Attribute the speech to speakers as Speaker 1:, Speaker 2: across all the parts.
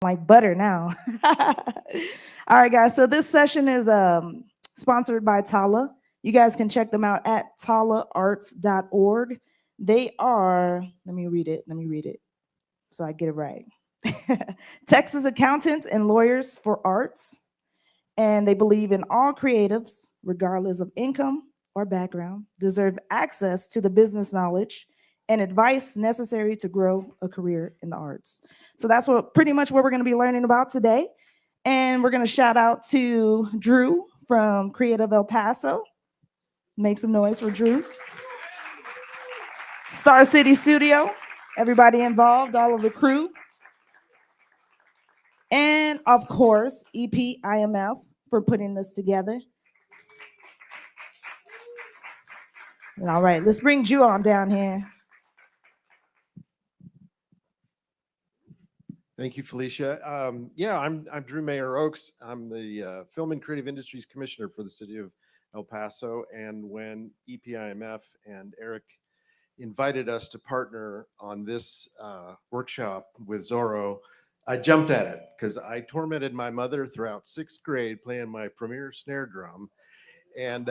Speaker 1: like butter now. All right, guys. So this session is sponsored by Tala. You guys can check them out at talaarts.org. They are, let me read it so I get it right. Texas accountants and lawyers for arts, and they believe in all creatives, regardless of income or background, deserve access to the business knowledge and advice necessary to grow a career in the arts. So that's what pretty much what we're going to be learning about today. And we're going to shout out to Drew from Creative El Paso. Make some noise for Drew. Star City Studio, everybody involved, all of the crew. And of course, EPIMF for putting this together. All right, let's bring Drew on down here.
Speaker 2: Thank you, Felicia. I'm Drew Mayer Oaks. I'm the Film and Creative Industries Commissioner for the city of El Paso. And when EPIMF and Eric invited us to partner on this workshop with Zoro, I jumped at it because I tormented my mother throughout sixth grade playing my premier snare drum. And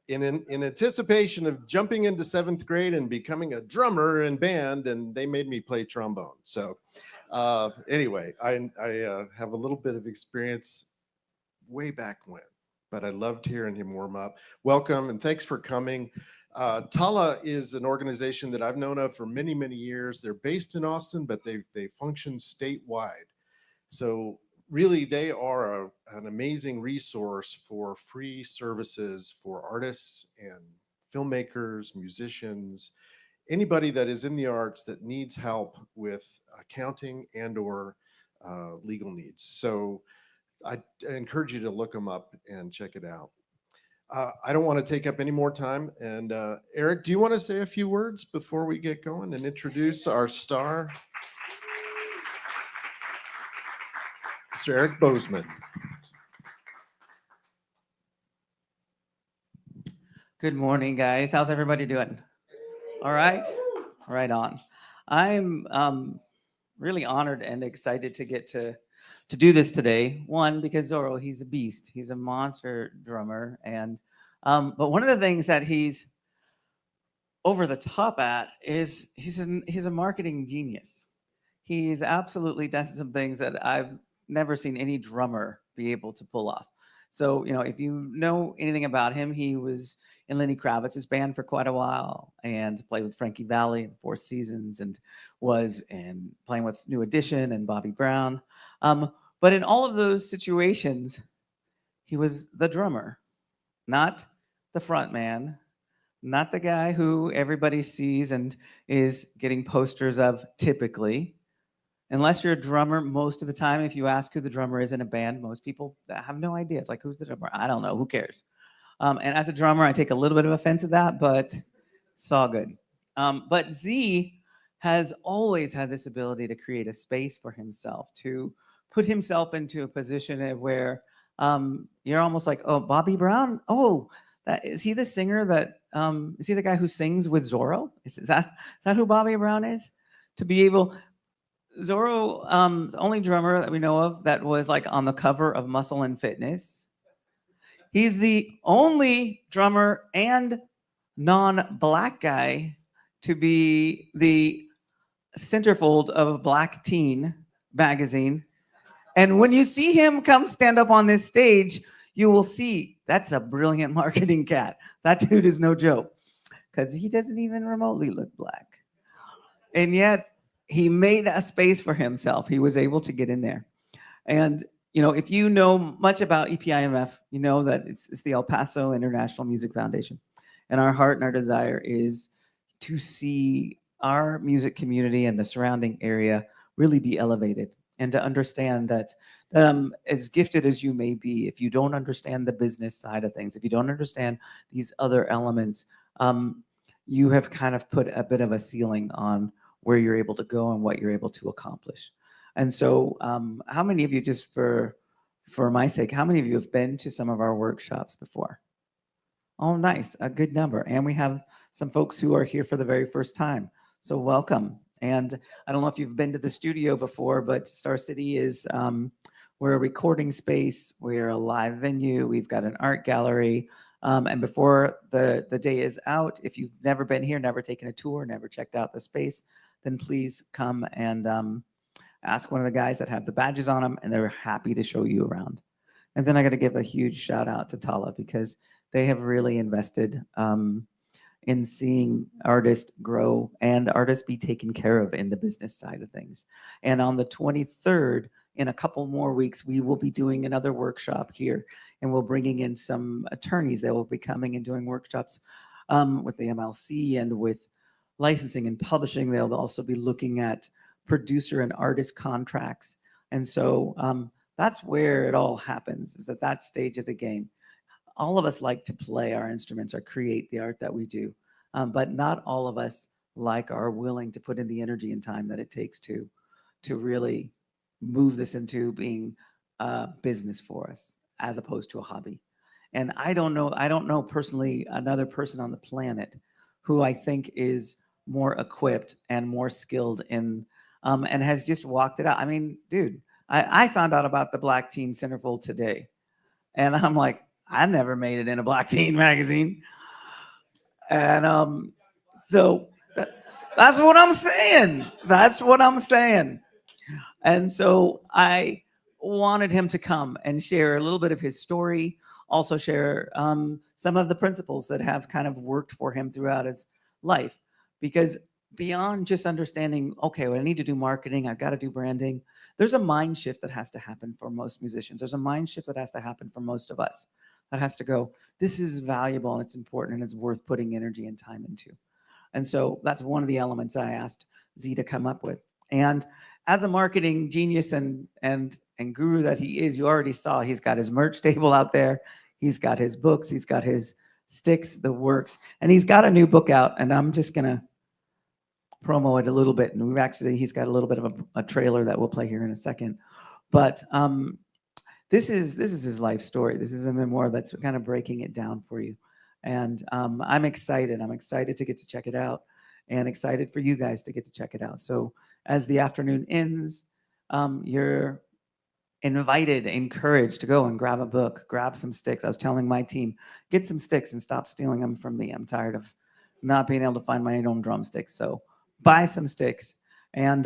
Speaker 2: in anticipation of jumping into seventh grade and becoming a drummer in band, and they made me play trombone. So anyway, I have a little bit of experience way back when, but I loved hearing him warm up. Welcome and thanks for coming. Tala is an organization that I've known of for many, many years. They're based in Austin, but they function statewide. So really, they are an amazing resource for free services for artists and filmmakers, musicians, anybody that is in the arts that needs help with accounting and or legal needs. So I encourage you to look them up and check it out. I don't want to take up any more time. And Eric, do you want to say a few words before we get going and introduce our star? Mr. Eric Bozeman.
Speaker 3: Good morning, guys. How's everybody doing? All right? Right on. I'm really honored and excited to get to do this today. One, because Zoro, he's a beast. He's a monster drummer. And but one of the things that he's over the top at is he's a marketing genius. He's absolutely done some things that I've never seen any drummer be able to pull off. So, if you know anything about him, he was in Lenny Kravitz's band for quite a while and played with Frankie Valli and Four Seasons and was playing with New Edition and Bobby Brown. But in all of those situations, he was the drummer, not the front man, not the guy who everybody sees and is getting posters of typically. Unless you're a drummer, most of the time, if you ask who the drummer is in a band, most people have no idea. It's like, who's the drummer? I don't know. Who cares? And as a drummer, I take a little bit of offense at that, but it's all good. But Z has always had this ability to create a space for himself, to put himself into a position where you're almost like, oh, Bobby Brown? Oh, is he the singer that, is he the guy who sings with Zoro? Is that who Bobby Brown is? To be able... Zoro, the only drummer that we know of that was like on the cover of Muscle and Fitness. He's the only drummer and non-black guy to be the centerfold of Black Teen magazine. And when you see him come stand up on this stage, you will see that's a brilliant marketing cat. That dude is no joke because he doesn't even remotely look black. And yet, he made a space for himself. He was able to get in there. And, if you know much about EPIMF, you know that it's the El Paso International Music Foundation. And our heart and our desire is to see our music community and the surrounding area really be elevated and to understand that as gifted as you may be, if you don't understand the business side of things, if you don't understand these other elements, you have kind of put a bit of a ceiling on where you're able to go and what you're able to accomplish. And so how many of you, just for my sake, how many of you have been to some of our workshops before? Oh, nice, a good number. And we have some folks who are here for the very first time. So welcome. And I don't know if you've been to the studio before, but Star City is, we're a recording space, we're a live venue, we've got an art gallery. And before the day is out, if you've never been here, never taken a tour, never checked out the space, then please come and ask one of the guys that have the badges on them, and they're happy to show you around. And then I got to give a huge shout out to Tala, because they have really invested in seeing artists grow and artists be taken care of in the business side of things. And on the 23rd, in a couple more weeks, we will be doing another workshop here, and we're bringing in some attorneys that will be coming and doing workshops with the MLC and with licensing and publishing. They'll also be looking at producer and artist contracts. And so that's where it all happens, is at that stage of the game. All of us like to play our instruments or create the art that we do, but not all of us are willing to put in the energy and time that it takes to really move this into being a business for us, as opposed to a hobby. And I don't know personally another person on the planet who I think is more equipped and more skilled in and has just walked it out. I mean, dude, I found out about the Black Teen Centerfold today, and I'm like, I never made it in a Black Teen magazine. And so that's what I'm saying. That's what I'm saying. And so I wanted him to come and share a little bit of his story, also share some of the principles that have kind of worked for him throughout his life. Because beyond just understanding, okay, well, I need to do marketing, I've got to do branding, there's a mind shift that has to happen for most musicians. There's a mind shift that has to happen for most of us. That has to go, this is valuable and it's important and it's worth putting energy and time into. And so that's one of the elements I asked Z to come up with. And as a marketing genius and guru that he is, you already saw he's got his merch table out there. He's got his books. He's got his sticks, the works. And he's got a new book out, and I'm just going to promo it a little bit. And he's got a little bit of a trailer that we'll play here in a second. But this is his life story. This is a memoir that's kind of breaking it down for you. And I'm excited. I'm excited to get to check it out, and excited for you guys to get to check it out. So as the afternoon ends, you're invited, encouraged to go and grab a book, grab some sticks. I was telling my team, get some sticks and stop stealing them from me. I'm tired of not being able to find my own drumsticks. So buy some sticks. And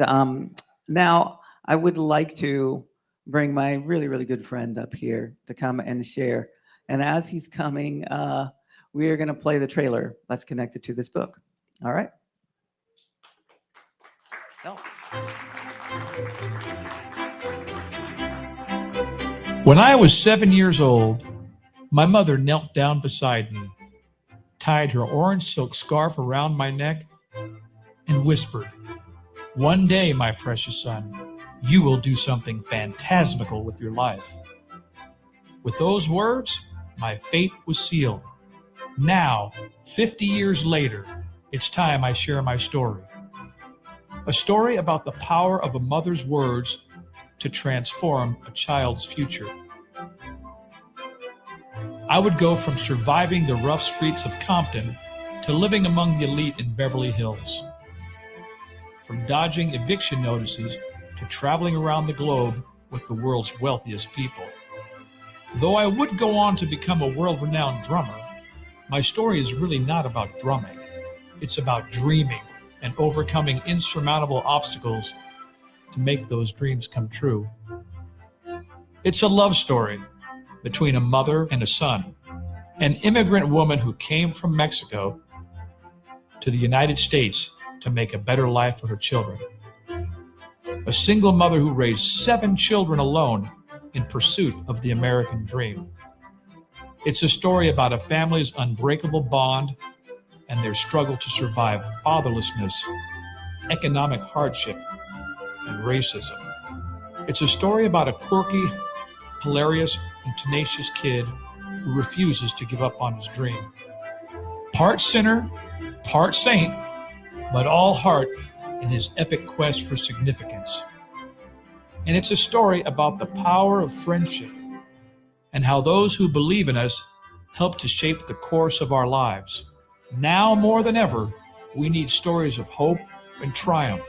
Speaker 3: now I would like to bring my really, really good friend up here to come and share. And as he's coming, we are going to play the trailer that's connected to this book. All right? No.
Speaker 4: When I was 7 years old, my mother knelt down beside me, tied her orange silk scarf around my neck, and whispered, "One day, my precious son, you will do something phantasmical with your life." With those words, my fate was sealed. Now, 50 years later, it's time I share my story. A story about the power of a mother's words to transform a child's future. I would go from surviving the rough streets of Compton to living among the elite in Beverly Hills. From dodging eviction notices to traveling around the globe with the world's wealthiest people. Though I would go on to become a world-renowned drummer, my story is really not about drumming. It's about dreaming and overcoming insurmountable obstacles to make those dreams come true. It's a love story between a mother and a son, an immigrant woman who came from Mexico to the United States to make a better life for her children, a single mother who raised 7 children alone in pursuit of the American dream. It's a story about a family's unbreakable bond and their struggle to survive fatherlessness, economic hardship, and racism. It's a story about a quirky, hilarious, and tenacious kid who refuses to give up on his dream. Part sinner, part saint, but all heart in his epic quest for significance. And it's a story about the power of friendship and how those who believe in us help to shape the course of our lives. Now more than ever, we need stories of hope and triumph.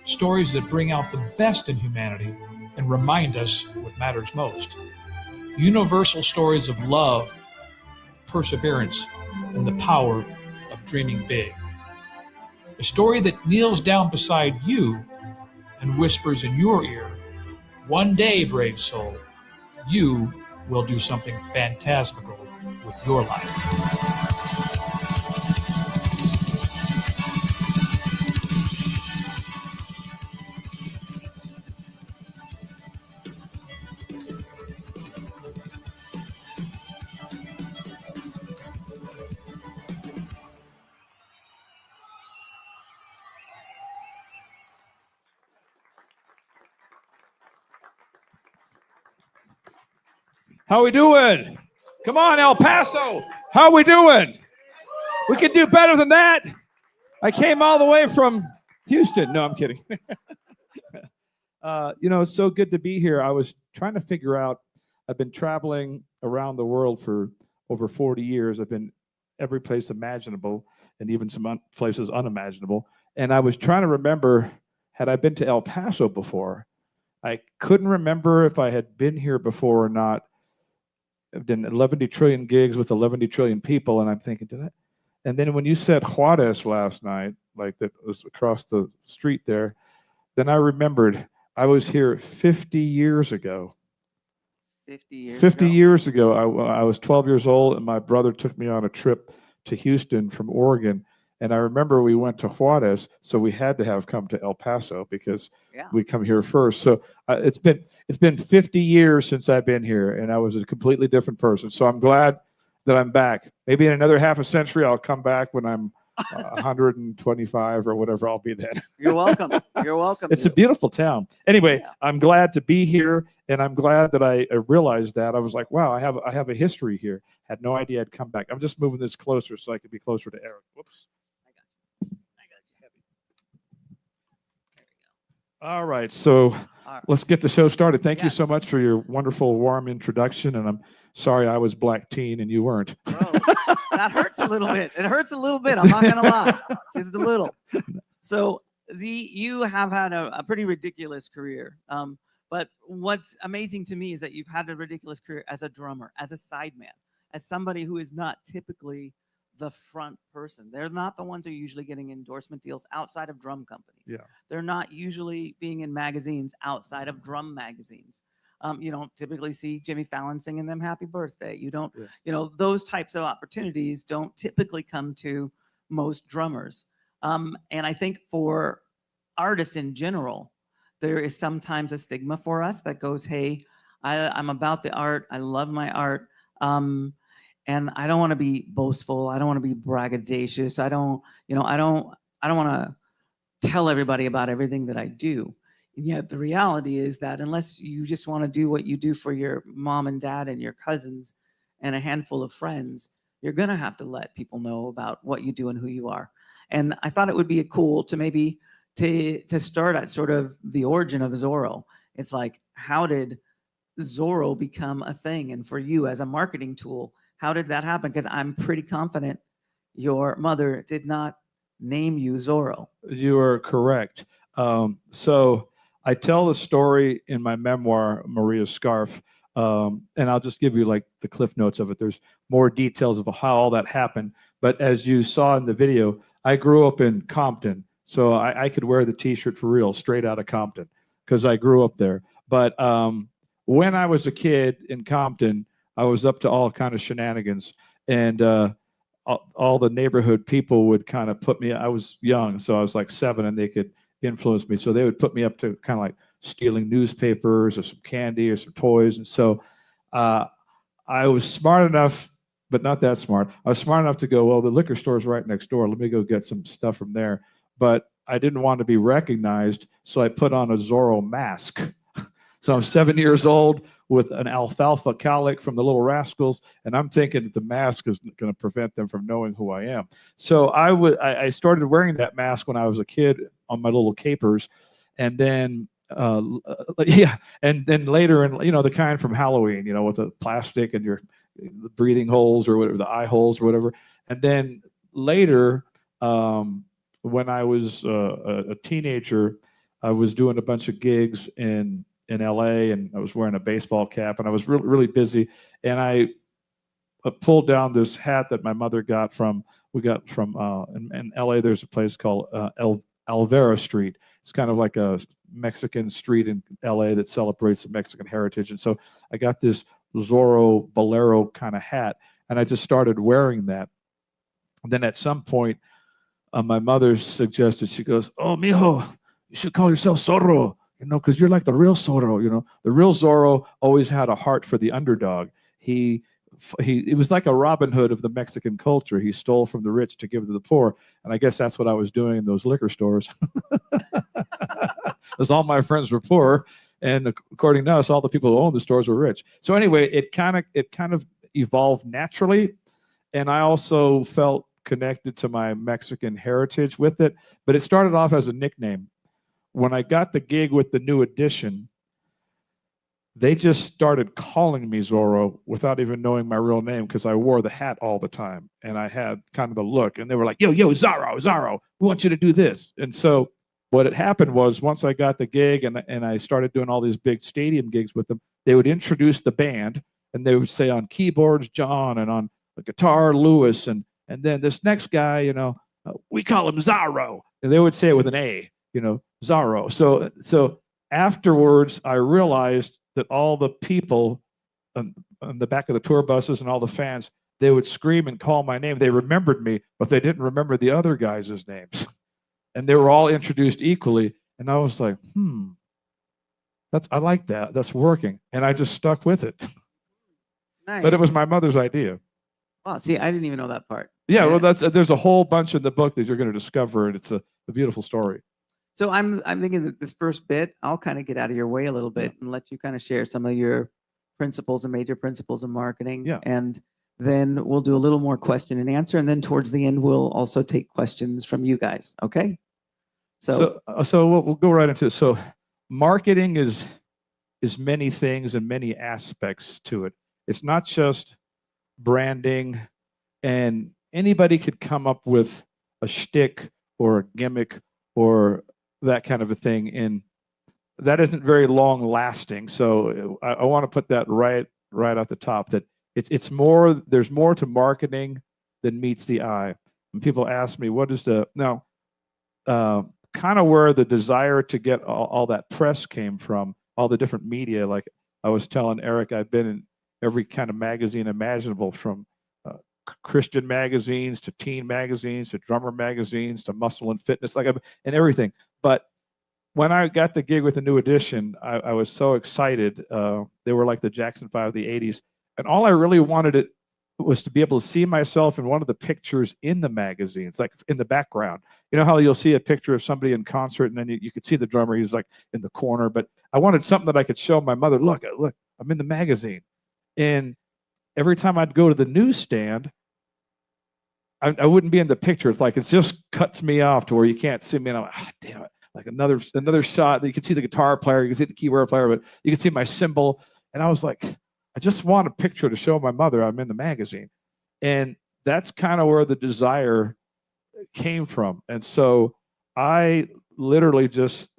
Speaker 4: Stories that bring out the best in humanity and remind us what matters most. Universal stories of love, perseverance, and the power of dreaming big. A story that kneels down beside you and whispers in your ear, one day, brave soul, you will do something phantasmical with your life.
Speaker 5: How we doing? Come on, El Paso. How we doing? We can do better than that. I came all the way from Houston. No, I'm kidding. It's so good to be here. I was trying to figure out, I've been traveling around the world for over 40 years. I've been every place imaginable and even some places unimaginable. And I was trying to remember, had I been to El Paso before? I couldn't remember if I had been here before or not. I've done 11 trillion gigs with 11 trillion people, and I'm thinking, did I? And then when you said Juarez last night, like that was across the street there, then I remembered I was here 50 years ago. 50 years ago, I was 12 years old, and my brother took me on a trip to Houston from Oregon. And I remember we went to Juarez, so we had to have come to El Paso because we come here first. So it's been 50 years since I've been here, and I was a completely different person. So I'm glad that I'm back. Maybe in another half a century, I'll come back when I'm 125 or whatever I'll be then.
Speaker 3: You're welcome. You're welcome.
Speaker 5: It's a beautiful town. Anyway, I'm glad to be here, and I'm glad that I realized that. I was like, wow, I have a history here. Had no idea I'd come back. I'm just moving this closer so I could be closer to Eric. Whoops. All right, so let's get the show started. Thank you so much for your wonderful, warm introduction, and I'm sorry I was black teen and you weren't.
Speaker 3: Bro, that hurts a little bit. It hurts a little bit. I'm not gonna lie, just a little. So, Z, you have had a pretty ridiculous career. But what's amazing to me is that you've had a ridiculous career as a drummer, as a sideman, as somebody who is not typically the front person. They're not the ones who are usually getting endorsement deals outside of drum companies.
Speaker 5: Yeah.
Speaker 3: They're not usually being in magazines outside of drum magazines. You don't typically see Jimmy Fallon singing them happy birthday. You don't, those types of opportunities don't typically come to most drummers. And I think for artists in general, there is sometimes a stigma for us that goes, hey, I'm about the art. I love my art. And I don't want to be boastful. I don't want to be braggadocious. I don't want to tell everybody about everything that I do. And yet the reality is that unless you just want to do what you do for your mom and dad and your cousins and a handful of friends, you're going to have to let people know about what you do and who you are. And I thought it would be cool to maybe to start at sort of the origin of Zoro. It's like, how did Zoro become a thing? And for you as a marketing tool, how did that happen? Because I'm pretty confident your mother did not name you Zoro.
Speaker 5: You are correct. So I tell the story in my memoir, Maria's Scarf, and I'll just give you like the cliff notes of it. There's more details of how all that happened. But as you saw in the video, I grew up in Compton. So I could wear the t-shirt for real, straight out of Compton, because I grew up there. But when I was a kid in Compton, I was up to all kind of shenanigans, and all the neighborhood people would kind of put me, I was young, so I was like 7, and they could influence me. So they would put me up to kind of like stealing newspapers or some candy or some toys. And so I was smart enough, but not that smart. I was smart enough to go, well, the liquor store's right next door. Let me go get some stuff from there. But I didn't want to be recognized, so I put on a Zorro mask. So I'm 7 years old with an alfalfa cowlick from the Little Rascals, and I'm thinking that the mask is going to prevent them from knowing who I am. So I started wearing that mask when I was a kid on my little capers, and then and then later, and the kind from Halloween, with the plastic and your breathing holes or whatever, the eye holes or whatever, and then later. when I was a teenager, I was doing a bunch of gigs in LA, and I was wearing a baseball cap, and I was really busy, and I pulled down this hat that my mother got from in LA. There's a place called Alvera Street. It's kind of like a Mexican street in LA that celebrates the Mexican heritage, and so I got this Zoro bolero kind of hat, and I just started wearing that. And then at some point, my mother suggested, she goes, "Oh, mijo, you should call yourself Zorro, because you're like the real Zorro. The real Zorro always had a heart for the underdog. It was like a Robin Hood of the Mexican culture. He stole from the rich to give to the poor." And I guess that's what I was doing in those liquor stores. Because all my friends were poor, and according to us, all the people who owned the stores were rich. So anyway, it kind of evolved naturally, and I also felt connected to my Mexican heritage with it. But it started off as a nickname. When I got the gig with the New Edition, they just started calling me Zorro without even knowing my real name, because I wore the hat all the time and I had kind of the look, and they were like, yo, Zorro, we want you to do this. And so what had happened was, once I got the gig and I started doing all these big stadium gigs with them, they would introduce the band, and they would say, on keyboards, John, and on the guitar, Lewis, and then this next guy, we call him Zorro. And they would say it with an A, Zorro. So afterwards, I realized that all the people on the back of the tour buses and all the fans, they would scream and call my name. They remembered me, but they didn't remember the other guys' names. And they were all introduced equally. And I was like, I like that. That's working. And I just stuck with it.
Speaker 3: Nice.
Speaker 5: But it was my mother's idea.
Speaker 3: Wow, see, I didn't even know that part.
Speaker 5: Yeah, well, there's a whole bunch in the book that you're going to discover, and it's a beautiful story.
Speaker 3: So I'm thinking that this first bit, I'll kind of get out of your way a little bit and let you kind of share some of your principles and major principles of marketing.
Speaker 5: Yeah.
Speaker 3: And then we'll do a little more question and answer. And then towards the end, we'll also take questions from you guys. Okay. So
Speaker 5: we'll go right into it. So marketing is many things and many aspects to it. It's not just branding, and anybody could come up with a shtick or a gimmick or that kind of a thing, and that isn't very long lasting. So I want to put that right at the top, that it's more, there's more to marketing than meets the eye. When people ask me, what is kind of where the desire to get all that press came from, all the different media. Like I was telling Eric, I've been in every kind of magazine imaginable, from Christian magazines to teen magazines to drummer magazines to muscle and fitness, and everything. But when I got the gig with the New Edition, I was so excited. They were like the Jackson 5 of the 80s. And all I really wanted was to be able to see myself in one of the pictures in the magazines, like in the background. You know how you'll see a picture of somebody in concert, and then you could see the drummer, he's like in the corner. But I wanted something that I could show my mother, look, I'm in the magazine. And every time I'd go to the newsstand, I wouldn't be in the picture. It's like, it just cuts me off to where you can't see me. And I'm like, damn it. Like another shot. You can see the guitar player, you can see the keyboard player, but you can see my symbol. And I was like, I just want a picture to show my mother I'm in the magazine. And that's kind of where the desire came from. And so I literally just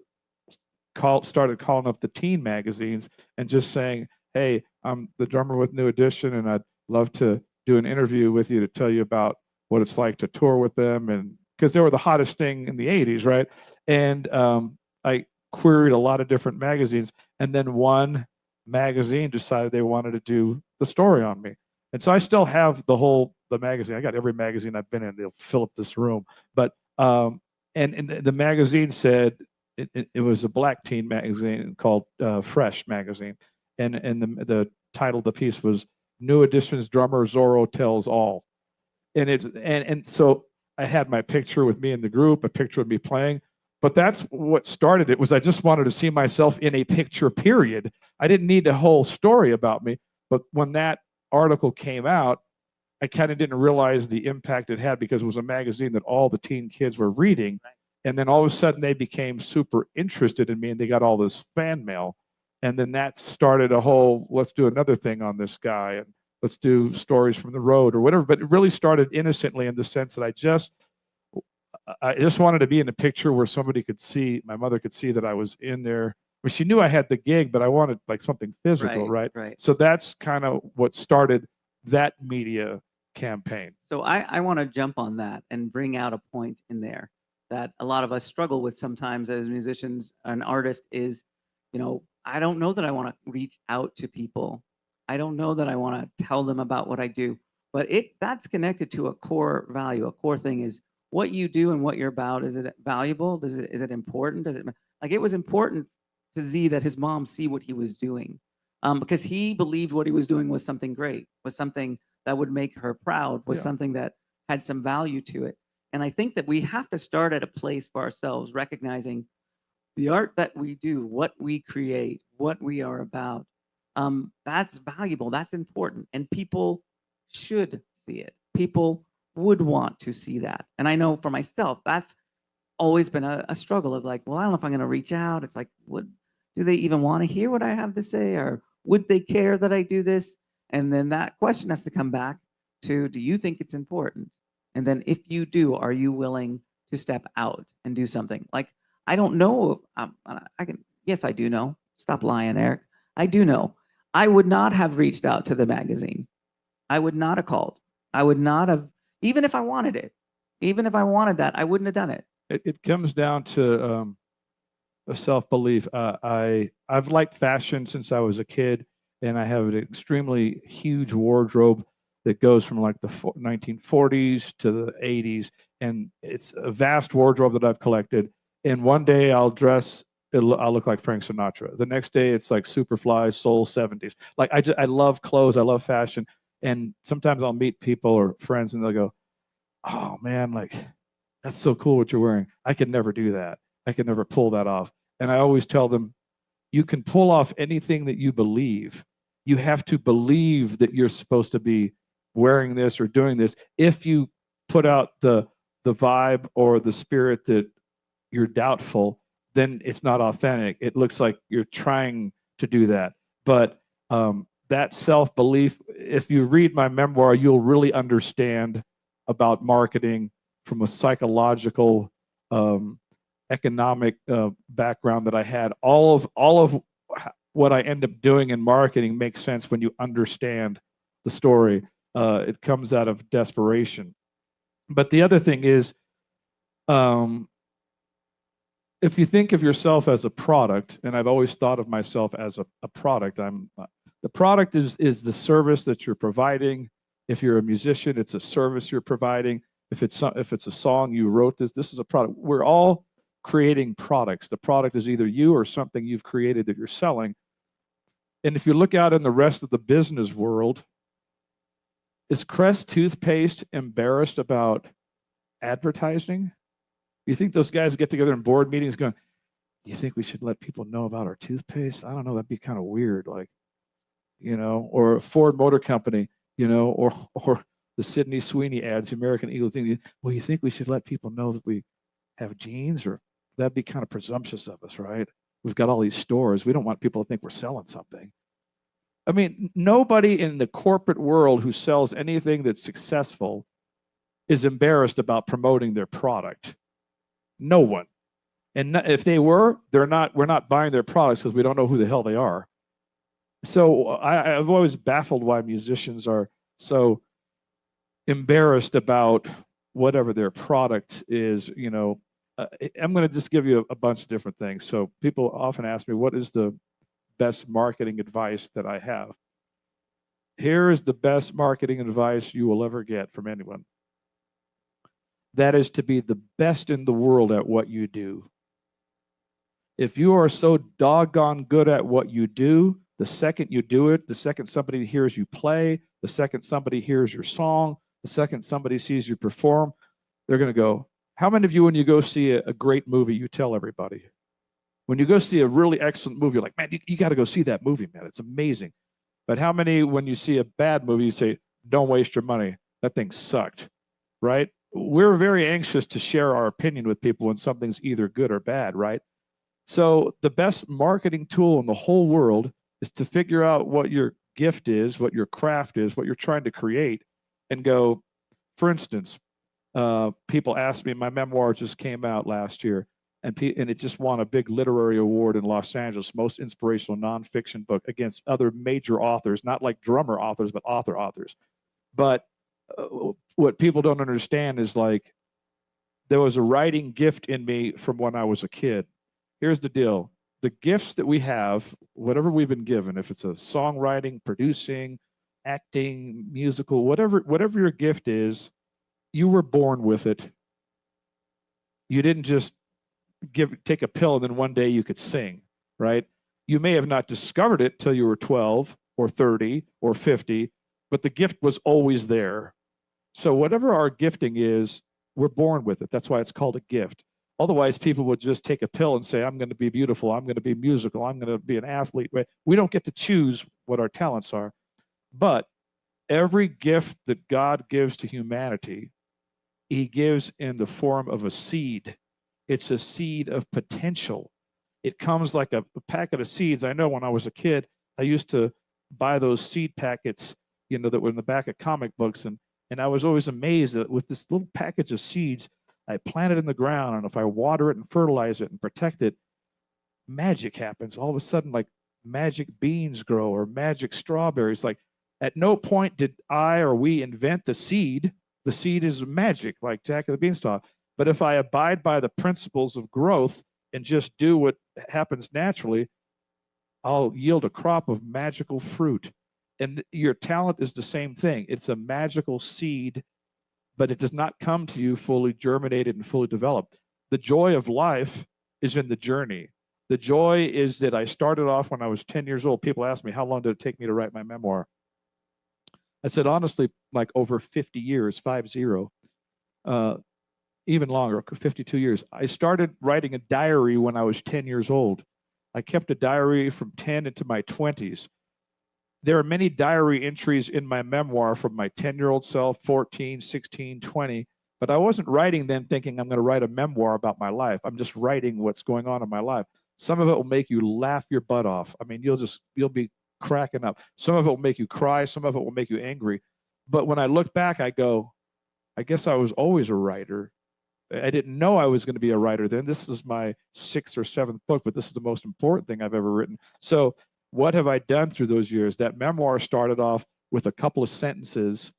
Speaker 5: started calling up the teen magazines and just saying, hey, I'm the drummer with New Edition, and I'd love to do an interview with you to tell you about what it's like to tour with them. And because they were the hottest thing in the 80s, right? And I queried a lot of different magazines, and then one magazine decided they wanted to do the story on me. And so I still have the magazine. I got every magazine I've been in. They'll fill up this room. But and the magazine said, it was a black teen magazine called Fresh Magazine. And the title of the piece was New Edition's Drummer Zoro Tells All. And so I had my picture with me in the group, a picture of me playing. But that's what started it. Was I just wanted to see myself in a picture, period. I didn't need a whole story about me. But when that article came out, I kind of didn't realize the impact it had, because it was a magazine that all the teen kids were reading. And then all of a sudden they became super interested in me, and they got all this fan mail. And then that started a whole, let's do another thing on this guy, and let's do stories from the road or whatever. But it really started innocently, in the sense that I just wanted to be in a picture where somebody could see, my mother could see that I was in there. Well, she knew I had the gig, but I wanted like something physical, right?
Speaker 3: Right.
Speaker 5: So that's kind of what started that media campaign.
Speaker 3: So I want to jump on that and bring out a point in there that a lot of us struggle with sometimes as musicians and artists is, I don't know that I want to reach out to people. I don't know that I want to tell them about what I do, but that's connected to a core value. A core thing is what you do and what you're about. Is it valuable? Is it important? Like it was important to Z that his mom see what he was doing, because he believed what he was doing was something great, was something that would make her proud, was
Speaker 5: Yeah.
Speaker 3: something that had some value to it. And I think that we have to start at a place for ourselves, recognizing the art that we do, what we create, what we are about. That's valuable, that's important, and people should see it. People would want to see that. And I know for myself, that's always been a struggle of like, well, I don't know if I'm going to reach out. It's like, what do they even want to hear what I have to say? Or would they care that I do this? And then that question has to come back to, do you think it's important? And then if you do, are you willing to step out and do something? Like, I don't know. Yes, I do know. Stop lying, Eric. I do know. I would not have reached out to the magazine. I would not have called. I would not have, even if I wanted it, even if I wanted that, I wouldn't have done it.
Speaker 5: It comes down to a self-belief. I've liked fashion since I was a kid, and I have an extremely huge wardrobe that goes from like the 1940s to the 80s, and it's a vast wardrobe that I've collected. And one day I'll look like Frank Sinatra. The next day it's like Superfly, Soul 70s. Like I love clothes, I love fashion, and sometimes I'll meet people or friends and they'll go, "Oh man, like that's so cool what you're wearing. I could never do that. I could never pull that off." And I always tell them, you can pull off anything that you believe. You have to believe that you're supposed to be wearing this or doing this. If you put out the vibe or the spirit that you're doubtful, then it's not authentic. It looks like you're trying to do that. But that self-belief, if you read my memoir, you'll really understand about marketing from a psychological, economic background that I had. All of what I end up doing in marketing makes sense when you understand the story. It comes out of desperation. But the other thing is, if you think of yourself as a product, and I've always thought of myself as a product, the product is the service that you're providing. If you're a musician, it's a service you're providing. If it's a song you wrote, this is a product. We're all creating products. The product is either you or something you've created that you're selling. And if you look out in the rest of the business world, is Crest toothpaste embarrassed about advertising? You think those guys get together in board meetings going, "Do you think we should let people know about our toothpaste? I don't know, that'd be kind of weird." Like, or Ford Motor Company, or the Sydney Sweeney ads, the American Eagle thing. "Well, you think we should let people know that we have jeans?" Or that'd be kind of presumptuous of us, right? We've got all these stores. We don't want people to think we're selling something. I mean, nobody in the corporate world who sells anything that's successful is embarrassed about promoting their product. No one. And if they were, we're not buying their products because we don't know who the hell they are. So I've always baffled why musicians are so embarrassed about whatever their product is. I'm going to just give you a bunch of different things. So people often ask me, what is the best marketing advice that I have? Here is the best marketing advice you will ever get from anyone. That is to be the best in the world at what you do. If you are so doggone good at what you do, the second you do it, the second somebody hears you play, the second somebody hears your song, the second somebody sees you perform, they're going to go, how many of you, when you go see a great movie, you tell everybody? When you go see a really excellent movie, you're like, "Man, you got to go see that movie, man. It's amazing." But how many, when you see a bad movie, you say, "Don't waste your money. That thing sucked," right? We're very anxious to share our opinion with people when something's either good or bad, right? So the best marketing tool in the whole world is to figure out what your gift is, what your craft is, what you're trying to create, and go, for instance, People ask me, my memoir just came out last year, and it just won a big literary award in Los Angeles, most inspirational nonfiction book against other major authors, not like drummer authors, but authors. But what people don't understand is like there was a writing gift in me from when I was a kid. Here's the deal. The gifts that we have, whatever we've been given, if it's a songwriting, producing, acting, musical, whatever your gift is, you were born with it. You didn't just take a pill and then one day you could sing, right? You may have not discovered it till you were 12 or 30 or 50, but the gift was always there. So whatever our gifting is, we're born with it. That's why it's called a gift. Otherwise, people would just take a pill and say, I'm going to be beautiful, I'm going to be musical, I'm going to be an athlete. We don't get to choose what our talents are. But every gift that God gives to humanity, he gives in the form of a seed. It's a seed of potential. It comes like a packet of seeds. I know when I was a kid, I used to buy those seed packets, that were in the back of comic books. And I was always amazed that with this little package of seeds, I plant it in the ground, and if I water it and fertilize it and protect it, magic happens. All of a sudden, like magic beans grow or magic strawberries. Like at no point did I or we invent the seed. The seed is magic, like Jack of the Beanstalk. But if I abide by the principles of growth and just do what happens naturally, I'll yield a crop of magical fruit. And your talent is the same thing. It's a magical seed, but it does not come to you fully germinated and fully developed. The joy of life is in the journey. The joy is that I started off when I was 10 years old. People ask me, how long did it take me to write my memoir? I said, honestly, like over 50 years, 50, even longer, 52 years. I started writing a diary when I was 10 years old. I kept a diary from 10 into my 20s. There are many diary entries in my memoir from my 10-year-old self, 14, 16, 20, but I wasn't writing then thinking I'm going to write a memoir about my life. I'm just writing what's going on in my life. Some of it will make you laugh your butt off. I mean, you'll be cracking up. Some of it will make you cry. Some of it will make you angry. But when I look back, I go, I guess I was always a writer. I didn't know I was going to be a writer then. This is my 6th or 7th book, but this is the most important thing I've ever written. So what have I done through those years? That memoir started off with a couple of sentences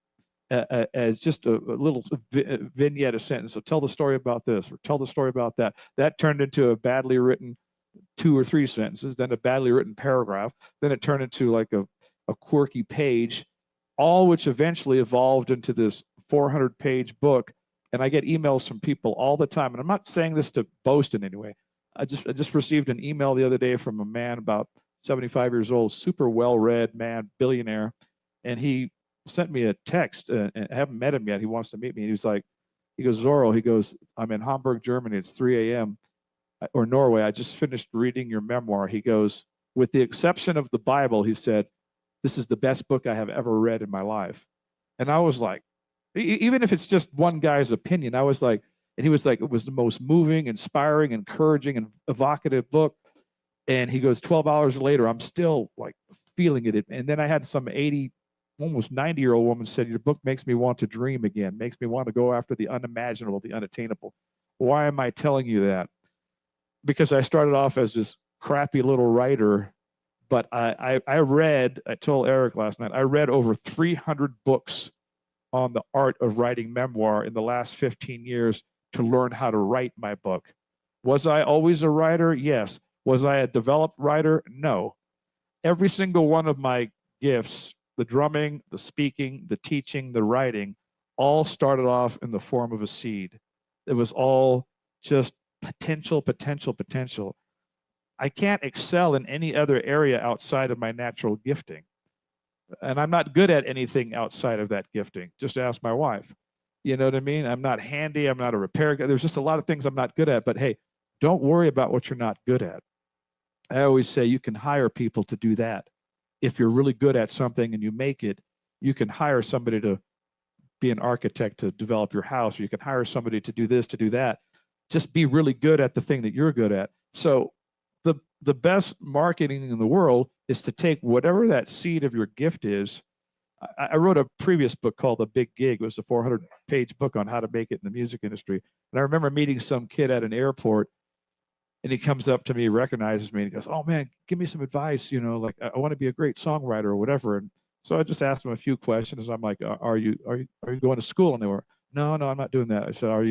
Speaker 5: as just a little vignette, a sentence. So tell the story about this or tell the story about that. That turned into a badly written 2 or 3 sentences, then a badly written paragraph. Then it turned into like a quirky page, all which eventually evolved into this 400-page book. And I get emails from people all the time. And I'm not saying this to boast in any way. I just received an email the other day from a man about 75 years old, super well-read man, billionaire. And he sent me a text, and I haven't met him yet. He wants to meet me. He goes, Zoro, he goes, I'm in Hamburg, Germany. It's 3 a.m. or Norway. I just finished reading your memoir. He goes, with the exception of the Bible, he said, this is the best book I have ever read in my life. And I was like, even if it's just one guy's opinion, I was like, and he was like, it was the most moving, inspiring, encouraging, and evocative book. And he goes, 12 hours later, I'm still like feeling it. And then I had some 80, almost 90-year-old woman said, your book makes me want to dream again, makes me want to go after the unimaginable, the unattainable. Why am I telling you that? Because I started off as this crappy little writer, but I told Eric last night, I read over 300 books on the art of writing memoir in the last 15 years to learn how to write my book. Was I always a writer? Yes. Was I a developed writer? No. Every single one of my gifts, the drumming, the speaking, the teaching, the writing, all started off in the form of a seed. It was all just potential. I can't excel in any other area outside of my natural gifting. And I'm not good at anything outside of that gifting. Just ask my wife. You know what I mean? I'm not handy. I'm not a repair guy. There's just a lot of things I'm not good at. But hey, don't worry about what you're not good at. I always say you can hire people to do that. If you're really good at something and you make it, you can hire somebody to be an architect to develop your house, or you can hire somebody to do this, to do that. Just be really good at the thing that you're good at. So the best marketing in the world is to take whatever that seed of your gift is. I wrote a previous book called The Big Gig. It was a 400-page book on how to make it in the music industry. And I remember meeting some kid at an airport, and he comes up to me, recognizes me, and he goes, "Oh man, give me some advice. You know, like I want to be a great songwriter or whatever." And so I just asked him a few questions. I'm like, "Are you going to school?" And they were, "No, I'm not doing that." I said, are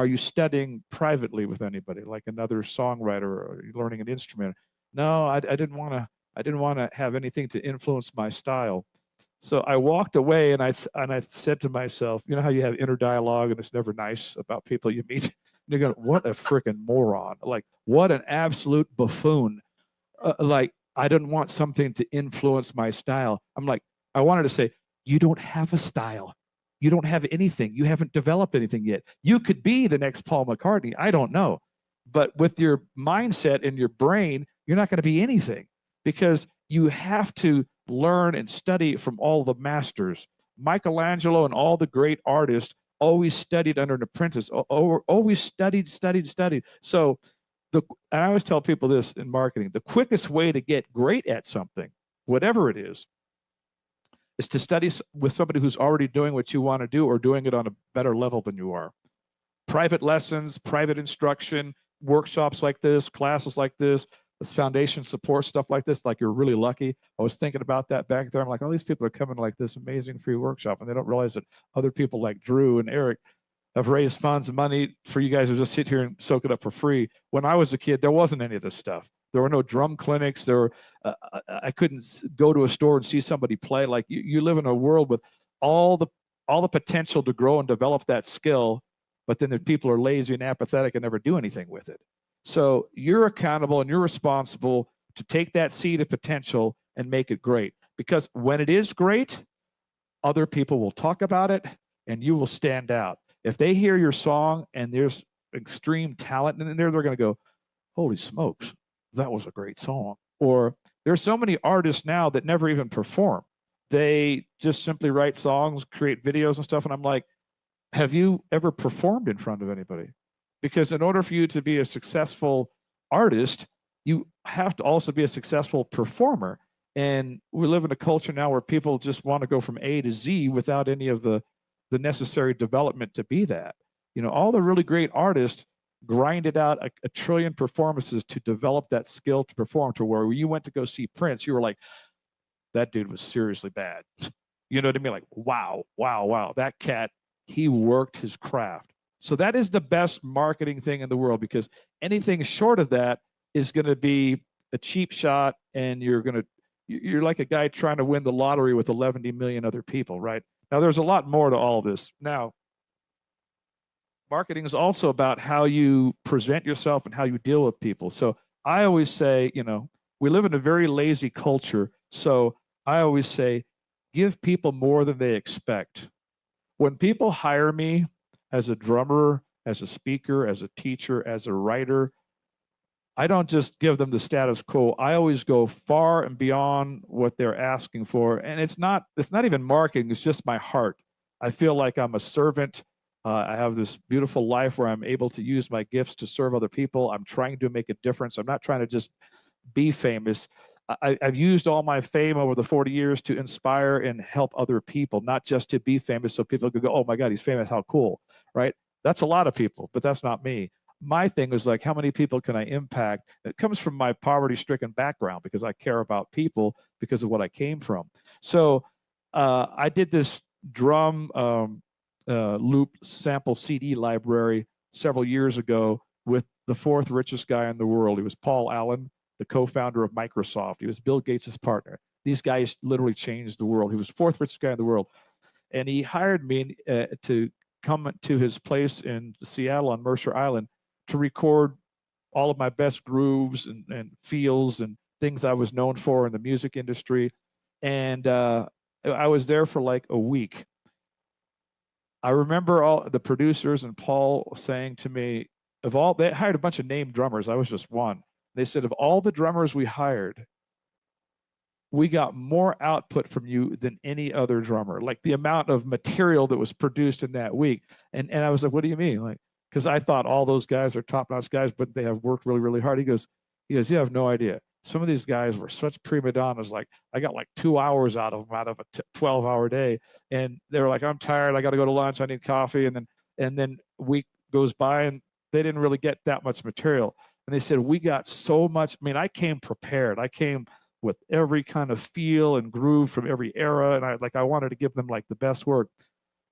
Speaker 5: you studying privately with anybody, like another songwriter, or are you learning an instrument?" No, I didn't want to. I didn't want to have anything to influence my style. So I walked away, and I said to myself, you know how you have inner dialogue and it's never nice about people you meet. And you're going, what a freaking moron! Like, what an absolute buffoon! Like, I didn't want something to influence my style. I'm like, I wanted to say, you don't have a style. You don't have anything. You haven't developed anything yet. You could be the next Paul McCartney. I don't know. But with your mindset and your brain, you're not going to be anything, because you have to learn and study from all the masters. Michelangelo and all the great artists always studied under an apprentice, always studied. So and I always tell people this in marketing: the quickest way to get great at something, whatever it is to study with somebody who's already doing what you want to do, or doing it on a better level than you are. Private lessons, private instruction, workshops like this, classes like this foundation support stuff like this, like you're really lucky. I was thinking about that back there. I'm like, all these people are coming to like this amazing free workshop, and they don't realize that other people like Drew and Eric have raised funds and money for you guys to just sit here and soak it up for free. When I was a kid, there wasn't any of this stuff. There were no drum clinics. I couldn't go to a store and see somebody play. Like you live in a world with all the potential to grow and develop that skill, but then the people are lazy and apathetic and never do anything with it. So you're accountable and you're responsible to take that seed of potential and make it great. Because when it is great, other people will talk about it and you will stand out. If they hear your song and there's extreme talent in there, they're going to go, holy smokes, that was a great song. Or there's so many artists now that never even perform. They just simply write songs, create videos and stuff. And I'm like, have you ever performed in front of anybody? Because in order for you to be a successful artist, you have to also be a successful performer. And we live in a culture now where people just want to go from A to Z without any of the necessary development to be that. You know, all the really great artists grinded out a trillion performances to develop that skill to perform, to where you went to go see Prince, you were like, that dude was seriously bad. You know what I mean? Like, wow. That cat, he worked his craft. So that is the best marketing thing in the world, because anything short of that is going to be a cheap shot, and you're like a guy trying to win the lottery with 11 million other people, right? Now, there's a lot more to all this. Now, marketing is also about how you present yourself and how you deal with people. So I always say, you know, we live in a very lazy culture. So I always say, give people more than they expect. When people hire me as a drummer, as a speaker, as a teacher, as a writer, I don't just give them the status quo. I always go far and beyond what they're asking for. And it's not even marketing, it's just my heart. I feel like I'm a servant. I have this beautiful life where I'm able to use my gifts to serve other people. I'm trying to make a difference. I'm not trying to just be famous. I've used all my fame over the 40 years to inspire and help other people, not just to be famous so people could go, oh my God, he's famous, how cool, right? That's a lot of people, but that's not me. My thing was like, how many people can I impact? It comes from my poverty-stricken background, because I care about people because of what I came from. So I did this drum loop sample CD library several years ago with the fourth richest guy in the world. He was Paul Allen, the co-founder of Microsoft. He was Bill Gates' partner. These guys literally changed the world. He was the fourth richest guy in the world. And he hired me to come to his place in Seattle on Mercer Island to record all of my best grooves and feels and things I was known for in the music industry. And I was there for like a week. I remember all the producers and Paul saying to me, they hired a bunch of named drummers. I was just one. They said, of all the drummers we hired, we got more output from you than any other drummer. Like the amount of material that was produced in that week. And I was like, what do you mean? Like, because I thought all those guys are top-notch guys, but they have worked really, really hard. He goes, you have no idea. some of these guys were such prima donnas. Like I got like 2 hours out of them out of a 12-hour day. And they were like, I'm tired. I got to go to lunch. I need coffee. And then a week goes by and they didn't really get that much material. And they said, we got so much. I mean, I came prepared. I came with every kind of feel and groove from every era. And I wanted to give them like the best work.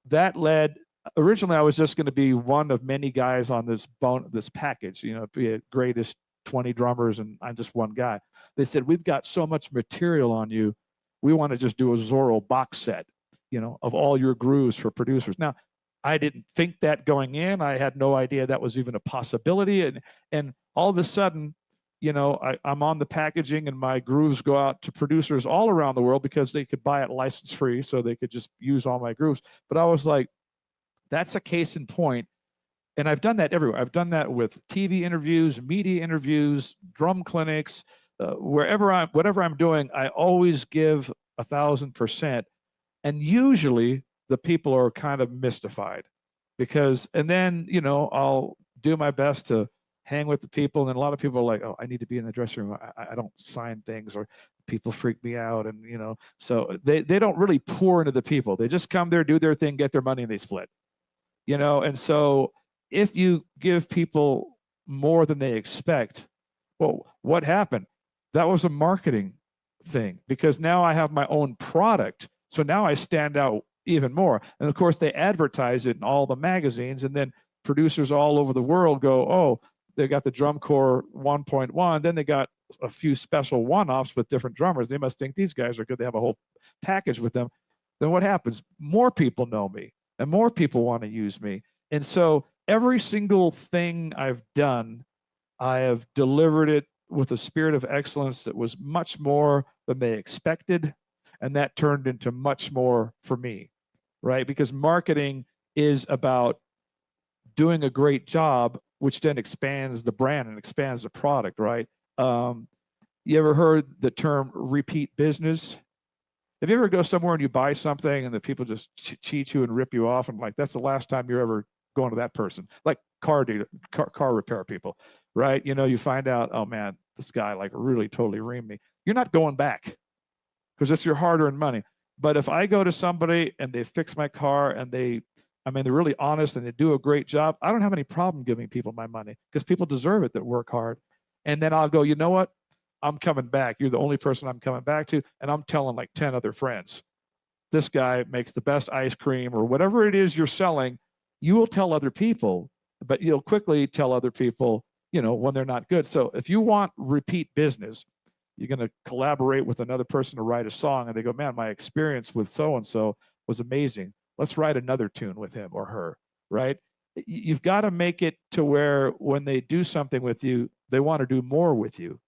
Speaker 5: That led, originally I was just going to be one of many guys on this package, be a greatest 20 drummers and I'm just one guy. They said, we've got so much material on you. We want to just do a Zoro box set, of all your grooves for producers. Now, I didn't think that going in. I had no idea that was even a possibility. And all of a sudden, I'm on the packaging and my grooves go out to producers all around the world because they could buy it license free. So they could just use all my grooves. But I was like, that's a case in point. And I've done that everywhere. I've done that with TV interviews, media interviews, drum clinics, whatever I'm doing, I always give 1,000%. And usually the people are kind of mystified and then, I'll do my best to hang with the people. And then a lot of people are like, oh, I need to be in the dressing room. I don't sign things, or people freak me out. And, so they don't really pour into the people. They just come there, do their thing, get their money, and they split, And so if you give people more than they expect, well, what happened? That was a marketing thing, because now I have my own product. So now I stand out even more. And of course, they advertise it in all the magazines, and then producers all over the world go, oh, they got the drum corps 1.1. Then they got a few special one-offs with different drummers. They must think these guys are good. They have a whole package with them. Then what happens? More people know me and more people want to use me. And so every single thing I've done, I have delivered it with a spirit of excellence that was much more than they expected. And that turned into much more for me, right? Because marketing is about doing a great job, which then expands the brand and expands the product, right? You ever heard the term repeat business? If you ever go somewhere and you buy something and the people just cheat you and rip you off, and like, that's the last time you're ever going to that person, like car repair people, right? You find out, oh man, this guy like really totally reamed me. You're not going back because it's your hard-earned money. But if I go to somebody and they fix my car and they're really honest and they do a great job, I don't have any problem giving people my money because people deserve it that work hard. And then I'll go, you know what? I'm coming back. You're the only person I'm coming back to. And I'm telling like 10 other friends, this guy makes the best ice cream, or whatever it is you're selling. You will tell other people, but you'll quickly tell other people, when they're not good. So if you want repeat business, you're going to collaborate with another person to write a song, and they go, man, my experience with so-and-so was amazing. Let's write another tune with him or her, right? You've got to make it to where when they do something with you, they want to do more with you,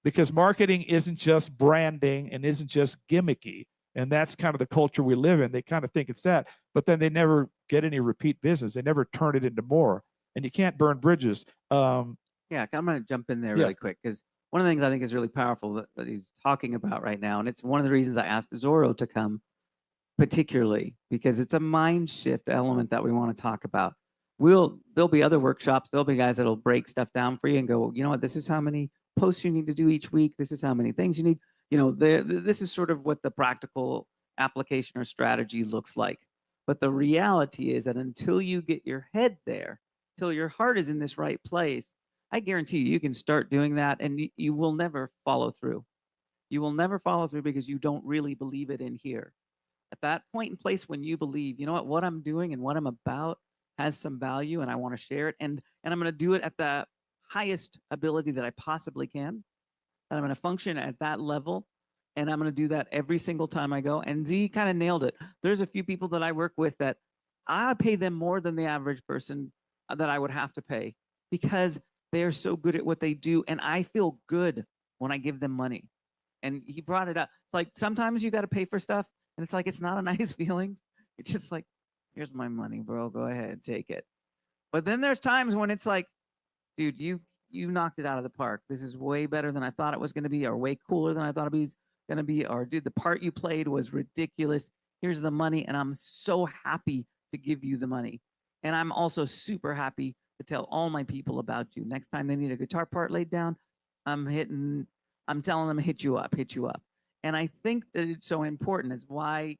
Speaker 5: because marketing isn't just branding and isn't just gimmicky. And that's kind of the culture we live in. They kind of think it's that, but then they never get any repeat business. They never turn it into more, and you can't burn bridges.
Speaker 3: Yeah, I'm going to jump in there
Speaker 5: Yeah.
Speaker 3: really quick, because one of the things I think is really powerful that he's talking about right now, and it's one of the reasons I asked Zoro to come particularly, because it's a mind shift element that we want to talk about. There'll be other workshops, there'll be guys that'll break stuff down for you and go, you know what, this is how many posts you need to do each week, this is how many things you need, this is sort of what the practical application or strategy looks like. But the reality is that until you get your head there, till your heart is in this right place, I guarantee you can start doing that, and you will never follow through. You will never follow through because you don't really believe it in here. At that point in place when you believe, you know what I'm doing and what I'm about has some value, and I want to share it, and I'm going to do it at the highest ability that I possibly can, and I'm going to function at that level, and I'm going to do that every single time I go. And Z kind of nailed it. There's a few people that I work with that I pay them more than the average person that I would have to pay, because they are so good at what they do, and I feel good when I give them money. And he brought it up. It's like sometimes you got to pay for stuff, and it's like it's not a nice feeling. It's just like, here's my money, bro. Go ahead, take it. But then there's times when it's like, dude, you knocked it out of the park. This is way better than I thought it was going to be, or way cooler than I thought it was going to be, or dude, the part you played was ridiculous. Here's the money, and I'm so happy to give you the money. And I'm also super happy to tell all my people about you. Next time they need a guitar part laid down, I'm hitting I'm telling them, hit you up, hit you up. And I think that it's so important. Is why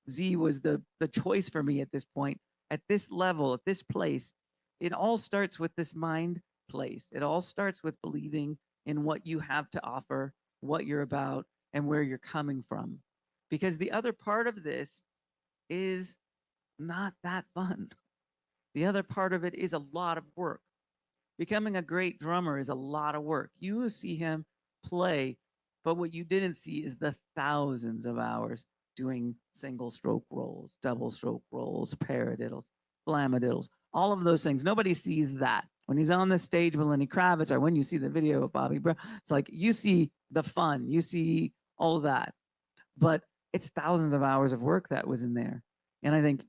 Speaker 3: Z was the choice for me at this point, at this level, at this place. It all starts with this mind place. It all starts with believing in what you have to offer, what you're about, and where you're coming from. Because the other part of this is not that fun. The other part of it is a lot of work. Becoming a great drummer is a lot of work. You will see him play, but what you didn't see is the thousands of hours doing single stroke rolls, double stroke rolls, paradiddles, flamadiddles, all of those things. Nobody sees that. When he's on the stage with Lenny Kravitz, or when you see the video of Bobby Brown, it's like you see the fun, you see all of that. But it's thousands of hours of work that was in there. And I think,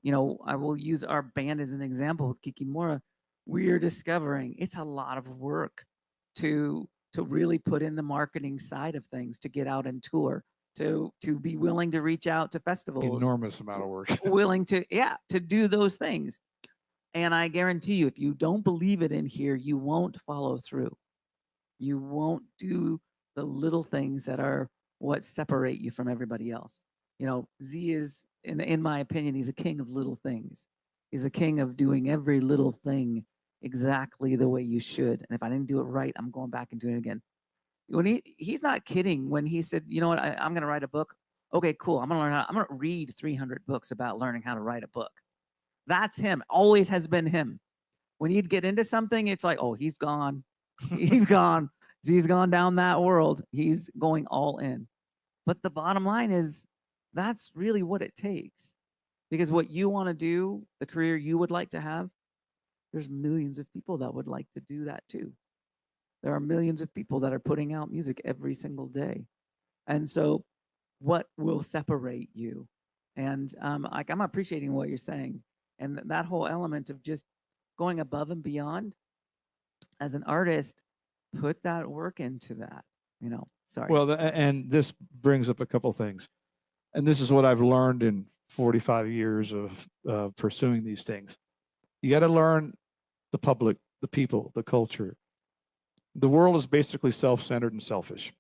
Speaker 3: I will use our band as an example with Kikimura. We're discovering it's a lot of work to really put in the marketing side of things, to get out and tour, to be willing to reach out to festivals,
Speaker 5: Enormous amount of work.
Speaker 3: willing to do those things. And I guarantee you, if you don't believe it in here, you won't follow through. You won't do the little things that are what separate you from everybody else. Z is, in my opinion, he's a king of little things. He's a king of doing every little thing exactly the way you should. And if I didn't do it right, I'm going back and doing it again. When he's not kidding when he said, you know what, I'm going to write a book. Okay, cool. I'm going to read 300 books about learning how to write a book. That's him. Always has been him. When he'd get into something, it's like, oh, he's gone. He's gone. He's gone down that world. He's going all in. But the bottom line is that's really what it takes. Because what you want to do, the career you would like to have, there's millions of people that would like to do that too. There are millions of people that are putting out music every single day. And so what will separate you? And I'm appreciating what you're saying. And that whole element of just going above and beyond as an artist, put that work into that, sorry.
Speaker 5: Well, and this brings up a couple things. And this is what I've learned in 45 years of pursuing these things. You got to learn the public, the people, the culture. The world is basically self-centered and selfish.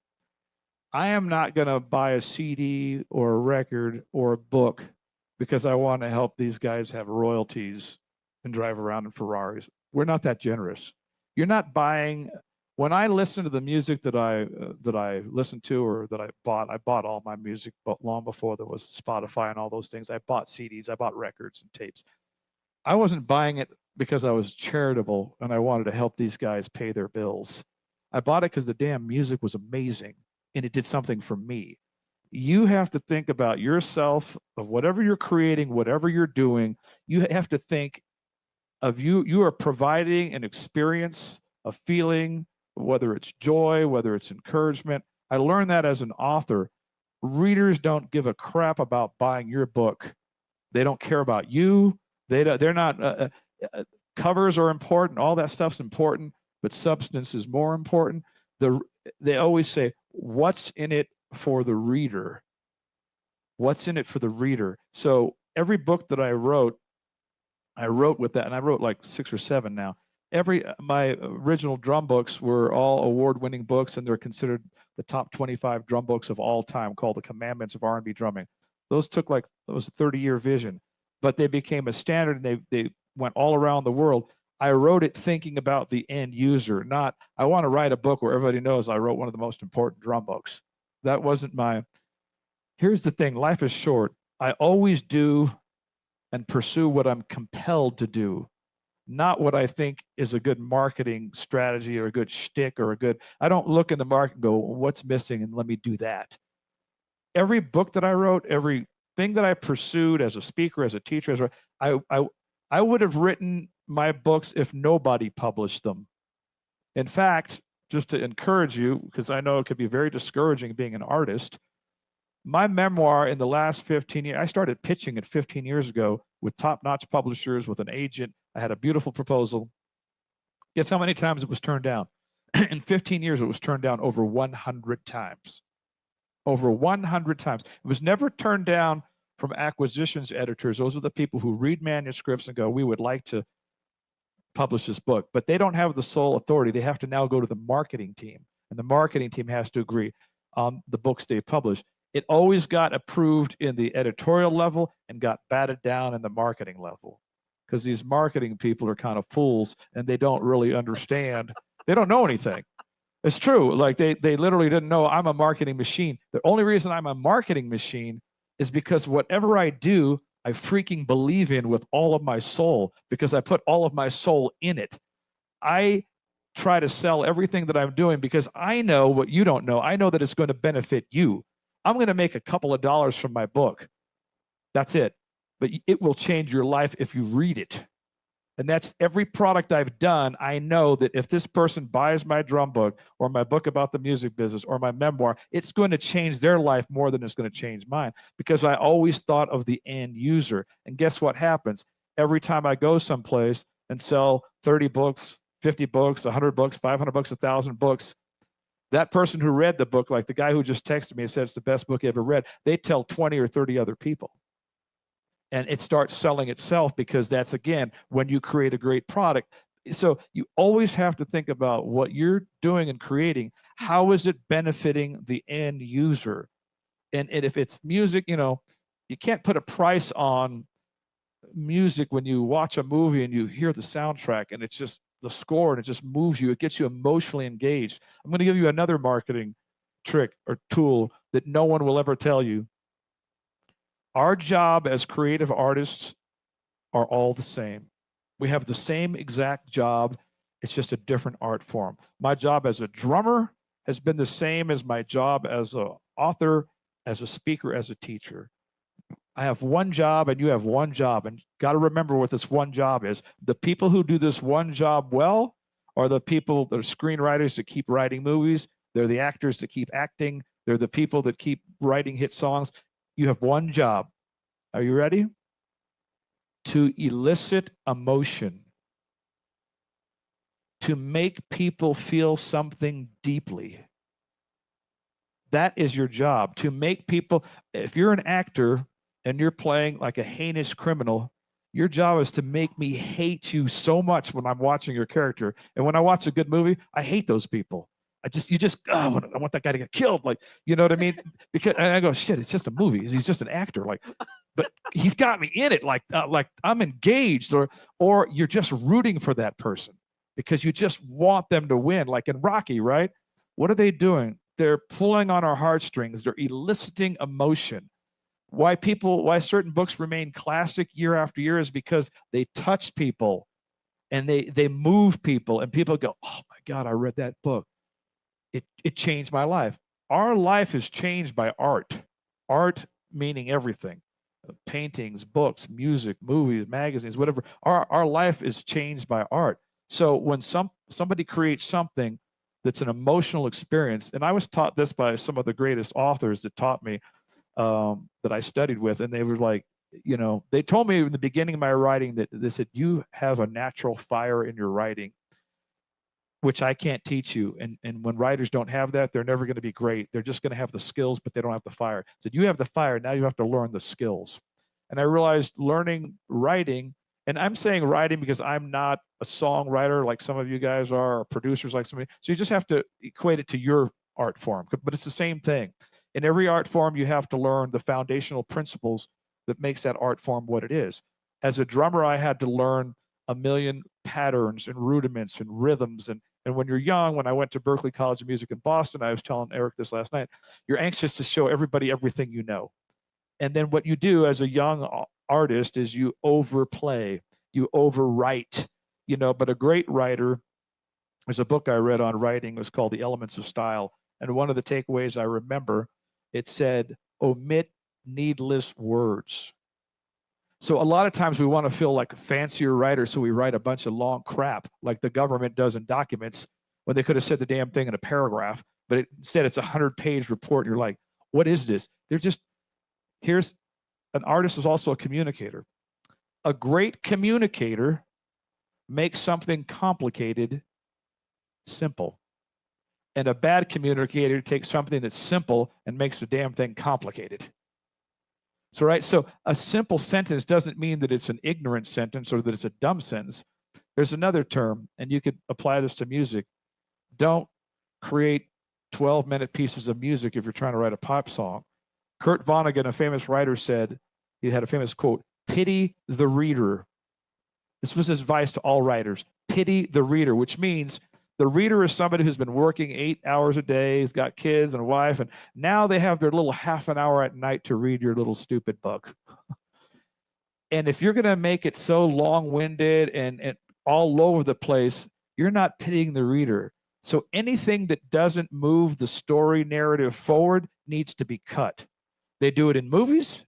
Speaker 5: I am not going to buy a CD or a record or a book because I want to help these guys have royalties and drive around in Ferraris. We're not that generous. You're not buying. When I listen to the music that I listened to or that I bought all my music long before there was Spotify and all those things. I bought CDs, I bought records and tapes. I wasn't buying it because I was charitable and I wanted to help these guys pay their bills. I bought it because the damn music was amazing and it did something for me. You have to think about yourself, of whatever you're creating, whatever you're doing. You have to think of you are providing an experience, a feeling, whether it's joy, whether it's encouragement. I learned that as an author. Readers don't give a crap about buying your book. They don't care about you. They're not. Covers are important. All that stuff's important, but substance is more important. They always say, "What's in it for the reader?" What's in it for the reader? So every book that I wrote with that, and I wrote like 6 or 7 now. My original drum books were all award-winning books, and they're considered the top 25 drum books of all time, called The Commandments of R&B Drumming. Those took it was a 30-year vision, but they became a standard, and they went all around the world. I wrote it thinking about the end user, not I want to write a book where everybody knows I wrote one of the most important drum books. That wasn't Here's the thing, life is short. I always do and pursue what I'm compelled to do, not what I think is a good marketing strategy or a good shtick or I don't look in the market and go, what's missing, and let me do that. Every book that I wrote, everything that I pursued as a speaker, as a teacher, I would have written my books if nobody published them. In fact, just to encourage you, because I know it could be very discouraging being an artist, my memoir in the last 15 years, I started pitching it 15 years ago with top-notch publishers, with an agent. I had a beautiful proposal. Guess how many times it was turned down? In 15 years, it was turned down over 100 times. Over 100 times. It was never turned down from acquisitions editors. Those are the people who read manuscripts and go, we would like to publish this book. But they don't have the sole authority. They have to now go to the marketing team. and the marketing team has to agree on the books they publish. It always got approved in the editorial level and got batted down in the marketing level, because these marketing people are kind of fools and they don't really understand. They don't know anything. It's true. Like they literally didn't know I'm a marketing machine. The only reason I'm a marketing machine is because whatever I do, I freaking believe in with all of my soul, because I put all of my soul in it. I try to sell everything that I'm doing because I know what you don't know. I know that it's going to benefit you. I'm going to make a couple of dollars from my book. That's it. But it will change your life if you read it. And that's every product I've done. I know that if this person buys my drum book or my book about the music business or my memoir, it's going to change their life more than it's going to change mine, because I always thought of the end user. And guess what happens? Every time I go someplace and sell 30 books, 50 books, 100 books, 500 books, 1,000 books, that person who read the book, like the guy who just texted me and said it's the best book he ever read, they tell 20 or 30 other people. And it starts selling itself, because that's, again, when you create a great product. So you always have to think about what you're doing and creating. How is it benefiting the end user? And if it's music, you can't put a price on music when you watch a movie and you hear the soundtrack and it's just the score and it just moves you. It gets you emotionally engaged. I'm going to give you another marketing trick or tool that no one will ever tell you. Our job as creative artists are all the same. We have the same exact job. It's just a different art form. My job as a drummer has been the same as my job as an author, as a speaker, as a teacher. I have one job and you have one job. And got to remember what this one job is. The people who do this one job well are the people that are screenwriters that keep writing movies. They're the actors that keep acting. They're the people that keep writing hit songs. You have one job. Are you ready? To elicit emotion, to make people feel something deeply. That is your job, to make people, if you're an actor and you're playing like a heinous criminal, your job is to make me hate you so much when I'm watching your character. And when I watch a good movie, I hate those people. I want that guy to get killed. Like, you know what I mean? Because, and I go, shit, it's just a movie. He's just an actor. Like, but he's got me in it. Like I'm engaged, or you're just rooting for that person because you just want them to win. Like in Rocky, right? What are they doing? They're pulling on our heartstrings. They're eliciting emotion. Why certain books remain classic year after year is because they touch people and they move people, and people go, oh my God, I read that book. It changed my life. Our life is changed by art. Art meaning everything. Paintings, books, music, movies, magazines, whatever. Our life is changed by art. So when somebody creates something that's an emotional experience, and I was taught this by some of the greatest authors that taught me, that I studied with, and they were like, they told me in the beginning of my writing that they said, you have a natural fire in your writing, which I can't teach you. And when writers don't have that, they're never going to be great. They're just going to have the skills, but they don't have the fire. So you have the fire. Now you have to learn the skills. And I realized learning writing, and I'm saying writing because I'm not a songwriter like some of you guys are, or producers like somebody. So you just have to equate it to your art form, but it's the same thing. In every art form, you have to learn the foundational principles that makes that art form what it is. As a drummer, I had to learn a million patterns and rudiments and rhythms. And when you're young, when I went to Berklee College of Music in Boston, I was telling Eric this last night, you're anxious to show everybody everything you know. And then what you do as a young artist is you overplay, you overwrite, but a great writer, there's a book I read on writing, it was called The Elements of Style. And one of the takeaways I remember, it said, omit needless words. So a lot of times we want to feel like a fancier writer, so we write a bunch of long crap like the government does in documents when they could have said the damn thing in a paragraph, but instead it's a 100-page report. And you're like, what is this? Here's an artist is also a communicator. A great communicator makes something complicated simple. And a bad communicator takes something that's simple and makes the damn thing complicated. So a simple sentence doesn't mean that it's an ignorant sentence or that it's a dumb sentence. There's another term, and you could apply this to music. Don't create 12-minute pieces of music if you're trying to write a pop song. Kurt Vonnegut, a famous writer, said, he had a famous quote, "Pity the reader." This was his advice to all writers. Pity the reader, which means the reader is somebody who's been working 8 hours a day, has got kids and a wife, and now they have their little half an hour at night to read your little stupid book. And if you're going to make it so long-winded and all over the place, you're not pitying the reader. So anything that doesn't move the story narrative forward needs to be cut. They do it in movies.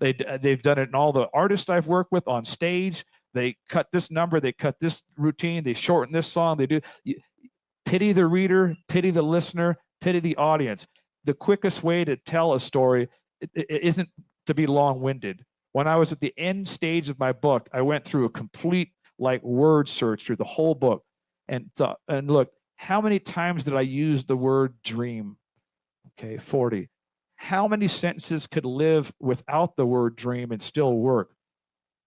Speaker 5: They've done it in all the artists I've worked with on stage. They cut this number, they cut this routine, they shorten this song. They do. Pity the reader, pity the listener, pity the audience. The quickest way to tell a story it isn't to be long-winded. When I was at the end stage of my book, I went through a complete word search through the whole book and thought, and look, how many times did I use the word dream? Okay, 40. How many sentences could live without the word dream and still work?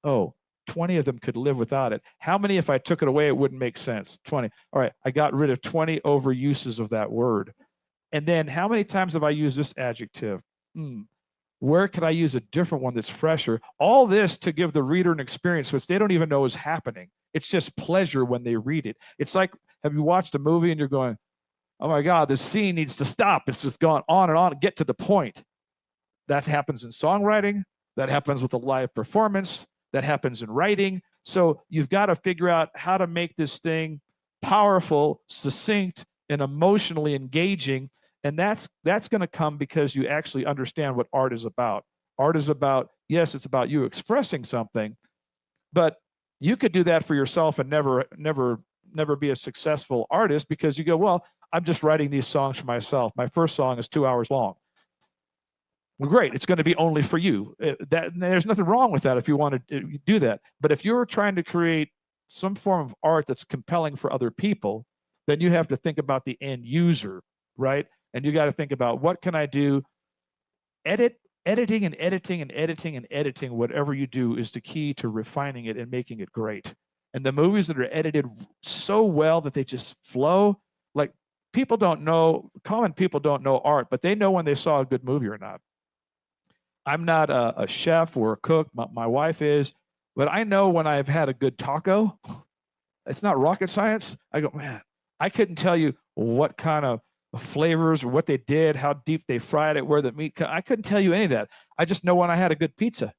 Speaker 5: Oh, 20 of them could live without it. How many, if I took it away, it wouldn't make sense? 20. All right, I got rid of 20 overuses of that word. And then how many times have I used this adjective? Where could I use a different one that's fresher? All this to give the reader an experience which they don't even know is happening. It's just pleasure when they read it. It's like, have you watched a movie and you're going, oh my God, this scene needs to stop. It's just gone on and on. Get to the point. That happens in songwriting. That happens with a live performance. That happens in writing. So you've got to figure out how to make this thing powerful, succinct, and emotionally engaging. And that's going to come because you actually understand what art is about. Art is about, yes, it's about you expressing something, but you could do that for yourself and never be a successful artist because you go, well, I'm just writing these songs for myself. My first song is 2 hours long. Well, great. It's going to be only for you. There's nothing wrong with that if you want to do that. But if you're trying to create some form of art that's compelling for other people, then you have to think about the end user, right? And you got to think about what can I do? Editing and editing and editing and editing, whatever you do is the key to refining it and making it great. And the movies that are edited so well that they just flow, like common people don't know art, but they know when they saw a good movie or not. I'm not a chef or a cook. My wife is, but I know when I've had a good taco. It's not rocket science. I go, man, I couldn't tell you what kind of flavors or what they did, how deep they fried it, where the meat. I couldn't tell you any of that. I just know when I had a good pizza,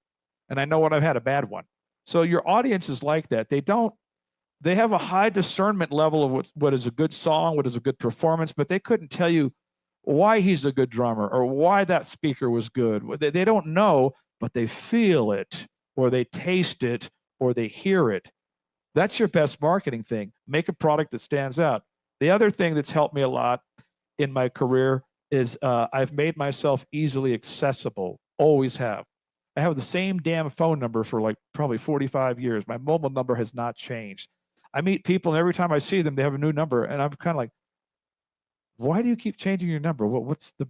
Speaker 5: and I know when I've had a bad one. So your audience is like that. They have a high discernment level of what is a good song, what is a good performance, but they couldn't tell you why he's a good drummer or why that speaker was good. They don't know, but they feel it or they taste it or they hear it. That's your best marketing thing. Make a product that stands out. The other thing that's helped me a lot in my career is I've made myself easily accessible. Always have. I have the same damn phone number for probably 45 years. My mobile number has not changed. I meet people and every time I see them, they have a new number. And I'm kind of like, why do you keep changing your number?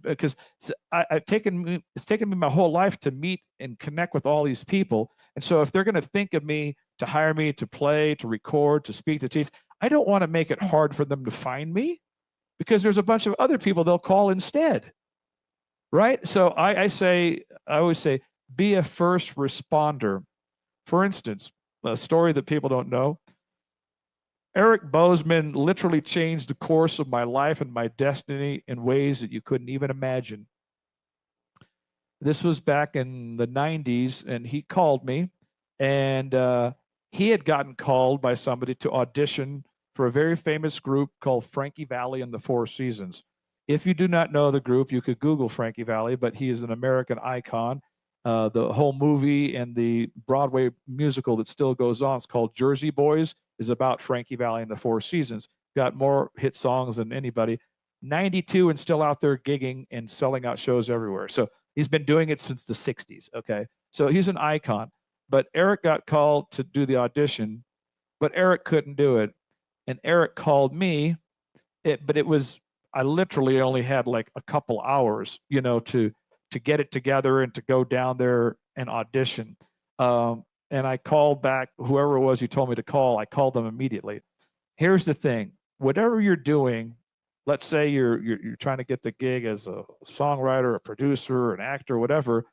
Speaker 5: Because it's taken me my whole life to meet and connect with all these people. And so if they're going to think of me to hire me to play, to record, to speak, to teach, I don't want to make it hard for them to find me because there's a bunch of other people they'll call instead. Right? So I always say, be a first responder. For instance, a story that people don't know, Eric Bozeman literally changed the course of my life and my destiny in ways that you couldn't even imagine. This was back in the 90s, and he called me, and he had gotten called by somebody to audition for a very famous group called Frankie Valli and the Four Seasons. If you do not know the group, you could Google Frankie Valli, but he is an American icon. The whole movie and the Broadway musical that still goes on, it's called Jersey Boys, is about Frankie Valli and the Four Seasons. Got more hit songs than anybody. 92 and still out there gigging and selling out shows everywhere. So he's been doing it since the 60s, okay? So he's an icon. But Eric got called to do the audition, but Eric couldn't do it. And Eric called me, I literally only had a couple hours, to get it together and to go down there and audition. And I called back whoever it was who told me to call. I called them immediately. Here's the thing. Whatever you're doing, let's say you're trying to get the gig as a songwriter, a producer, an actor, whatever,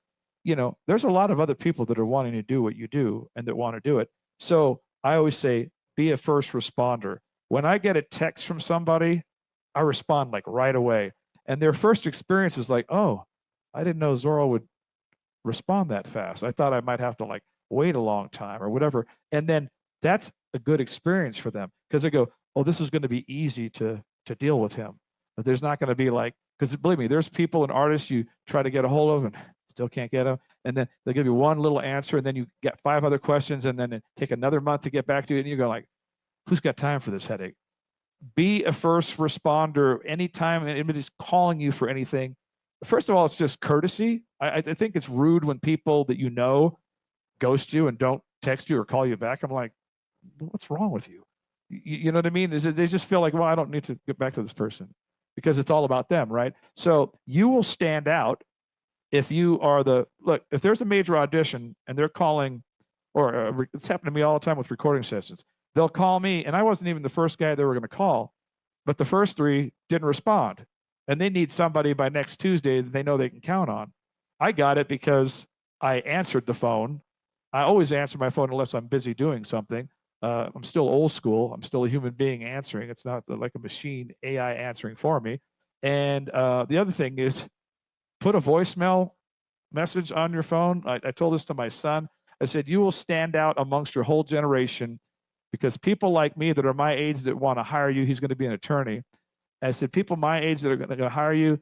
Speaker 5: there's a lot of other people that are wanting to do what you do and that want to do it. So I always say, be a first responder. When I get a text from somebody, I respond like right away. And their first experience is like, oh, I didn't know Zoro would respond that fast. I thought I might have to like wait a long time or whatever. And then that's a good experience for them because they go, oh, this is going to be easy to deal with him. But there's not going to be like, because believe me, there's people and artists you try to get a hold of and still can't get them. And then they'll give you one little answer and then you get 5 other questions and then it take another month to get back to you. And you go like, who's got time for this headache? Be a first responder anytime anybody's calling you for anything. First of all, it's just courtesy. I think it's rude when people that you know ghost you and don't text you or call you back. I'm like, what's wrong with you? You know what I mean? Is it, they just feel like, well, I don't need to get back to this person because it's all about them, right? So you will stand out if you are if there's a major audition and they're calling, or it's happened to me all the time with recording sessions. They'll call me and I wasn't even the first guy they were going to call, but the first 3 didn't respond. And they need somebody by next Tuesday that they know they can count on. I got it because I answered the phone. I always answer my phone unless I'm busy doing something. I'm still old school. I'm still a human being answering. It's not like a machine AI answering for me. And the other thing is put a voicemail message on your phone. I told this to my son. I said, you will stand out amongst your whole generation because people like me that are my age that want to hire you, he's going to be an attorney. I said, people my age that are going to hire you,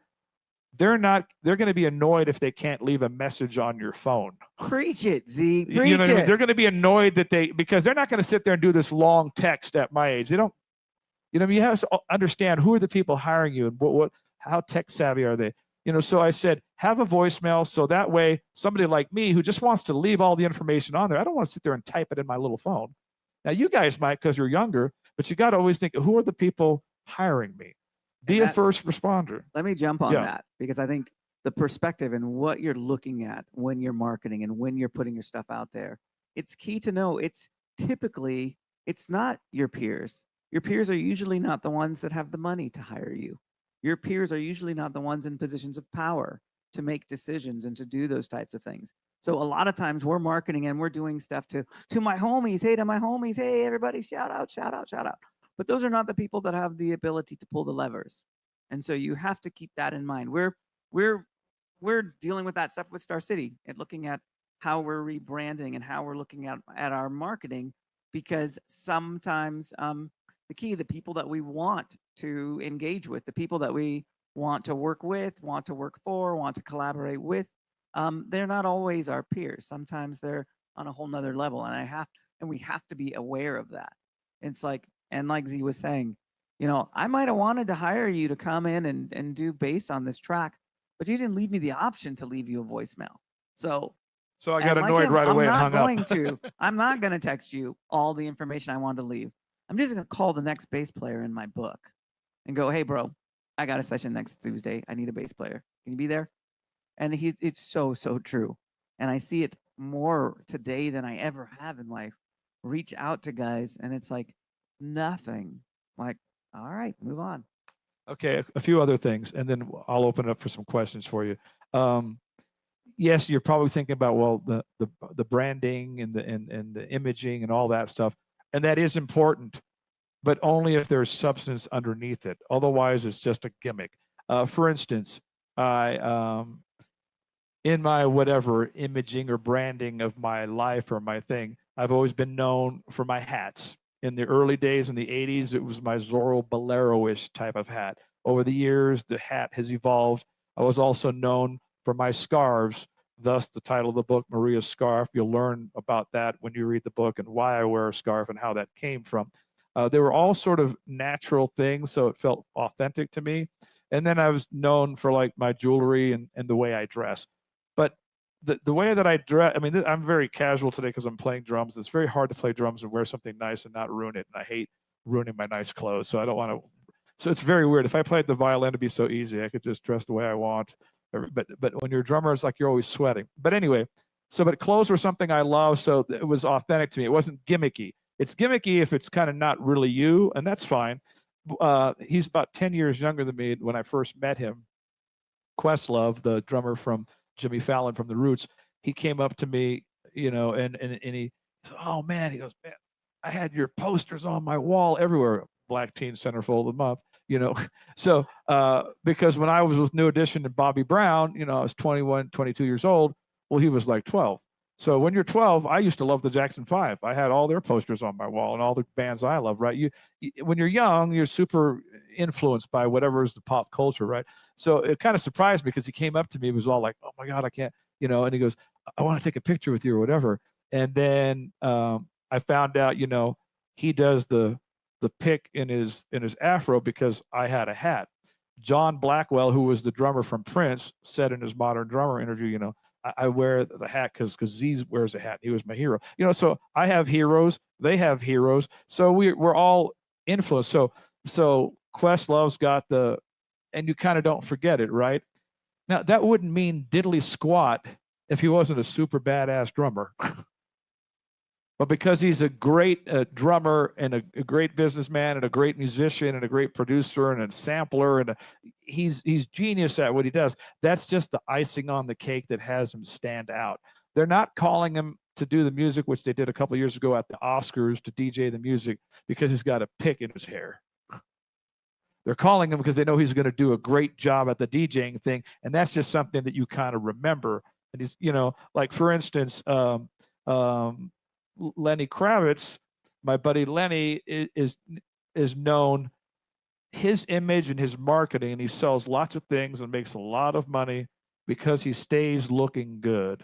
Speaker 5: they're going to be annoyed if they can't leave a message on your phone.
Speaker 3: Preach it, Z. Preach
Speaker 5: You know what I mean?
Speaker 3: it.
Speaker 5: They're going to be annoyed because they're not going to sit there and do this long text at my age. They don't, you have to understand who are the people hiring you and how tech savvy are they? So I said, have a voicemail. So that way somebody like me who just wants to leave all the information on there, I don't want to sit there and type it in my little phone. Now you guys might, because you're younger, but you got to always think, who are the people hiring me? Be a first responder.
Speaker 3: Let me jump on
Speaker 5: Yeah.
Speaker 3: that because I think the perspective and what you're looking at when you're marketing and when you're putting your stuff out there, it's key to know it's not your peers. Your peers are usually not the ones that have the money to hire you. Your peers are usually not the ones in positions of power to make decisions and to do those types of things. So a lot of times we're marketing and we're doing stuff to my homies. Hey, to my homies. Hey, everybody, shout out, shout out, shout out. But those are not the people that have the ability to pull the levers. And so you have to keep that in mind. We're dealing with that stuff with Star City and looking at how we're rebranding and how we're looking at our marketing, because sometimes the people that we want to engage with, the people that we want to work with, want to work for, want to collaborate with, they're not always our peers. Sometimes they're on a whole nother level. And we have to be aware of that. It's like, and like Z was saying, I might have wanted to hire you to come in and do bass on this track, but you didn't leave me the option to leave you a voicemail. So
Speaker 5: I got
Speaker 3: and like
Speaker 5: annoyed
Speaker 3: him,
Speaker 5: right away and hung up.
Speaker 3: I'm not going to text you all the information I wanted to leave. I'm just going to call the next bass player in my book and go, hey, bro, I got a session next Tuesday. I need a bass player. Can you be there? And it's so, so true. And I see it more today than I ever have in life. Reach out to guys and it's like nothing. Like, all right, move on.
Speaker 5: Okay, a few other things, and then I'll open it up for some questions for you. Yes, you're probably thinking about, well, the branding and the imaging and all that stuff, and that is important, but only if there's substance underneath it. Otherwise, it's just a gimmick. For instance, in my whatever imaging or branding of my life or my thing, I've always been known for my hats. In the early days in the 80s, it was my Zoro Bolero-ish type of hat. Over the years, the hat has evolved. I was also known for my scarves, thus the title of the book, Maria's Scarf. You'll learn about that when you read the book and why I wear a scarf and how that came from. They were all sort of natural things, so it felt authentic to me. And then I was known for like my jewelry and the way I dress. But the way that I dress, I mean, I'm very casual today because I'm playing drums. It's very hard to play drums and wear something nice and not ruin it. And I hate ruining my nice clothes, so I don't want to. So it's very weird. If I played the violin, it'd be so easy. I could just dress the way I want. But when you're a drummer, it's like you're always sweating. But anyway, but clothes were something I love, so it was authentic to me. It wasn't gimmicky. It's gimmicky if it's kind of not really you, and that's fine. he's about 10 years younger than me. When I first met him, Questlove, the drummer from Jimmy Fallon from the Roots, he came up to me, and he said, "Oh man," he goes, "Man, I had your posters on my wall everywhere." Black Teen Centerfold of the Month, So because when I was with New Edition and Bobby Brown, I was 21, 22 years old. Well, he was like 12. So when you're 12, I used to love the Jackson 5. I had all their posters on my wall and all the bands I love, right? When you're young, you're super influenced by whatever is the pop culture, right? So it kind of surprised me because he came up to me, was all like, "Oh my God, I can't," and he goes, "I want to take a picture with you or whatever." And then I found out, he does the pick in his afro because I had a hat. John Blackwell, who was the drummer from Prince, said in his Modern Drummer interview, I wear the hat because Z wears a hat. He was my hero. So I have heroes. They have heroes. So we're all influenced. So Questlove's got and you kind of don't forget it, right? Now that wouldn't mean diddly squat if he wasn't a super badass drummer. But because he's a great drummer and a great businessman and a great musician and a great producer and a sampler and he's genius at what he does, that's just the icing on the cake that has him stand out. They're not calling him to do the music, which they did a couple of years ago at the Oscars, to DJ the music because he's got a pick in his hair. They're calling him because they know he's going to do a great job at the DJing thing, and that's just something that you kind of remember. And he's, like for instance, Lenny Kravitz, my buddy Lenny, is known, his image and his marketing. He sells lots of things and makes a lot of money because he stays looking good.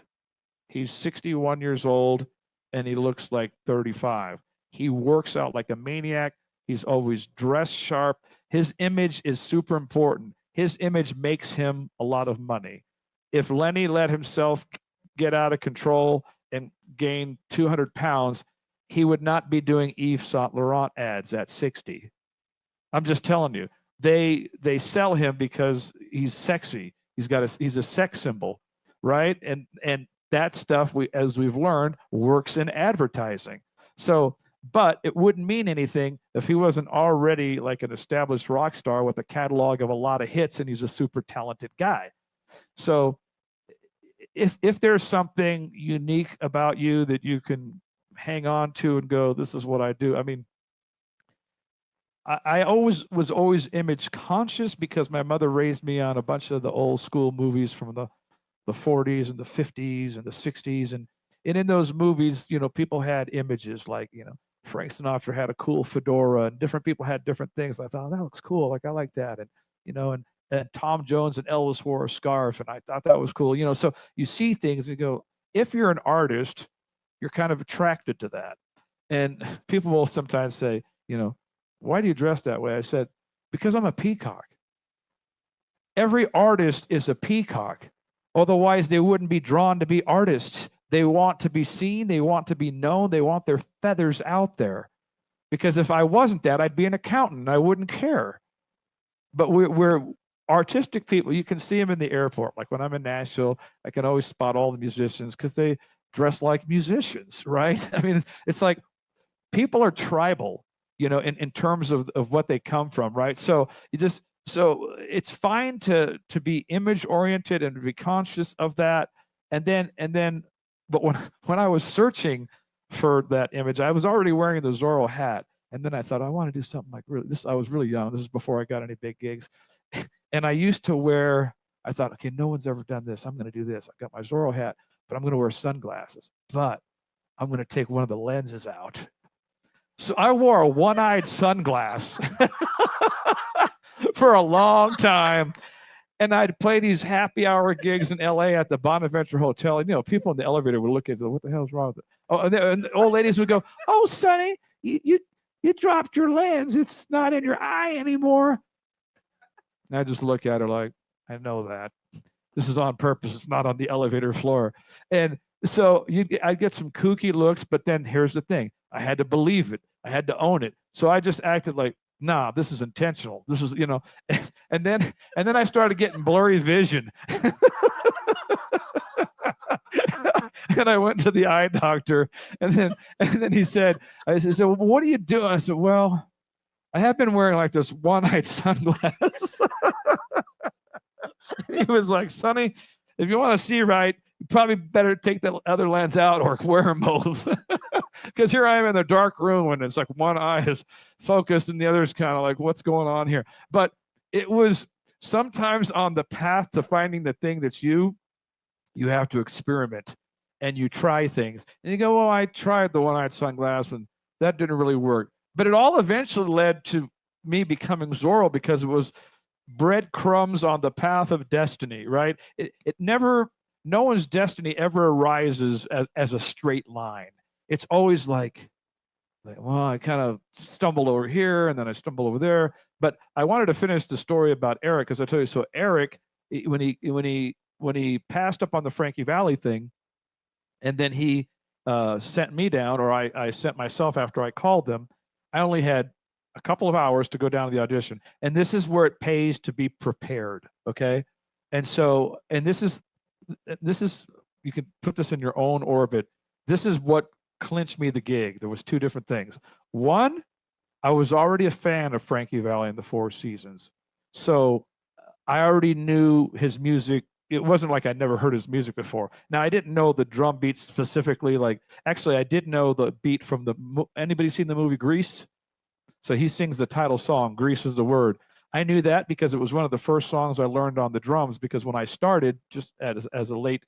Speaker 5: He's 61 years old and he looks like 35. He works out like a maniac. He's always dressed sharp. His image is super important. His image makes him a lot of money. If Lenny let himself get out of control and gain 200 pounds, he would not be doing Yves Saint Laurent ads at 60. I'm just telling you. They sell him because he's sexy. He's a sex symbol, right? And that stuff, as we've learned, works in advertising. So, but it wouldn't mean anything if he wasn't already like an established rock star with a catalog of a lot of hits and he's a super talented guy. So if there's something unique about you that you can hang on to and go, "This is what I do." I mean, I was always image conscious because my mother raised me on a bunch of the old school movies from the 40s and the 50s and the 60s. And in those movies, people had images like, Frank Sinatra had a cool fedora and different people had different things. I thought, "Oh, that looks cool. Like, I like that." And Tom Jones and Elvis wore a scarf, and I thought that was cool. So you see things and you go, if you're an artist, you're kind of attracted to that. And people will sometimes say, "Why do you dress that way?" I said, "Because I'm a peacock." Every artist is a peacock. Otherwise, they wouldn't be drawn to be artists. They want to be seen. They want to be known. They want their feathers out there. Because if I wasn't that, I'd be an accountant. I wouldn't care. But we're artistic people. You can see them in the airport. Like when I'm in Nashville, I can always spot all the musicians because they dress like musicians, right? I mean, it's like people are tribal, in terms of what they come from, right? So it's fine to be image oriented and to be conscious of that. And then, but when I was searching for that image, I was already wearing the Zoro hat. And then I thought, I want to do something like this. I was really young. This is before I got any big gigs. And I used to wear, I thought, okay, no one's ever done this. I'm going to do this. I got my Zorro hat, but I'm going to wear sunglasses. But I'm going to take one of the lenses out. So I wore a one-eyed sunglass for a long time. And I'd play these happy hour gigs in LA at the Bonaventure Hotel. And, people in the elevator would look at it, what the hell's wrong with it? Oh, and the old ladies would go, "Oh, Sonny, you dropped your lens. It's not in your eye anymore." And I just look at her like, "I know that. This is on purpose. It's not on the elevator floor." And so I'd get some kooky looks, but then here's the thing. I had to believe it. I had to own it. So I just acted like, "Nah, this is intentional. This is, and then I started getting blurry vision. And I went to the eye doctor, and then he said, "I said, well, what are you doing?" I said, "Well, I have been wearing like this one-eyed sunglasses. He was like, Sonny, if you want to see right, you probably better take the other lens out or wear them both. Because here I am in the dark room and it's like one eye is focused and the other is kind of like, what's going on here? But it was sometimes on the path to finding the thing that's you have to experiment and you try things. And you go, well, I tried the one-eyed sunglasses and that didn't really work. But it all eventually led to me becoming Zoro because it was breadcrumbs on the path of destiny, right? It never, no one's destiny ever arises as a straight line. It's always like, well, I kind of stumbled over here and then I stumbled over there. But I wanted to finish the story about Eric, because I tell you, so Eric, when he passed up on the Frankie Valli thing, and then he sent me down, or I sent myself after I called them, I only had a couple of hours to go down to the audition. And this is where it pays to be prepared, okay? And so, and this is, you can put this in your own orbit. This is what clinched me the gig. There was two different things. One, I was already a fan of Frankie Valli and the Four Seasons. So I already knew his music. It wasn't like I'd never heard his music before. Now, I didn't know the drum beats specifically. Like, actually, I did know the beat from anybody seen the movie Grease? So he sings the title song, Grease is the Word. I knew that because it was one of the first songs I learned on the drums, because when I started, just as a late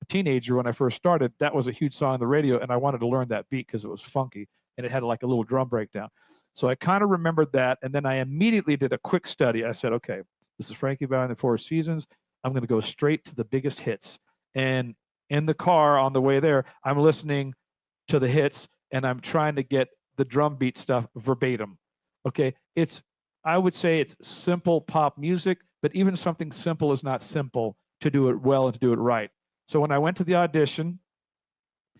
Speaker 5: teenager, when I first started, that was a huge song on the radio, and I wanted to learn that beat because it was funky, and it had like a little drum breakdown. So I kind of remembered that, and then I immediately did a quick study. I said, okay, this is Frankie Valli and the Four Seasons. I'm going to go straight to the biggest hits. And in the car on the way there, I'm listening to the hits, and I'm trying to get the drum beat stuff verbatim. Okay, I would say it's simple pop music, but even something simple is not simple to do it well and to do it right. So when I went to the audition,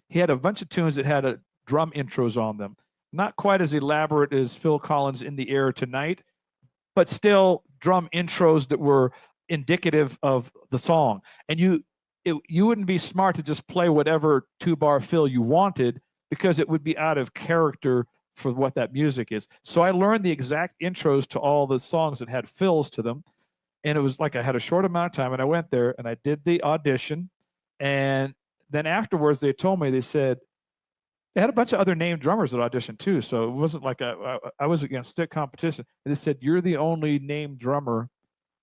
Speaker 5: he had a bunch of tunes that had drum intros on them. Not quite as elaborate as Phil Collins' In the Air Tonight, but still drum intros that were indicative of the song. And you wouldn't be smart to just play whatever two-bar fill you wanted, because it would be out of character for what that music is. So I learned the exact intros to all the songs that had fills to them. And it was like I had a short amount of time, and I went there and I did the audition. And then afterwards, they told me, they said, they had a bunch of other named drummers that auditioned too. So it wasn't like I was against stick competition. And they said, you're the only named drummer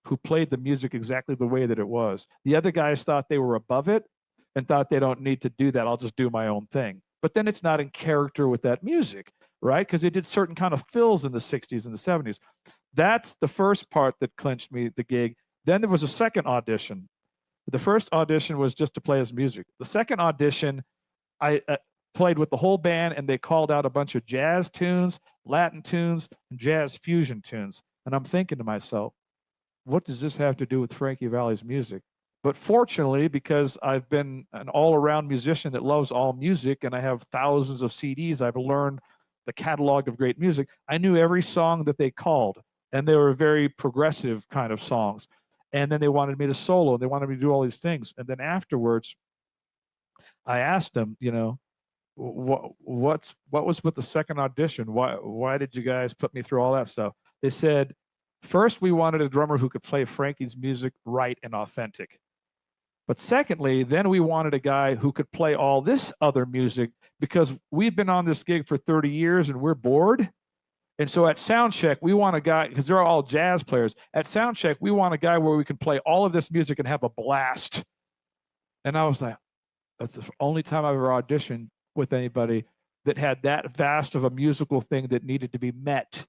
Speaker 5: who played the music exactly the way that it was. The other guys thought they were above it and thought they don't need to do that. I'll just do my own thing. But then it's not in character with that music, right? Because they did certain kind of fills in the 60s and the 70s. That's the first part that clinched me the gig. Then there was a second audition. The first audition was just to play his music. The second audition, I played with the whole band, and they called out a bunch of jazz tunes, Latin tunes, and jazz fusion tunes. And I'm thinking to myself, what does this have to do with Frankie Valli's music? But fortunately, because I've been an all-around musician that loves all music, and I have thousands of CDs, I've learned the catalog of great music. I knew every song that they called, and they were very progressive kind of songs. And then they wanted me to solo. They wanted me to do all these things. And then afterwards, I asked them, what was with the second audition? Why did you guys put me through all that stuff? They said, first, we wanted a drummer who could play Frankie's music right and authentic. But secondly, then we wanted a guy who could play all this other music, because we've been on this gig for 30 years and we're bored. And so at sound check, we want a guy, because they're all jazz players. At sound check, we want a guy where we can play all of this music and have a blast. And I was like, that's the only time I've ever auditioned with anybody that had that vast of a musical thing that needed to be met.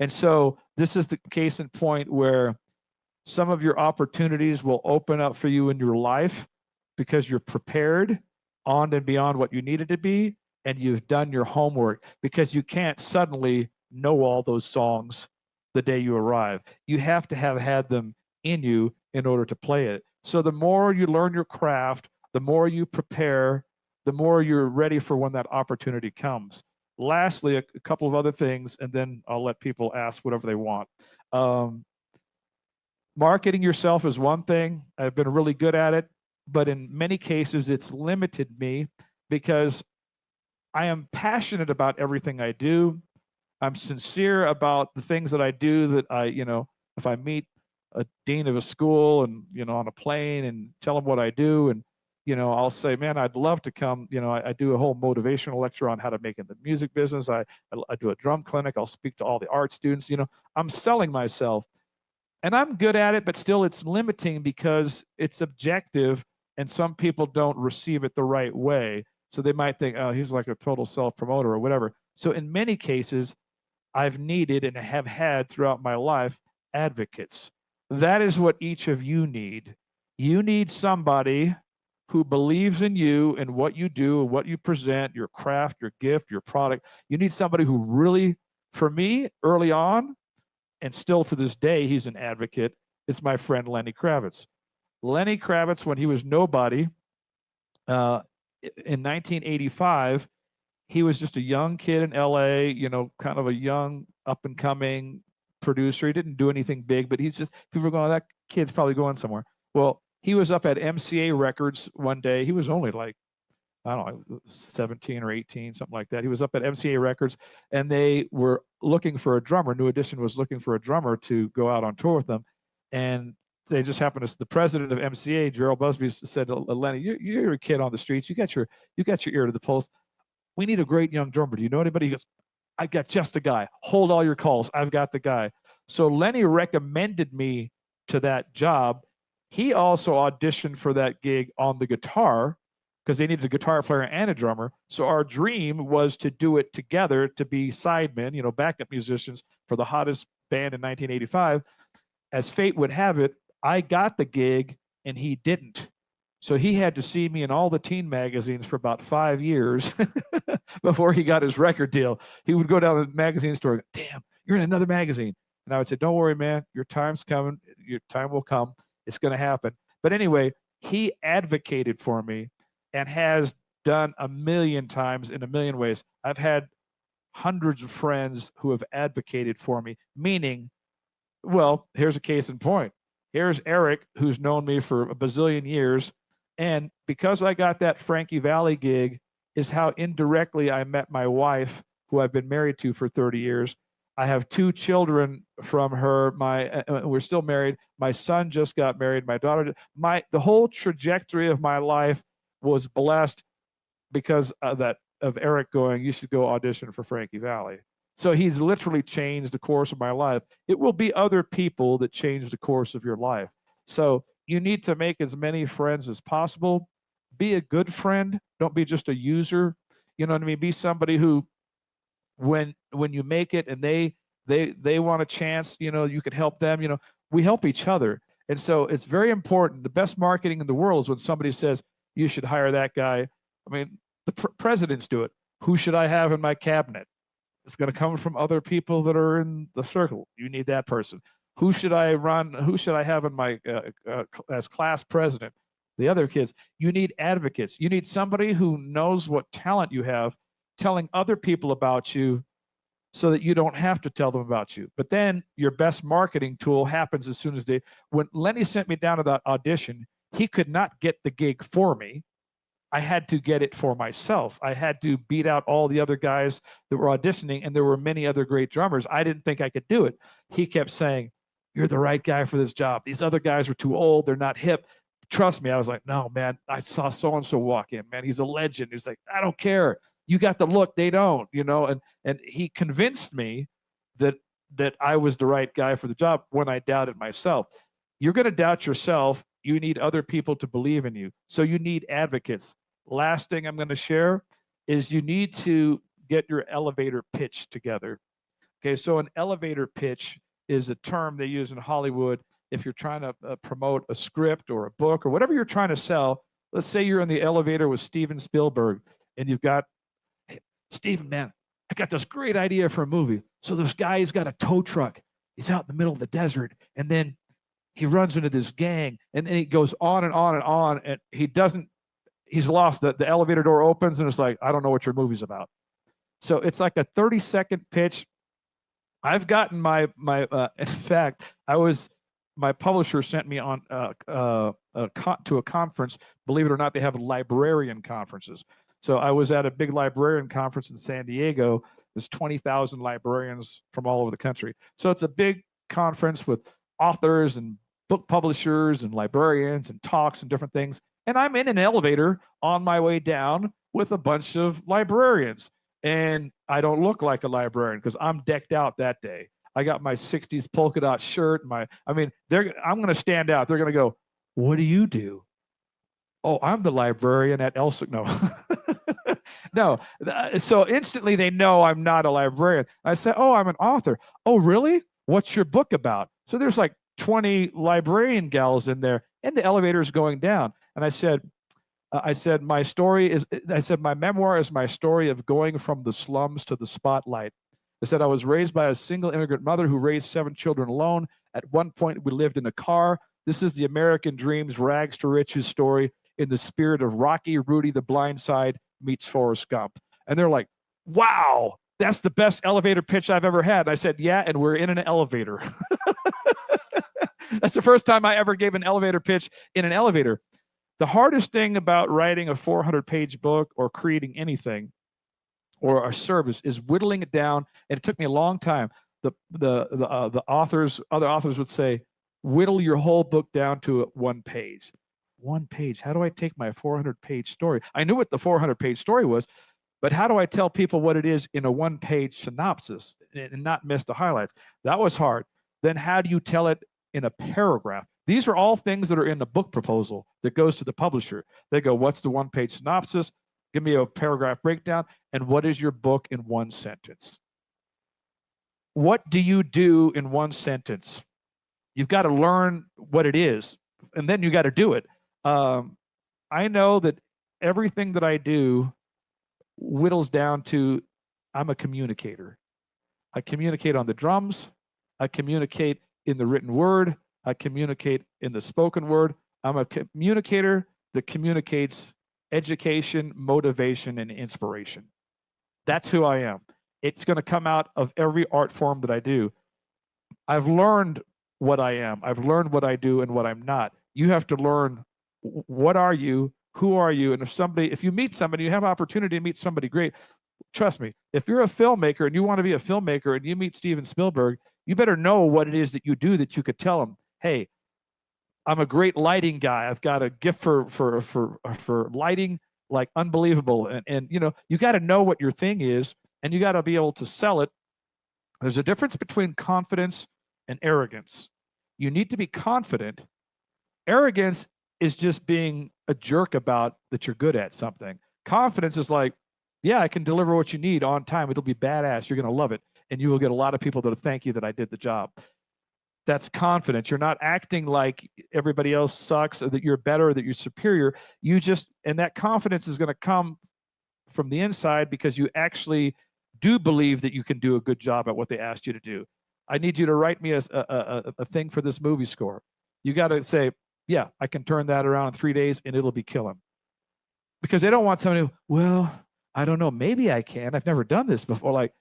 Speaker 5: And so this is the case in point where some of your opportunities will open up for you in your life because you're prepared on and beyond what you needed to be, and you've done your homework, because you can't suddenly know all those songs the day you arrive. You have to have had them in you in order to play it. So the more you learn your craft, the more you prepare, the more you're ready for when that opportunity comes. Lastly, a couple of other things, and then I'll let people ask whatever they want. Marketing yourself is one thing. I've been really good at it, but in many cases, it's limited me because I am passionate about everything I do. I'm sincere about the things that I do. That I, if I meet a dean of a school and on a plane and tell them what I do, and I'll say, man, I'd love to come. I do a whole motivational lecture on how to make it in the music business. I do a drum clinic. I'll speak to all the art students. I'm selling myself, and I'm good at it, but still it's limiting because it's objective, and some people don't receive it the right way. So they might think, oh, he's like a total self promoter or whatever. So in many cases, I've needed and have had throughout my life advocates. That is what each of you need. You need somebody who believes in you and what you do and what you present, your craft, your gift, your product. You need somebody who really, for me, early on, and still to this day, he's an advocate. It's my friend Lenny Kravitz. Lenny Kravitz, when he was nobody, in 1985, he was just a young kid in LA, kind of a young up and coming producer. He didn't do anything big, but people are going, that kid's probably going somewhere. Well, he was up at MCA Records one day. He was only like, I don't know, 17 or 18, something like that. He was up at MCA Records, and they were looking for a drummer. New Edition was looking for a drummer to go out on tour with them. And they just happened to, the president of MCA, Gerald Busby, said to Lenny, you're a kid on the streets. You got your ear to the pulse. We need a great young drummer. Do you know anybody? He goes, I got just a guy. Hold all your calls. I've got the guy. So Lenny recommended me to that job. He also auditioned for that gig on the guitar because they needed a guitar player and a drummer. So our dream was to do it together, to be sidemen, backup musicians for the hottest band in 1985. As fate would have it, I got the gig and he didn't. So he had to see me in all the teen magazines for about 5 years before he got his record deal. He would go down to the magazine store, damn, you're in another magazine. And I would say, don't worry, man, your time's coming. Your time will come. It's going to happen. But anyway, he advocated for me and has done a million times in a million ways. I've had hundreds of friends who have advocated for me, meaning, well, here's a case in point. Here's Eric, who's known me for a bazillion years. And because I got that Frankie Valli gig is how indirectly I met my wife, who I've been married to for 30 years. I have 2 children from her. We're still married. My son just got married. My daughter, the whole trajectory of my life was blessed because of Eric going, you should go audition for Frankie Valli. So he's literally changed the course of my life. It will be other people that change the course of your life. So you need to make as many friends as possible. Be a good friend. Don't be just a user. You know what I mean? Be somebody who, when you make it and they want a chance, you can help them. We help each other. And so it's very important. The best marketing in the world is when somebody says, you should hire that guy. I mean, the presidents do it. Who should I have in my cabinet? It's going to come from other people that are in the circle. You need that person. Who should I run? Who should I have in my as class president? The other kids. You need advocates. You need somebody who knows what talent you have, telling other people about you so that you don't have to tell them about you. But then your best marketing tool happens as soon as when Lenny sent me down to that audition, he could not get the gig for me. I had to get it for myself. I had to beat out all the other guys that were auditioning, and there were many other great drummers. I didn't think I could do it. He kept saying, you're the right guy for this job. These other guys are too old. They're not hip. Trust me. I was like, no, man, I saw so-and-so walk in, man. He's a legend. He's like, I don't care. You got the look. They don't, and he convinced me that I was the right guy for the job when I doubted myself. You're going to doubt yourself. You need other people to believe in you. So you need advocates. Last thing I'm going to share is you need to get your elevator pitch together. Okay, so an elevator pitch is a term they use in Hollywood if you're trying to promote a script or a book or whatever you're trying to sell. Let's say you're in the elevator with Steven Spielberg and you've got, hey, Steven, man, I got this great idea for a movie. So this guy's got a tow truck. He's out in the middle of the desert, and then he runs into this gang, and then he goes on and on and on, and he's lost. The elevator door opens, and it's like, I don't know what your movie's about. So it's like a 30-second pitch. I've gotten in fact, my publisher sent me on to a conference. Believe it or not, they have librarian conferences. So I was at a big librarian conference in San Diego. There's 20,000 librarians from all over the country. So it's a big conference with authors and book publishers and librarians and talks and different things. And I'm in an elevator on my way down with a bunch of librarians. And I don't look like a librarian because I'm decked out that day. I got my 60s polka dot shirt. I'm going to stand out. They're going to go, what do you do? Oh, I'm the librarian at Elsick. No. No. So instantly they know I'm not a librarian. I said, oh, I'm an author. Oh, really? What's your book about? So there's like 20 librarian gals in there, and the elevator is going down. And I said, my memoir is my story of going from the slums to the spotlight. I said, I was raised by a single immigrant mother who raised 7 children alone. At one point, we lived in a car. This is the American dream's rags to riches story in the spirit of Rocky, Rudy, the Blind Side meets Forrest Gump. And they're like, wow, that's the best elevator pitch I've ever had. And I said, yeah, and we're in an elevator. That's the first time I ever gave an elevator pitch in an elevator. The hardest thing about writing a 400-page book or creating anything or a service is whittling it down. And it took me a long time. The authors, other authors would say, whittle your whole book down to 1 page. 1 page. How do I take my 400-page story? I knew what the 400-page story was, but how do I tell people what it is in a 1-page synopsis and not miss the highlights? That was hard. Then how do you tell it in a paragraph? These are all things that are in the book proposal that goes to the publisher. They go, what's the 1-page synopsis? Give me a paragraph breakdown. And what is your book in 1 sentence? What do you do in 1 sentence? You've got to learn what it is, and then you got to do it. I know that everything that I do whittles down to I'm a communicator. I communicate on the drums. I communicate in the written word. I communicate in the spoken word. I'm a communicator that communicates education, motivation, and inspiration. That's who I am. It's going to come out of every art form that I do. I've learned what I am. I've learned what I do and what I'm not. You have to learn what are you, who are you, and if you meet somebody, you have an opportunity to meet somebody great. Trust me, if you're a filmmaker and you want to be a filmmaker and you meet Steven Spielberg, you better know what it is that you do that you could tell him, hey, I'm a great lighting guy. I've got a gift for lighting like unbelievable. And you got to know what your thing is, and you got to be able to sell it. There's a difference between confidence and arrogance. You need to be confident. Arrogance is just being a jerk about that you're good at something. Confidence is like, yeah, I can deliver what you need on time. It'll be badass. You're going to love it. And you will get a lot of people that'll thank you that I did the job. That's confidence. You're not acting like everybody else sucks or that you're better or that you're superior. And that confidence is going to come from the inside because you actually do believe that you can do a good job at what they asked you to do. I need you to write me a thing for this movie score. You got to say, yeah, I can turn that around in 3 days and it'll be killing. Because they don't want somebody who, well, I don't know, maybe I can. I've never done this before. Like,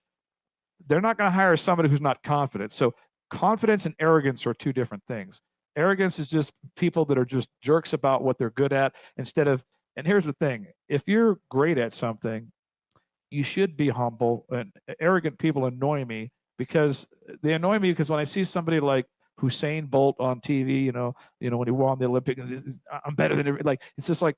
Speaker 5: they're not going to hire somebody who's not confident. So confidence and arrogance are 2 different things. Arrogance is just people that are just jerks about what they're good at and here's the thing, if you're great at something, you should be humble. And arrogant people annoy me because when I see somebody like Usain Bolt on TV, when he won the Olympics, I'm better than everybody. Like, it's just like,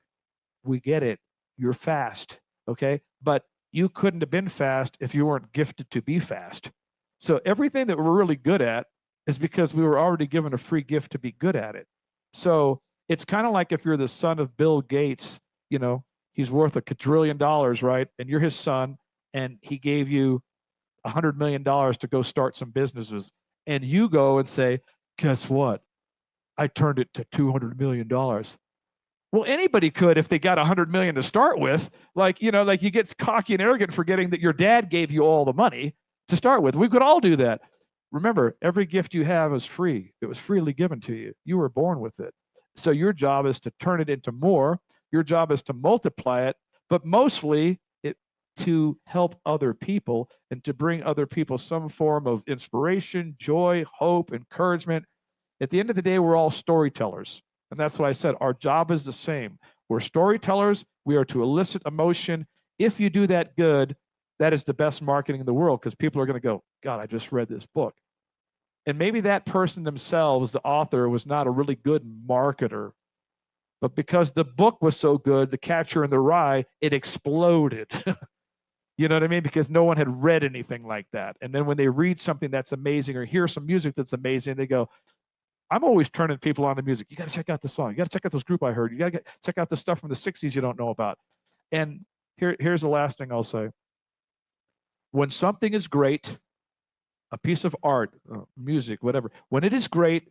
Speaker 5: we get it. You're fast. Okay. But you couldn't have been fast if you weren't gifted to be fast. So everything that we're really good at is because we were already given a free gift to be good at it. So it's kind of like if you're the son of Bill Gates, he's worth $1 quadrillion, right? And you're his son, and he gave you $100 million to go start some businesses. And you go and say, guess what? I turned it to $200 million. Well, anybody could if they got $100 million to start with. Like you get cocky and arrogant forgetting that your dad gave you all the money to start with. We could all do that. Remember, every gift you have is free. It was freely given to you. You were born with it. So your job is to turn it into more. Your job is to multiply it, but mostly to help other people and to bring other people some form of inspiration, joy, hope, encouragement. At the end of the day, we're all storytellers. And that's what I said. Our job is the same. We're storytellers. We are to elicit emotion. If you do that good, that is the best marketing in the world because people are going to go, God, I just read this book. And maybe that person themselves, the author, was not a really good marketer. But because the book was so good, The Catcher in the Rye, it exploded. You know what I mean? Because no one had read anything like that. And then when they read something that's amazing or hear some music that's amazing, they go, I'm always turning people on to music. You got to check out this song. You got to check out this group I heard. You got to check out the stuff from the 60s you don't know about. And here's the last thing I'll say. When something is great, a piece of art, music, whatever, when it is great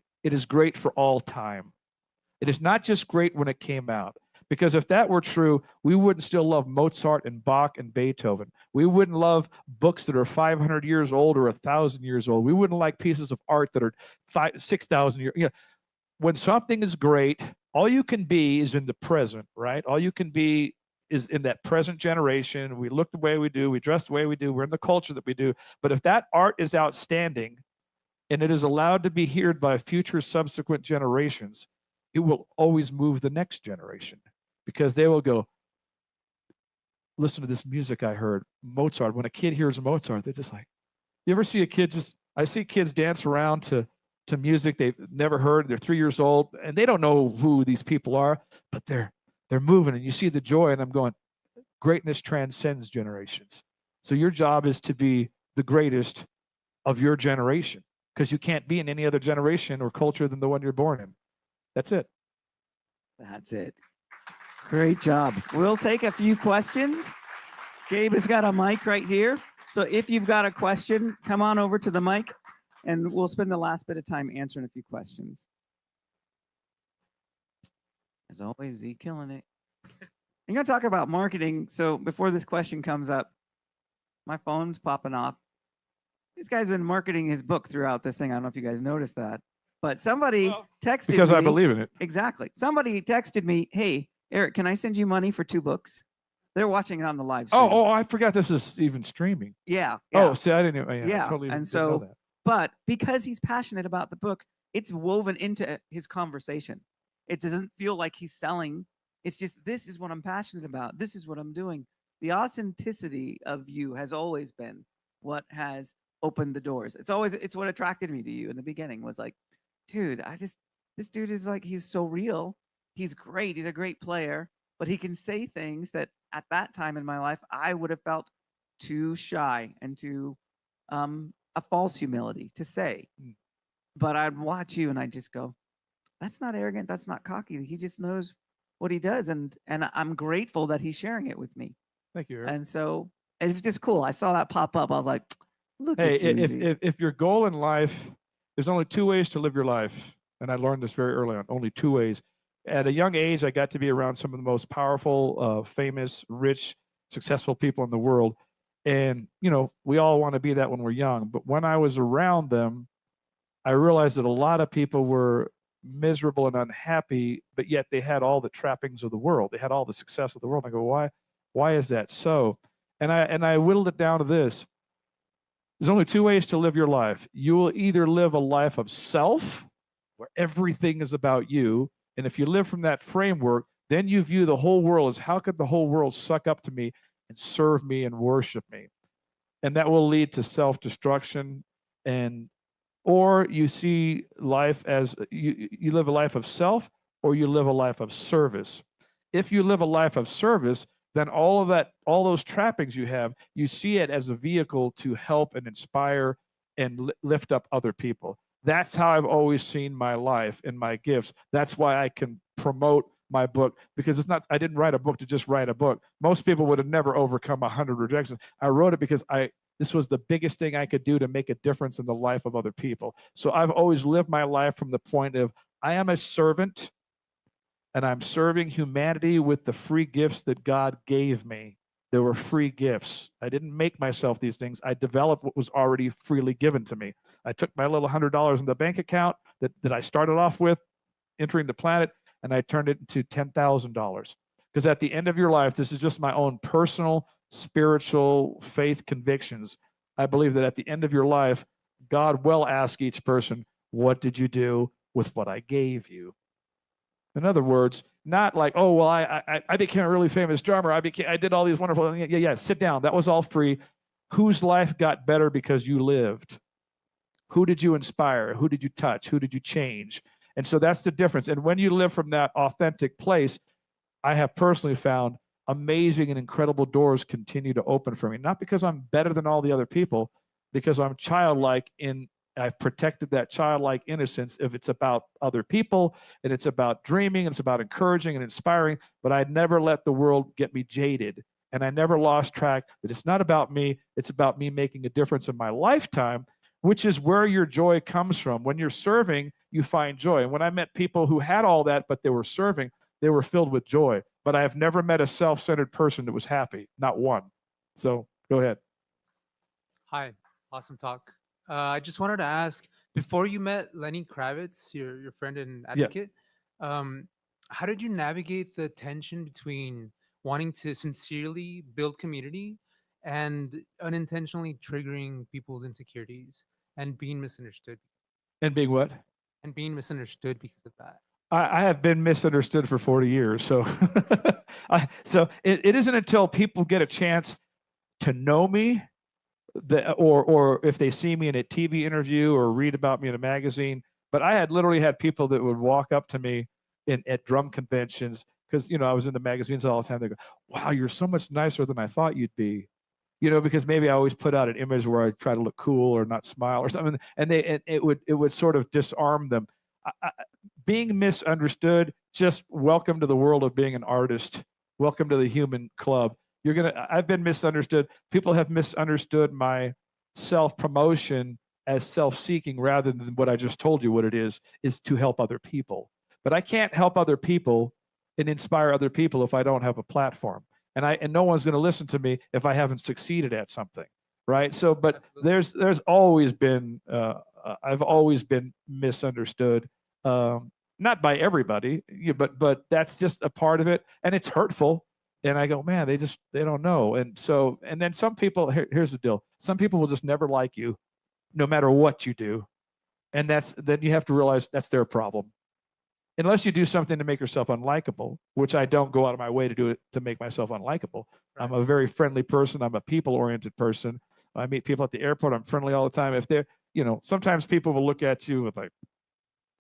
Speaker 5: for all time. It is not just great when it came out. Because if that were true, we wouldn't still love Mozart and Bach and Beethoven. We wouldn't love books that are 500 years old or 1,000 years old. We wouldn't like pieces of art that are 6,000 years. You know, when something is great, all you can be is in the present, right? All you can be is in that present generation. We look the way we do, we dress the way we do, we're in the culture that we do. But if that art is outstanding and it is allowed to be heard by future subsequent generations, it will always move the next generation because they will go, listen to this music I heard, Mozart. When a kid hears Mozart, they're just like, you ever see a kid I see kids dance around to music they've never heard. They're 3 years old and they don't know who these people are, but they're moving and you see the joy. And I'm going, greatness transcends generations. So your job is to be the greatest of your generation because you can't be in any other generation or culture than the one you're born in. That's it.
Speaker 3: That's it. Great job. We'll take a few questions. Gabe has got a mic right here. So if you've got a question, come on over to the mic and we'll spend the last bit of time answering a few questions. As always, Z killing it. I'm going to talk about marketing. So before this question comes up, my phone's popping off. This guy's been marketing his book throughout this thing. I don't know if you guys noticed that. But somebody texted me.
Speaker 5: Because I believe in it.
Speaker 3: Exactly. Somebody texted me, hey, Eric, can I send you money for 2 books? They're watching it on the live stream.
Speaker 5: Oh, I forgot this is even streaming.
Speaker 3: Yeah.
Speaker 5: Oh, see, I didn't.
Speaker 3: Yeah.
Speaker 5: I totally
Speaker 3: And
Speaker 5: didn't know
Speaker 3: so,
Speaker 5: that.
Speaker 3: but because he's passionate about the book, it's woven into his conversation. It doesn't feel like he's selling. It's just, this is what I'm passionate about. This is what I'm doing. The authenticity of you has always been what has opened the doors. It's what attracted me to you in the beginning was like, dude, this dude is like, he's so real. He's great. He's a great player, but he can say things that at that time in my life, I would have felt too shy and too a false humility to say. But I'd watch you and I'd just go, that's not arrogant. That's not cocky. He just knows what he does. And I'm grateful that he's sharing it with me.
Speaker 5: Thank you, Eric.
Speaker 3: And so it's just cool. I saw that pop up. I was like, look
Speaker 5: Hey,
Speaker 3: at you.
Speaker 5: if your goal in life, there's only 2 ways to live your life. And I learned this very early on, only 2 ways. At a young age, I got to be around some of the most powerful, famous, rich, successful people in the world. And, you know, we all want to be that when we're young. But when I was around them, I realized that a lot of people were miserable and unhappy, but yet they had all the trappings of the world. They had all the success of the world. I go, why is that so? And I whittled it down to this. There's only 2 ways to live your life. You will either live a life of self, where everything is about you. And if you live from that framework, then you view the whole world as how could the whole world suck up to me and serve me and worship me? And that will lead to self-destruction. Or you see life as you live a life of self, or you live a life of service. If you live a life of service, then all those trappings you have, you see it as a vehicle to help and inspire and lift up other people. That's how I've always seen my life and my gifts. That's why I can promote my book, because I didn't write a book to just write a book. Most people would have never overcome 100 rejections. I wrote it because this was the biggest thing I could do to make a difference in the life of other people. So I've always lived my life from the point of I am a servant and I'm serving humanity with the free gifts that God gave me. There were free gifts. I didn't make myself these things. I developed what was already freely given to me. I took my little $100 in the bank account that I started off with entering the planet, and I turned it into $10,000. Because at the end of your life, this is just my own personal spiritual faith convictions. I believe that at the end of your life, God will ask each person, what did you do with what I gave you? In other words, not like, oh, well, I became a really famous drummer. I did all these wonderful, yeah, sit down. That was all free. Whose life got better because you lived? Who did you inspire? Who did you touch? Who did you change? And so that's the difference. And when you live from that authentic place, I have personally found amazing and incredible doors continue to open for me. Not because I'm better than all the other people, because I'm childlike in I've protected that childlike innocence if it's about other people and it's about dreaming and it's about encouraging and inspiring, but I never let the world get me jaded. And I never lost track that it's not about me, it's about me making a difference in my lifetime, which is where your joy comes from. When you're serving, you find joy. And when I met people who had all that, but they were serving, they were filled with joy. But I have never met a self-centered person that was happy, not one. So go ahead.
Speaker 6: Hi, awesome talk. I just wanted to ask, before you met Lenny Kravitz, your friend and advocate, how did you navigate the tension between wanting to sincerely build community and unintentionally triggering people's insecurities and being misunderstood
Speaker 5: And being what?
Speaker 6: because of that?
Speaker 5: I have been misunderstood for 40 years. So, it isn't until people get a chance to know me, or if they see me in a TV interview or read about me in a magazine. But I had literally had people that would walk up to me at drum conventions because I was in the magazines all the time. They go, "Wow, you're so much nicer than I thought you'd be." Because maybe I always put out an image where I try to look cool or not smile or something, and it would sort of disarm them. Being misunderstood, just welcome to the world of being an artist. Welcome to the human club. I've been misunderstood. People have misunderstood my self-promotion as self-seeking rather than what I just told you what it is to help other people. But I can't help other people and inspire other people if I don't have a platform. And no one's going to listen to me if I haven't succeeded at something, right? So, but there's always been I've always been misunderstood, not by everybody, but that's just a part of it, and it's hurtful. And I go, man, they don't know. And then some people, here's the deal: some people will just never like you, no matter what you do, and then you have to realize that's their problem. Unless you do something to make yourself unlikable, which I don't go out of my way to do it to make myself unlikable. Right. I'm a very friendly person. I'm a people-oriented person. I meet people at the airport. I'm friendly all the time. If they're, sometimes people will look at you with like,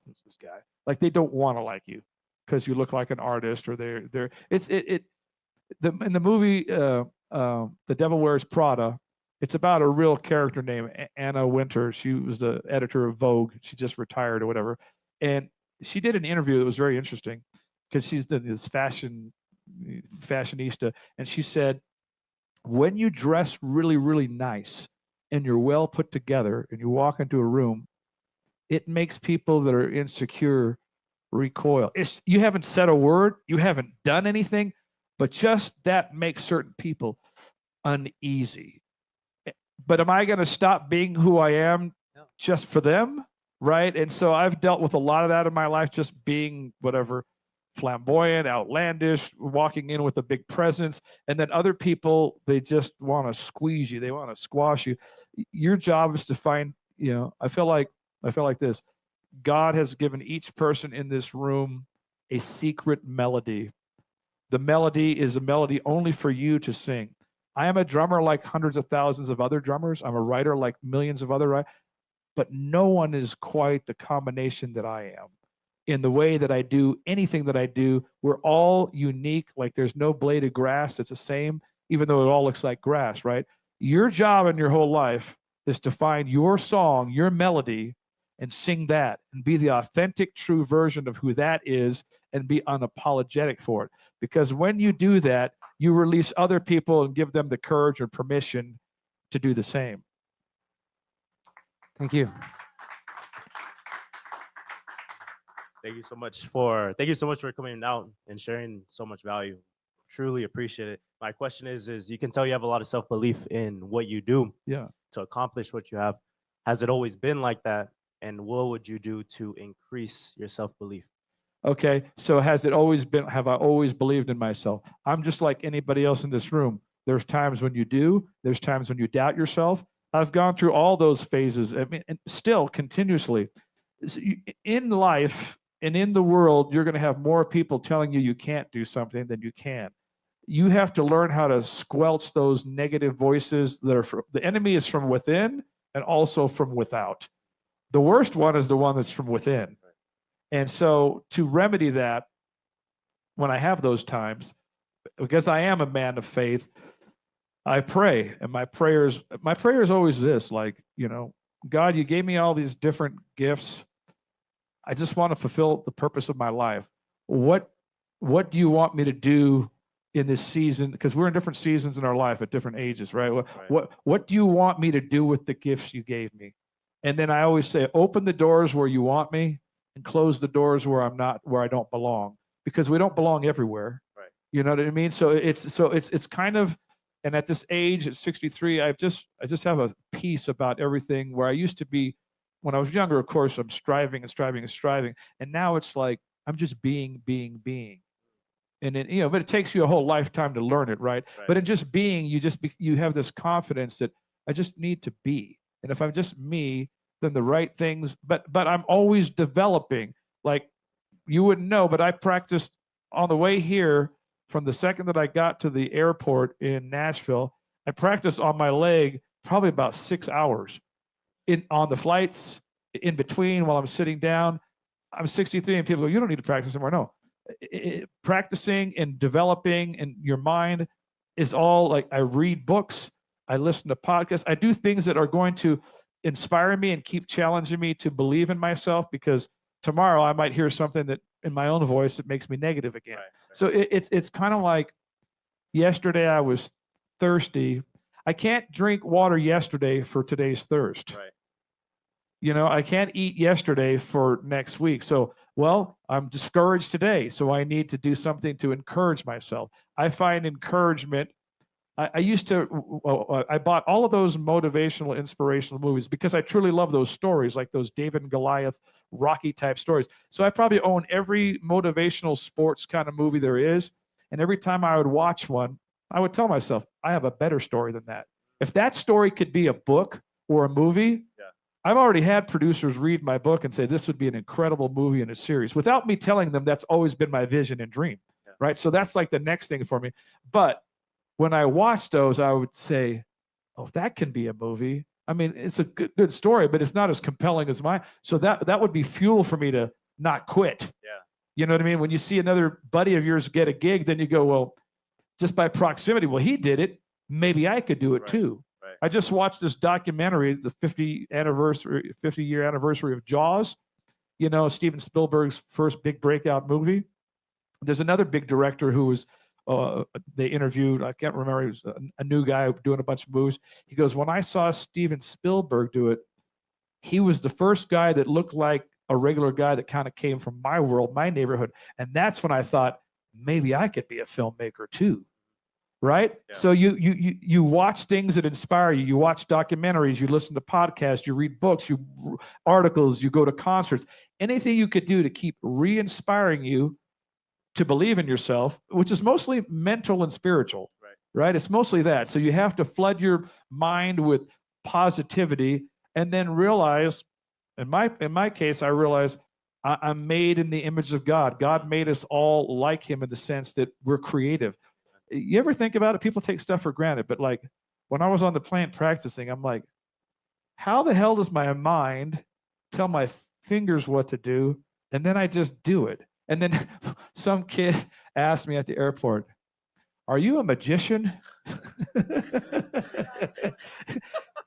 Speaker 5: who's this guy? Like they don't want to like you because you look like an artist, or in the movie The Devil Wears Prada, it's about a real character named Anna Wintour. She was the editor of Vogue. She just retired or whatever, and she did an interview that was very interesting because she's this fashionista, and she said, when you dress really, really nice and you're well put together and you walk into a room, it makes people that are insecure recoil. You haven't said a word, you haven't done anything, but just that makes certain people uneasy. But am I going to stop being who I am just for them? Right. And so I've dealt with a lot of that in my life, just being whatever, flamboyant, outlandish, walking in with a big presence. And then other people, they just want to squeeze you. They want to squash you. Your job is to find, I feel like this. God has given each person in this room a secret melody. The melody is a melody only for you to sing. I am a drummer like hundreds of thousands of other drummers. I'm a writer like millions of other writers. But no one is quite the combination that I am in the way that I do anything that I do. We're all unique. Like there's no blade of grass that's the same, even though it all looks like grass, right? Your job in your whole life is to find your song, your melody, and sing that and be the authentic, true version of who that is and be unapologetic for it. Because when you do that, you release other people and give them the courage or permission to do the same.
Speaker 6: Thank you.
Speaker 7: Thank you so much for coming out and sharing so much value. Truly appreciate it. My question is you can tell you have a lot of self-belief in what you do to accomplish what you have. Has it always been like that? And what would you do to increase your self-belief?
Speaker 5: Okay, so have I always believed in myself? I'm just like anybody else in this room. There's times when you do, there's times when you doubt yourself. I've gone through all those phases. I mean, and still continuously. In life and in the world, you're going to have more people telling you can't do something than you can. you have to learn how to squelch those negative voices that are the enemy is from within and also from without. The worst one is the one that's from within. And so to remedy that, when I have those times, because I am a man of faith, I pray. And my prayer is always this, like, God, you gave me all these different gifts. I just want to fulfill the purpose of my life. What do you want me to do in this season? Because we're in different seasons in our life at different ages, right? What do you want me to do with the gifts you gave me? And then I always say, open the doors where you want me and close the doors where I don't belong, because we don't belong everywhere.
Speaker 7: Right.
Speaker 5: You know what I mean? So it's kind of, and at this age, at 63, I just have a peace about everything, where I used to be when I was younger. Of course, I'm striving and striving and striving, and now it's like I'm just being. And then, but it takes you a whole lifetime to learn it, right? But in just being, you have this confidence that I just need to be. And if I'm just me, then the right things, but I'm always developing. Like, you wouldn't know, but I practiced on the way here. From the second that I got to the airport in Nashville, I practiced on my leg probably about 6 hours on the flights, in between, while I'm sitting down. I'm 63 and people go, you don't need to practice anymore. No, practicing and developing in your mind is all, like, I read books, I listen to podcasts, I do things that are going to inspire me and keep challenging me to believe in myself, because tomorrow I might hear something that in my own voice that makes me negative again. Right. So it's kind of like, yesterday I was thirsty. I can't drink water yesterday for today's thirst. Right. I can't eat yesterday for next week. So, I'm discouraged today, so I need to do something to encourage myself. I find encouragement. I used to, I bought all of those motivational, inspirational movies because I truly love those stories, like those David and Goliath, Rocky type stories. So I probably own every motivational sports kind of movie there is. And every time I would watch one, I would tell myself, I have a better story than that. If that story could be a book or a movie, I've already had producers read my book and say, this would be an incredible movie and a series, without me telling them. That's always been my vision and dream, right? So that's like the next thing for me. But when I watch those, I would say, oh, that can be a movie. I mean, it's a good story, but it's not as compelling as mine. So that would be fuel for me to not quit. Yeah. You know what I mean? When you see another buddy of yours get a gig, then you go, well, just by proximity, well, he did it, maybe I could do it too. Right. I just watched this documentary, the 50-year anniversary of Jaws, Steven Spielberg's first big breakout movie. There's another big director who was, they interviewed, I can't remember, he was a new guy doing a bunch of movies. He goes, when I saw Steven Spielberg do it, he was the first guy that looked like a regular guy that kind of came from my world, my neighborhood. And that's when I thought, maybe I could be a filmmaker too. Right? Yeah. So you watch things that inspire you. You watch documentaries, you listen to podcasts, you read books, articles, you go to concerts. Anything you could do to keep re-inspiring you to believe in yourself, which is mostly mental and spiritual, right? It's mostly that. So you have to flood your mind with positivity, and then realize, in my case, I realize I'm made in the image of God. God made us all like him in the sense that we're creative. You ever think about it? People take stuff for granted, but like when I was on the plane practicing, I'm like, how the hell does my mind tell my fingers what to do, and then I just do it? And then some kid asked me at the airport, are you a magician?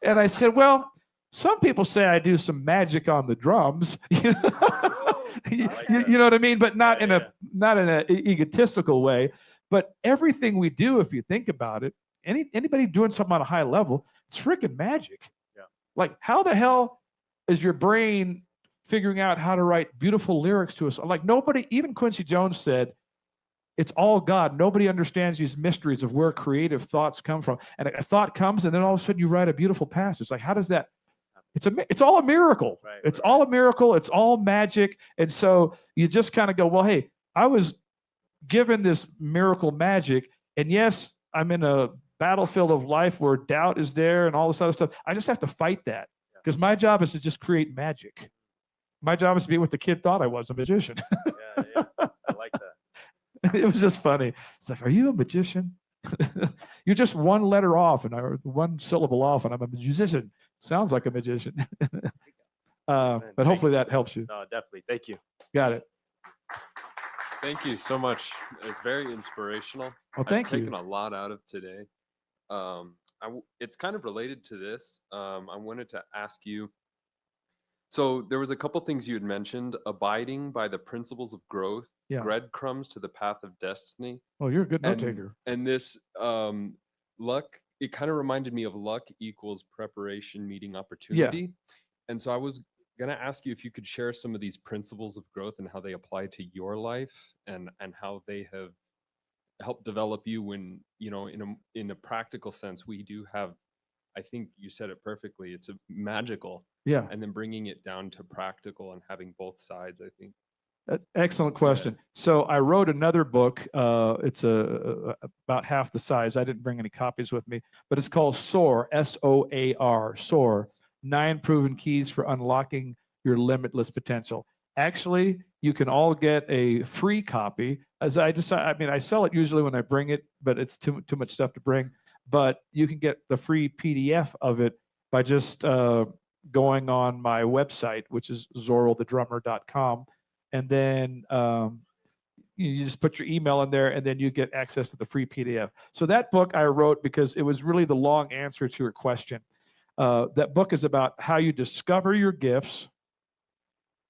Speaker 5: And I said, well, some people say I do some magic on the drums. You know what I mean? But not in an egotistical way. But everything we do, if you think about it, anybody doing something on a high level, it's freaking magic. Yeah. Like, how the hell is your brain figuring out how to write beautiful lyrics to us? Like, nobody, even Quincy Jones said, it's all God. Nobody understands these mysteries of where creative thoughts come from. And a thought comes, and then all of a sudden you write a beautiful passage. Like, how does that? It's all a miracle. Right, it's all a miracle. It's all magic. And so you just kind of go, well, hey, I was given this miracle magic, and yes, I'm in a battlefield of life where doubt is there and all this other stuff. I just have to fight that, because my job is to just create magic. My job is to be what the kid thought I was, a magician.
Speaker 7: Yeah, I like that.
Speaker 5: It was just funny. It's like, are you a magician? You're just one letter off and one syllable off, and I'm a musician. Sounds like a magician. But hopefully that helps you.
Speaker 7: No, definitely. Thank you.
Speaker 5: Got it.
Speaker 8: Thank you so much. It's very inspirational.
Speaker 5: Well, thank
Speaker 8: I've
Speaker 5: you.
Speaker 8: taken a lot out of today. It's kind of related to this. I wanted to ask you. So there was a couple things you had mentioned: abiding by the principles of growth,
Speaker 5: Yeah.
Speaker 8: breadcrumbs to the path of destiny.
Speaker 5: Oh, you're a good note
Speaker 8: And,
Speaker 5: taker.
Speaker 8: and this luck, it kind of reminded me of luck equals preparation meeting opportunity. And so I was going to ask you if you could share some of these principles of growth and how they apply to your life and how they have helped develop you when, in a practical sense, we do have, I think you said it perfectly. It's a magical.
Speaker 5: Yeah.
Speaker 8: And then bringing it down to practical and having both sides, I think.
Speaker 5: Excellent question. So I wrote another book. It's about half the size. I didn't bring any copies with me, but it's called SOAR, SOAR, SOAR, 9 Proven Keys for Unlocking Your Limitless Potential. Actually, you can all get a free copy. I sell it usually when I bring it, but it's too much stuff to bring. But you can get the free PDF of it by just going on my website, which is zorothedrummer.com. And then you just put your email in there, and then you get access to the free PDF. So that book I wrote because it was really the long answer to your question. That book is about how you discover your gifts.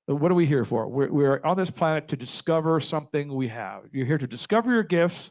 Speaker 5: What are we here for? We're on this planet to discover something we have. You're here to discover your gifts.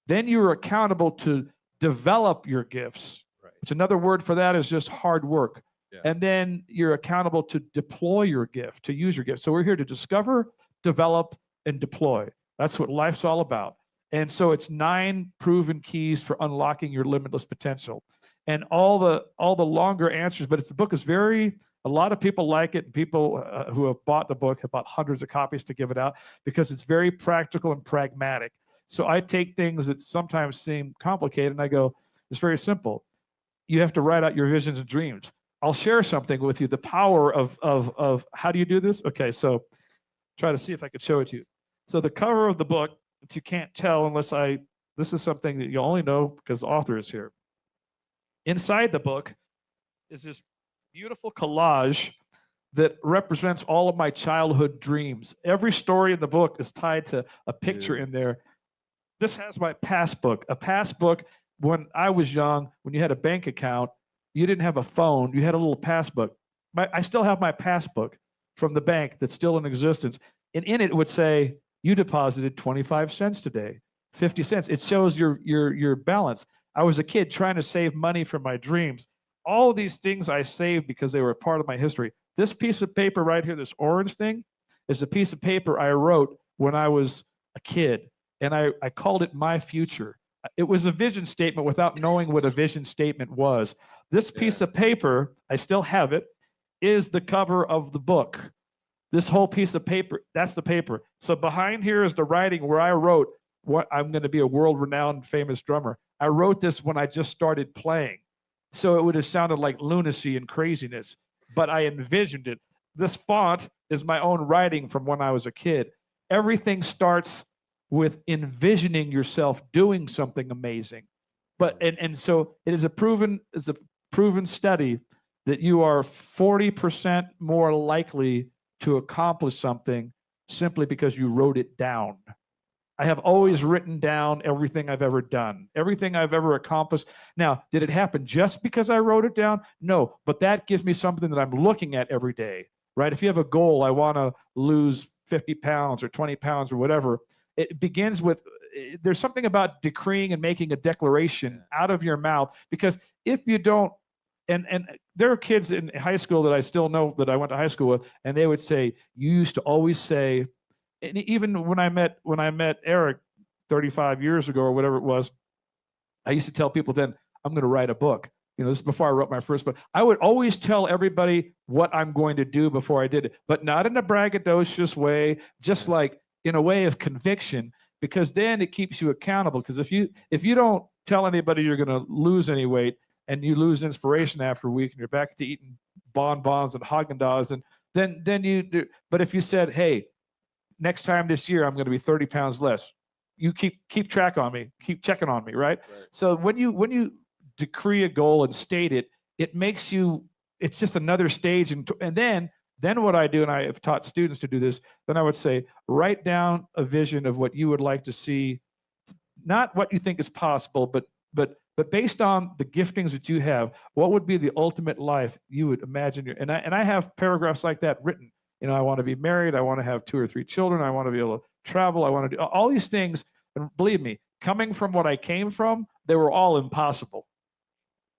Speaker 5: Then you're accountable to develop your gifts.
Speaker 8: Right.
Speaker 5: It's another word for that is just hard work.
Speaker 8: Yeah.
Speaker 5: And then you're accountable to deploy your gift, to use your gift. So we're here to discover, develop, and deploy. That's what life's all about. And so it's 9 proven keys for unlocking your limitless potential. And all the longer answers, but the book is a lot of people like it. People who have bought the book have bought hundreds of copies to give it out because it's very practical and pragmatic. So I take things that sometimes seem complicated and I go, it's very simple. You have to write out your visions and dreams. I'll share something with you, the power of how do you do this? Okay, so try to see if I could show it to you. So the cover of the book, that you can't tell unless this is something that you only know because the author is here. Inside the book is this beautiful collage that represents all of my childhood dreams. Every story in the book is tied to a picture in there. This has my passbook. A passbook when I was young, when you had a bank account, you didn't have a phone, you had a little passbook. I still have my passbook from the bank that's still in existence. And in it would say, you deposited 25 cents today, 50 cents. It shows your balance. I was a kid trying to save money for my dreams. All of these things I saved because they were a part of my history. This piece of paper right here, this orange thing, is a piece of paper I wrote when I was a kid. And I called it My Future. It was a vision statement without knowing what a vision statement was. This piece of paper, I still have it, is the cover of the book. This whole piece of paper, that's the paper. So behind here is the writing where I wrote what I'm going to be a world-renowned famous drummer. I wrote this when I just started playing. So it would have sounded like lunacy and craziness, but I envisioned it. This font is my own writing from when I was a kid. Everything starts with envisioning yourself doing something amazing. But and so it is a proven study that you are 40% more likely to accomplish something simply because you wrote it down. I have always written down everything I've ever done, everything I've ever accomplished. Now, did it happen just because I wrote it down? No, but that gives me something that I'm looking at every day, right? If you have a goal, I want to lose 50 pounds or 20 pounds or whatever, it begins with, there's something about decreeing and making a declaration out of your mouth, because if you don't, and there are kids in high school that I still know that I went to high school with, and they would say, you used to always say, and even when I met Eric 35 years ago or whatever it was, I used to tell people then, I'm going to write a book. You know, this is before I wrote my first book. I would always tell everybody what I'm going to do before I did it, but not in a braggadocious way, just like in a way of conviction, because then it keeps you accountable. Because if you don't tell anybody you're going to lose any weight and you lose inspiration after a week and you're back to eating bonbons and Haagen-Dazs, and then you do. But if you said, hey, next time this year, I'm going to be 30 pounds less. you keep track on me, keep checking on me, right? So when you decree a goal and state it, it makes you, it's just another stage. And then what I do, and I have taught students to do this, then I would say, write down a vision of what you would like to see, not what you think is possible, but based on the giftings that you have, what would be the ultimate life you would imagine? And I have paragraphs like that written. You know, I want to be married. I want to have 2 or 3 children. I want to be able to travel. I want to do all these things. And believe me, coming from what I came from, they were all impossible.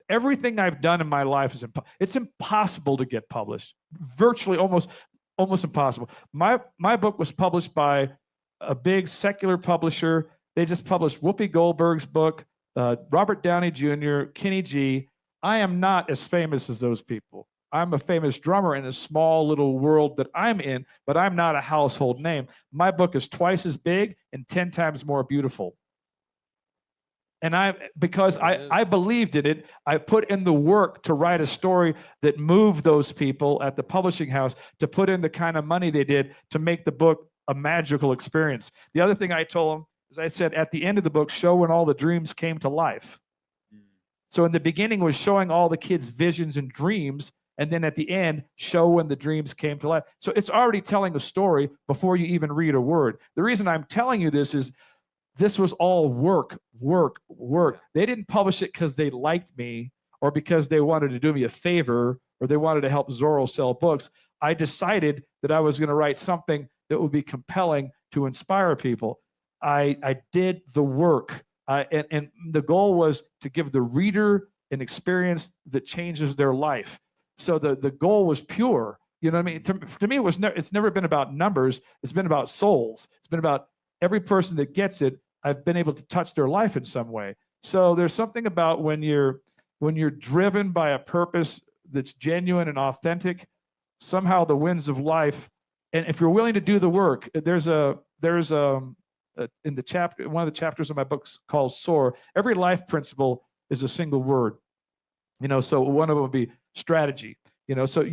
Speaker 5: Everything I've done in my life is it's impossible to get published. Virtually almost impossible. My book was published by a big secular publisher. They just published Whoopi Goldberg's book, Robert Downey Jr., Kenny G. I am not as famous as those people. I'm a famous drummer in a small little world that I'm in, but I'm not a household name. My book is twice as big and 10 times more beautiful. And because I believed in it, I put in the work to write a story that moved those people at the publishing house to put in the kind of money they did to make the book a magical experience. The other thing I told them is I said, at the end of the book, show when all the dreams came to life. So in the beginning was showing all the kids' visions and dreams, and then at the end, show when the dreams came to life. So it's already telling a story before you even read a word. The reason I'm telling you this is this was all work. They didn't publish it because they liked me or because they wanted to do me a favor or they wanted to help Zoro sell books. I decided that I was going to write something that would be compelling to inspire people. I did the work. And the goal was to give the reader an experience that changes their life. So the goal was pure. You know what I mean? To me, it's never been about numbers. It's been about souls. It's been about every person that gets it. I've been able to touch their life in some way. So there's something about when you're driven by a purpose that's genuine and authentic, somehow the winds of life, and if you're willing to do the work, there's in the chapter, one of the chapters of my books called SOAR, every life principle is a single word. You know, so one of them would be strategy. You know, so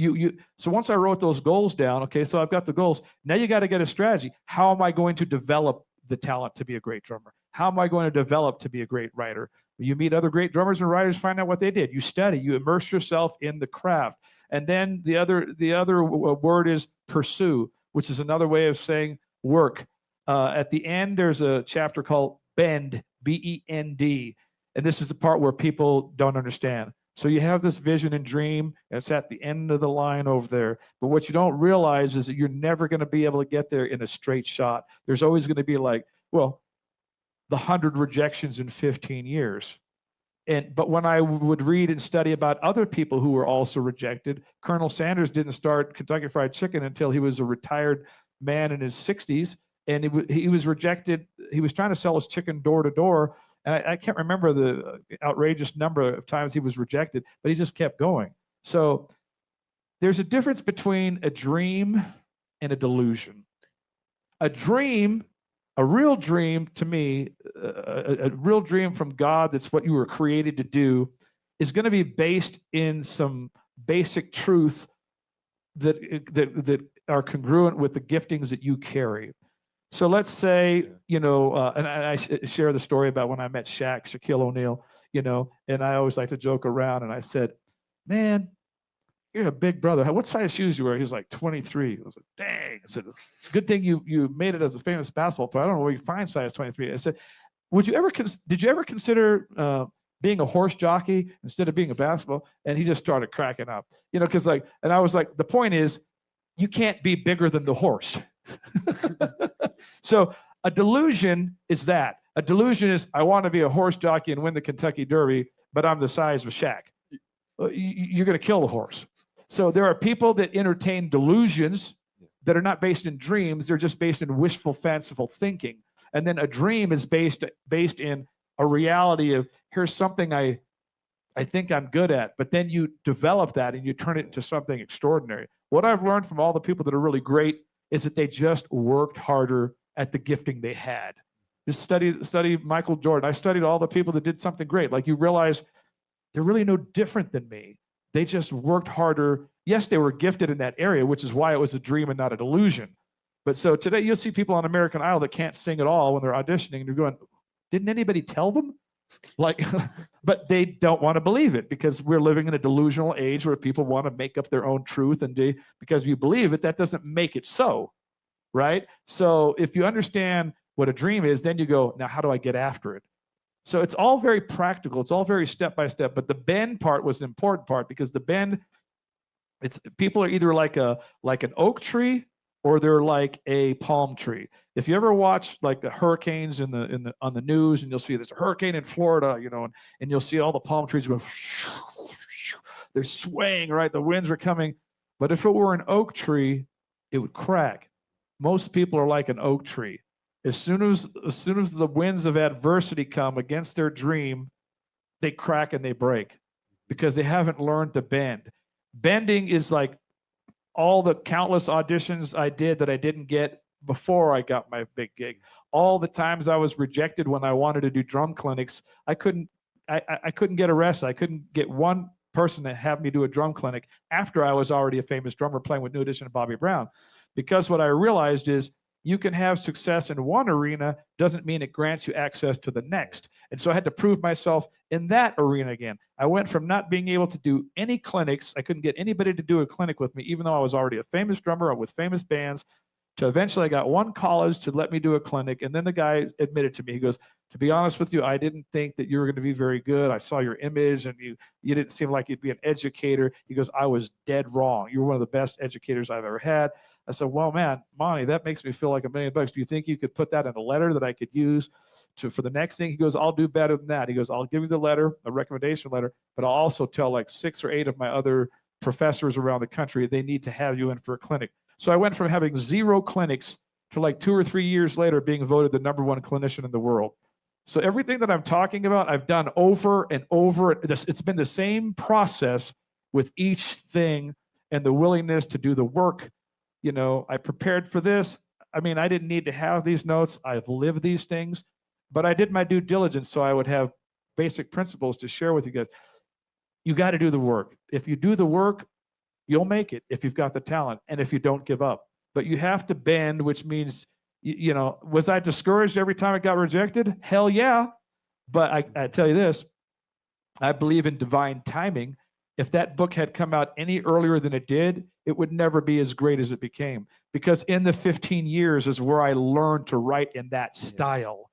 Speaker 5: so once I wrote those goals down, okay, so I've got the goals. Now you got to get a strategy. How am I going to develop the talent to be a great drummer? How am I going to develop to be a great writer? You meet other great drummers and writers, find out what they did. You study, you immerse yourself in the craft. And then the other word is pursue, which is another way of saying work. At the end, there's a chapter called Bend, B-E-N-D. And this is the part where people don't understand. So you have this vision and dream. It's at the end of the line over there. But what you don't realize is that you're never going to be able to get there in a straight shot. There's always going to be like, well, the 100 rejections in 15 years. But when I would read and study about other people who were also rejected, Colonel Sanders didn't start Kentucky Fried Chicken until he was a retired man in his 60s. And he was rejected. He was trying to sell his chicken door to door. And I can't remember the outrageous number of times he was rejected, but he just kept going. So there's a difference between a dream and a delusion. A dream, a real dream to me, a real dream from God that's what you were created to do, is going to be based in some basic truths that are congruent with the giftings that you carry. So let's say, you know, and I share the story about when I met Shaquille O'Neal, you know, and I always like to joke around. And I said, man, you're a big brother. What size shoes you wear? He was like 23. I was like, dang. I said, it's a good thing you made it as a famous basketball player. I don't know where you find size 23. I said, did you ever consider being a horse jockey instead of being a basketball? And he just started cracking up, you know, because and I was like, the point is, you can't be bigger than the horse. So a delusion is that. A delusion is, I want to be a horse jockey and win the Kentucky Derby, but I'm the size of Shaq. You're going to kill the horse. So there are people that entertain delusions that are not based in dreams. They're just based in wishful, fanciful thinking. And then a dream is based in a reality of, here's something I think I'm good at, but then you develop that and you turn it into something extraordinary. What I've learned from all the people that are really great is that they just worked harder at the gifting they had. This study Michael Jordan. I studied all the people that did something great. Like, you realize they're really no different than me. They just worked harder. Yes, they were gifted in that area, which is why it was a dream and not a delusion. But so today you'll see people on American Idol that can't sing at all when they're auditioning. And you're going, didn't anybody tell them? Like, but they don't want to believe it because we're living in a delusional age where people want to make up their own truth. And because you believe it, that doesn't make it so, right? So if you understand what a dream is, then you go, now how do I get after it? So it's all very practical. It's all very step by step. But the bend part was an important part because the bend, people are either like an oak tree or they're like a palm tree. If you ever watch like the hurricanes on the news, and you'll see there's a hurricane in Florida, and you'll see all the palm trees going, they're swaying, right? The winds are coming. But if it were an oak tree, it would crack. Most people are like an oak tree. As soon as the winds of adversity come against their dream, they crack and they break because they haven't learned to bend. Bending is like all the countless auditions I did that I didn't get before I got my big gig. All the times I was rejected when I wanted to do drum clinics, I couldn't get arrested. I couldn't get one person to have me do a drum clinic after I was already a famous drummer playing with New Edition and Bobby Brown. Because what I realized is you can have success in one arena doesn't mean it grants you access to the next. And so I had to prove myself in that arena again. I went from not being able to do any clinics, I couldn't get anybody to do a clinic with me, even though I was already a famous drummer with famous bands, to eventually I got one college to let me do a clinic. And then the guy admitted to me, he goes, to be honest with you, I didn't think that you were going to be very good. I saw your image and you didn't seem like you'd be an educator. He goes, I was dead wrong. You were one of the best educators I've ever had. I said, well, man, Monty, that makes me feel like $1 million. Do you think you could put that in a letter that I could use for the next thing? He goes, I'll do better than that. He goes, I'll give you the letter, a recommendation letter, but I'll also tell like 6 or 8 of my other professors around the country, they need to have you in for a clinic. So I went from having 0 clinics to like 2 or 3 years later being voted the #1 clinician in the world. So everything that I'm talking about, I've done over and over. It's been the same process with each thing and the willingness to do the work. I prepared for this. I mean, I didn't need to have these notes. I've lived these things, but I did my due diligence so I would have basic principles to share with you guys. You got to do the work. If you do the work, you'll make it if you've got the talent and if you don't give up. But you have to bend, which means, was I discouraged every time I got rejected? Hell yeah. But I tell you this, I believe in divine timing. If that book had come out any earlier than it did, it would never be as great as it became. Because in the 15 years is where I learned to write in that style,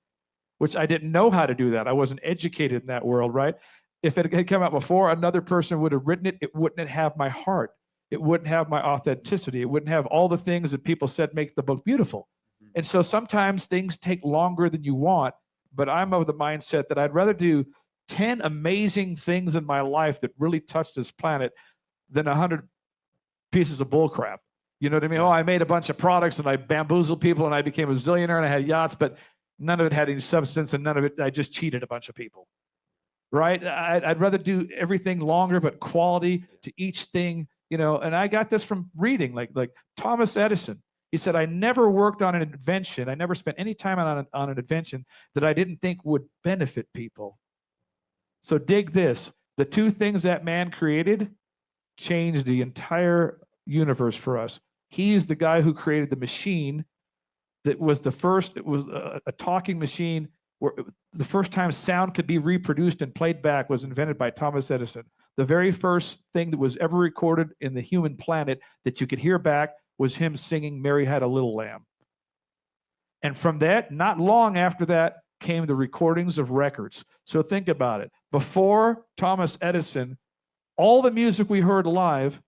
Speaker 5: which I didn't know how to do that. I wasn't educated in that world, right? If it had come out before, another person would have written it. It wouldn't have my heart. It wouldn't have my authenticity. It wouldn't have all the things that people said make the book beautiful. And so sometimes things take longer than you want, but I'm of the mindset that I'd rather do 10 amazing things in my life that really touched this planet than 100 pieces of bullcrap. You know what I mean? Oh, I made a bunch of products and I bamboozled people and I became a zillionaire and I had yachts, but none of it had any substance and none of it, I just cheated a bunch of people. Right? I'd rather do everything longer, but quality to each thing, and I got this from reading, like Thomas Edison. He said, I never worked on an invention. I never spent any time on an invention that I didn't think would benefit people. So dig this. The 2 things that man created changed the entire universe for us. He's the guy who created the machine that was the first, it was a talking machine where the first time sound could be reproduced and played back was invented by Thomas Edison. The very first thing that was ever recorded in the human planet that you could hear back was him singing Mary Had a Little Lamb. And from that, not long after that, came the recordings of records. So think about it. Before Thomas Edison, all the music we heard live,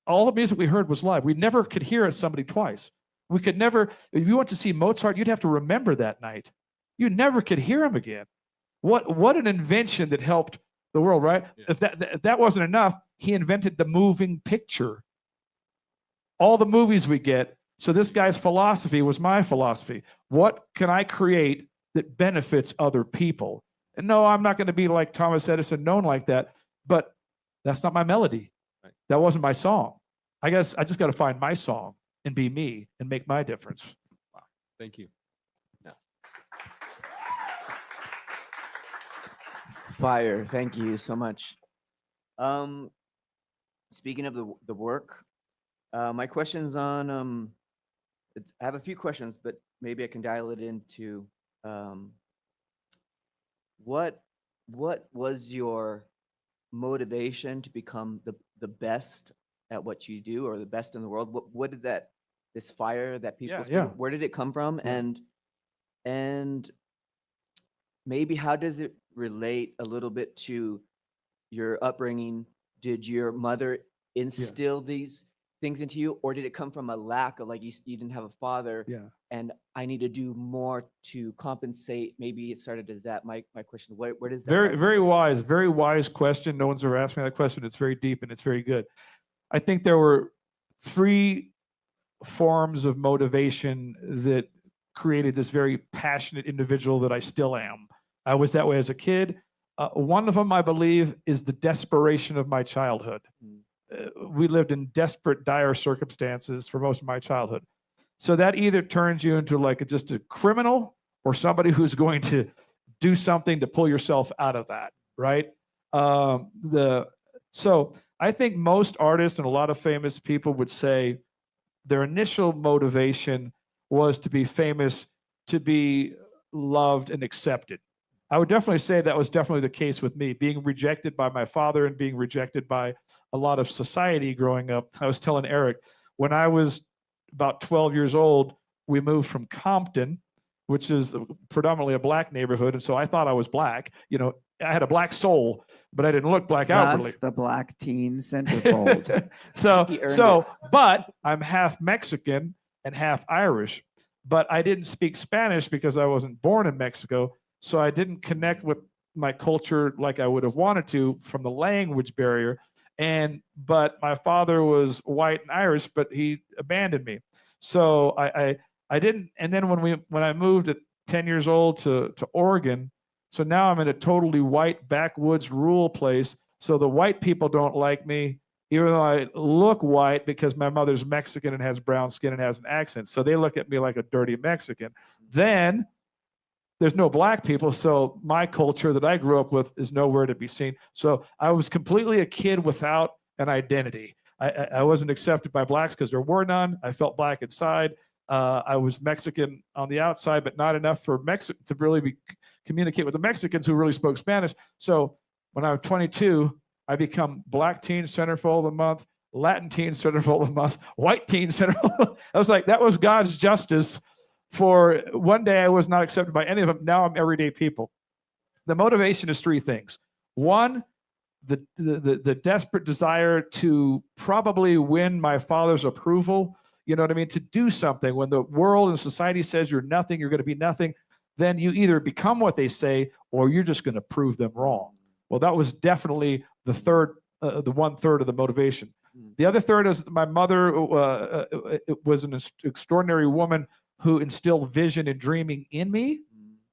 Speaker 5: all the music we heard was live. We never could hear somebody twice. We could never, if you went to see Mozart, you'd have to remember that night. You never could hear him again. What an invention that helped the world, right? Yeah. If that wasn't enough, he invented the moving picture. All the movies we get. So this guy's philosophy was my philosophy. What can I create that benefits other people? And no, I'm not going to be like Thomas Edison, known like that, but that's not my melody. Right. That wasn't my song. I guess I just got to find my song and be me and make my difference.
Speaker 8: Wow. Thank you. Yeah.
Speaker 9: Fire. Thank you so much. Speaking of the work, my question's on I have a few questions, but maybe I can dial it into what was your motivation to become the best at what you do, or the best in the world? What did this fire that people
Speaker 5: Yeah.
Speaker 9: where did it come from?
Speaker 5: Yeah.
Speaker 9: And maybe how does it relate a little bit to your upbringing? Did your mother instill these things into you, or did it come from a lack of, like, you didn't have a father?
Speaker 5: Yeah.
Speaker 9: And I need to do more to compensate. Maybe it started as that. My question, where does that
Speaker 5: Very,
Speaker 9: come
Speaker 5: very wise question. No one's ever asked me that question. It's very deep and it's very good. I think there were 3 forms of motivation that created this very passionate individual that I still am. I was that way as a kid. One of them, I believe, is the desperation of my childhood. We lived in desperate, dire circumstances for most of my childhood. So that either turns you into like just a criminal or somebody who's going to do something to pull yourself out of that, right? So I think most artists and a lot of famous people would say their initial motivation was to be famous, to be loved and accepted. I would definitely say that was definitely the case with me, being rejected by my father and being rejected by a lot of society growing up. I was telling Eric, when I was about 12 years old, we moved from Compton, which is predominantly a black neighborhood. And so I thought I was black. You know, I had a black soul, but I didn't look black outwardly.
Speaker 10: Thus, the Black Teen Centerfold.
Speaker 5: But I'm half Mexican and half Irish, but I didn't speak Spanish because I wasn't born in Mexico. So I didn't connect with my culture like I would have wanted to from the language barrier. But my father was white and Irish, but he abandoned me. So I didn't. And then when I moved at 10 years old to Oregon, so now I'm in a totally white backwoods rural place. So the white people don't like me, even though I look white because my mother's Mexican and has brown skin and has an accent. So they look at me like a dirty Mexican. Then there's no black people, so my culture that I grew up with is nowhere to be seen. So I was completely a kid without an identity. I wasn't accepted by blacks because there were none. I felt black inside. I was Mexican on the outside, but not enough for to really communicate with the Mexicans who really spoke Spanish. So when I was 22, I become Black Teen Centerfold of the Month, Latin Teen Centerfold of the Month, White Teen Centerfold. I was like, that was God's justice. For one day, I was not accepted by any of them. Now I'm everyday people. The motivation is 3 things. One, the desperate desire to probably win my father's approval. You know what I mean? To do something. When the world and society says you're nothing, you're going to be nothing, then you either become what they say or you're just going to prove them wrong. Well, that was definitely the 1/3 of the motivation. The other third is my mother was an extraordinary woman who instilled vision and dreaming in me,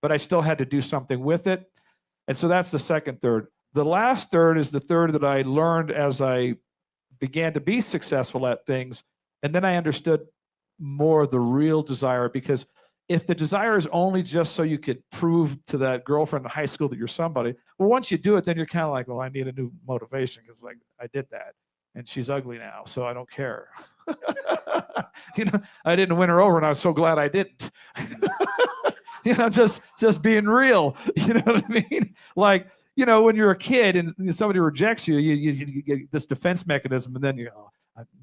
Speaker 5: but I still had to do something with it. And so that's the second third. The last third is the third that I learned as I began to be successful at things. And then I understood more the real desire, because if the desire is only just so you could prove to that girlfriend in high school that you're somebody, well, once you do it, then you're kind of like, well, I need a new motivation because like I did that. And she's ugly now, so I don't care. You know, I didn't win her over, and I was so glad I didn't. You know, just being real. You know what I mean? Like, you know, when you're a kid and somebody rejects you, you get this defense mechanism, and then you know,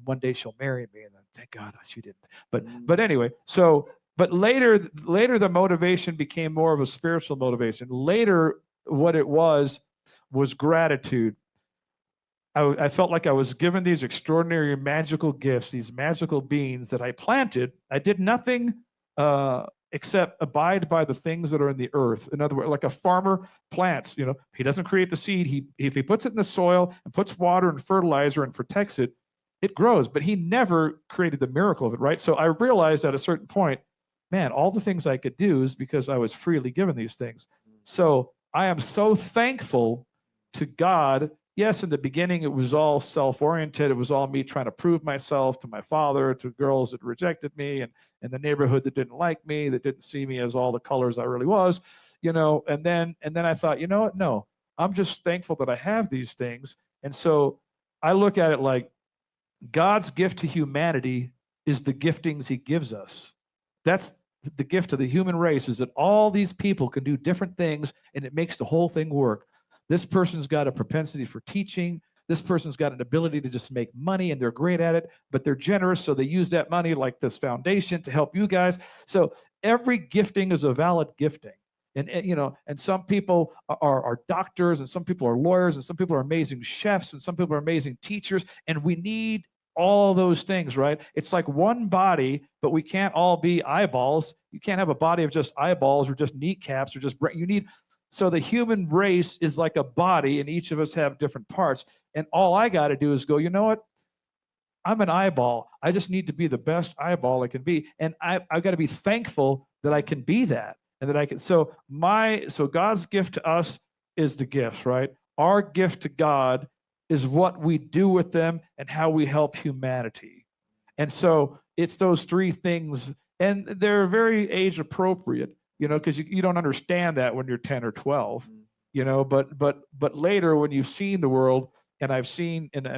Speaker 5: one day she'll marry me, and then thank God she didn't. But anyway, so but later the motivation became more of a spiritual motivation. Later, what it was gratitude. I felt like I was given these extraordinary magical gifts, these magical beings that I planted. I did nothing except abide by the things that are in the earth. In other words, like a farmer plants, you know, he doesn't create the seed. If he puts it in the soil and puts water and fertilizer and protects it, it grows, but he never created the miracle of it, right? So I realized at a certain point, man, all the things I could do is because I was freely given these things. So I am so thankful to God. Yes, in the beginning, it was all self-oriented. It was all me trying to prove myself to my father, to girls that rejected me, and the neighborhood that didn't like me, that didn't see me as all the colors I really was, you know. And then I thought, you know what? No, I'm just thankful that I have these things. And so I look at it like God's gift to humanity is the giftings he gives us. That's the gift of the human race, is that all these people can do different things and it makes the whole thing work. This person's got a propensity for teaching. This person's got an ability to just make money and they're great at it, but they're generous. So they use that money like this foundation to help you guys. So every gifting is a valid gifting. And some people are doctors, and some people are lawyers, and some people are amazing chefs, and some people are amazing teachers. And we need all those things, right? It's like one body, but we can't all be eyeballs. You can't have a body of just eyeballs or just kneecaps or just brain. You need, so the human race is like a body, and each of us have different parts. And all I got to do is go, you know what? I'm an eyeball. I just need to be the best eyeball I can be. And I've got to be thankful that I can be that. And that I can, so God's gift to us is the gifts, right? Our gift to God is what we do with them and how we help humanity. And so it's those three things, and they're very age appropriate, because you don't understand that when you're 10 or 12, but later when you've seen the world, and I've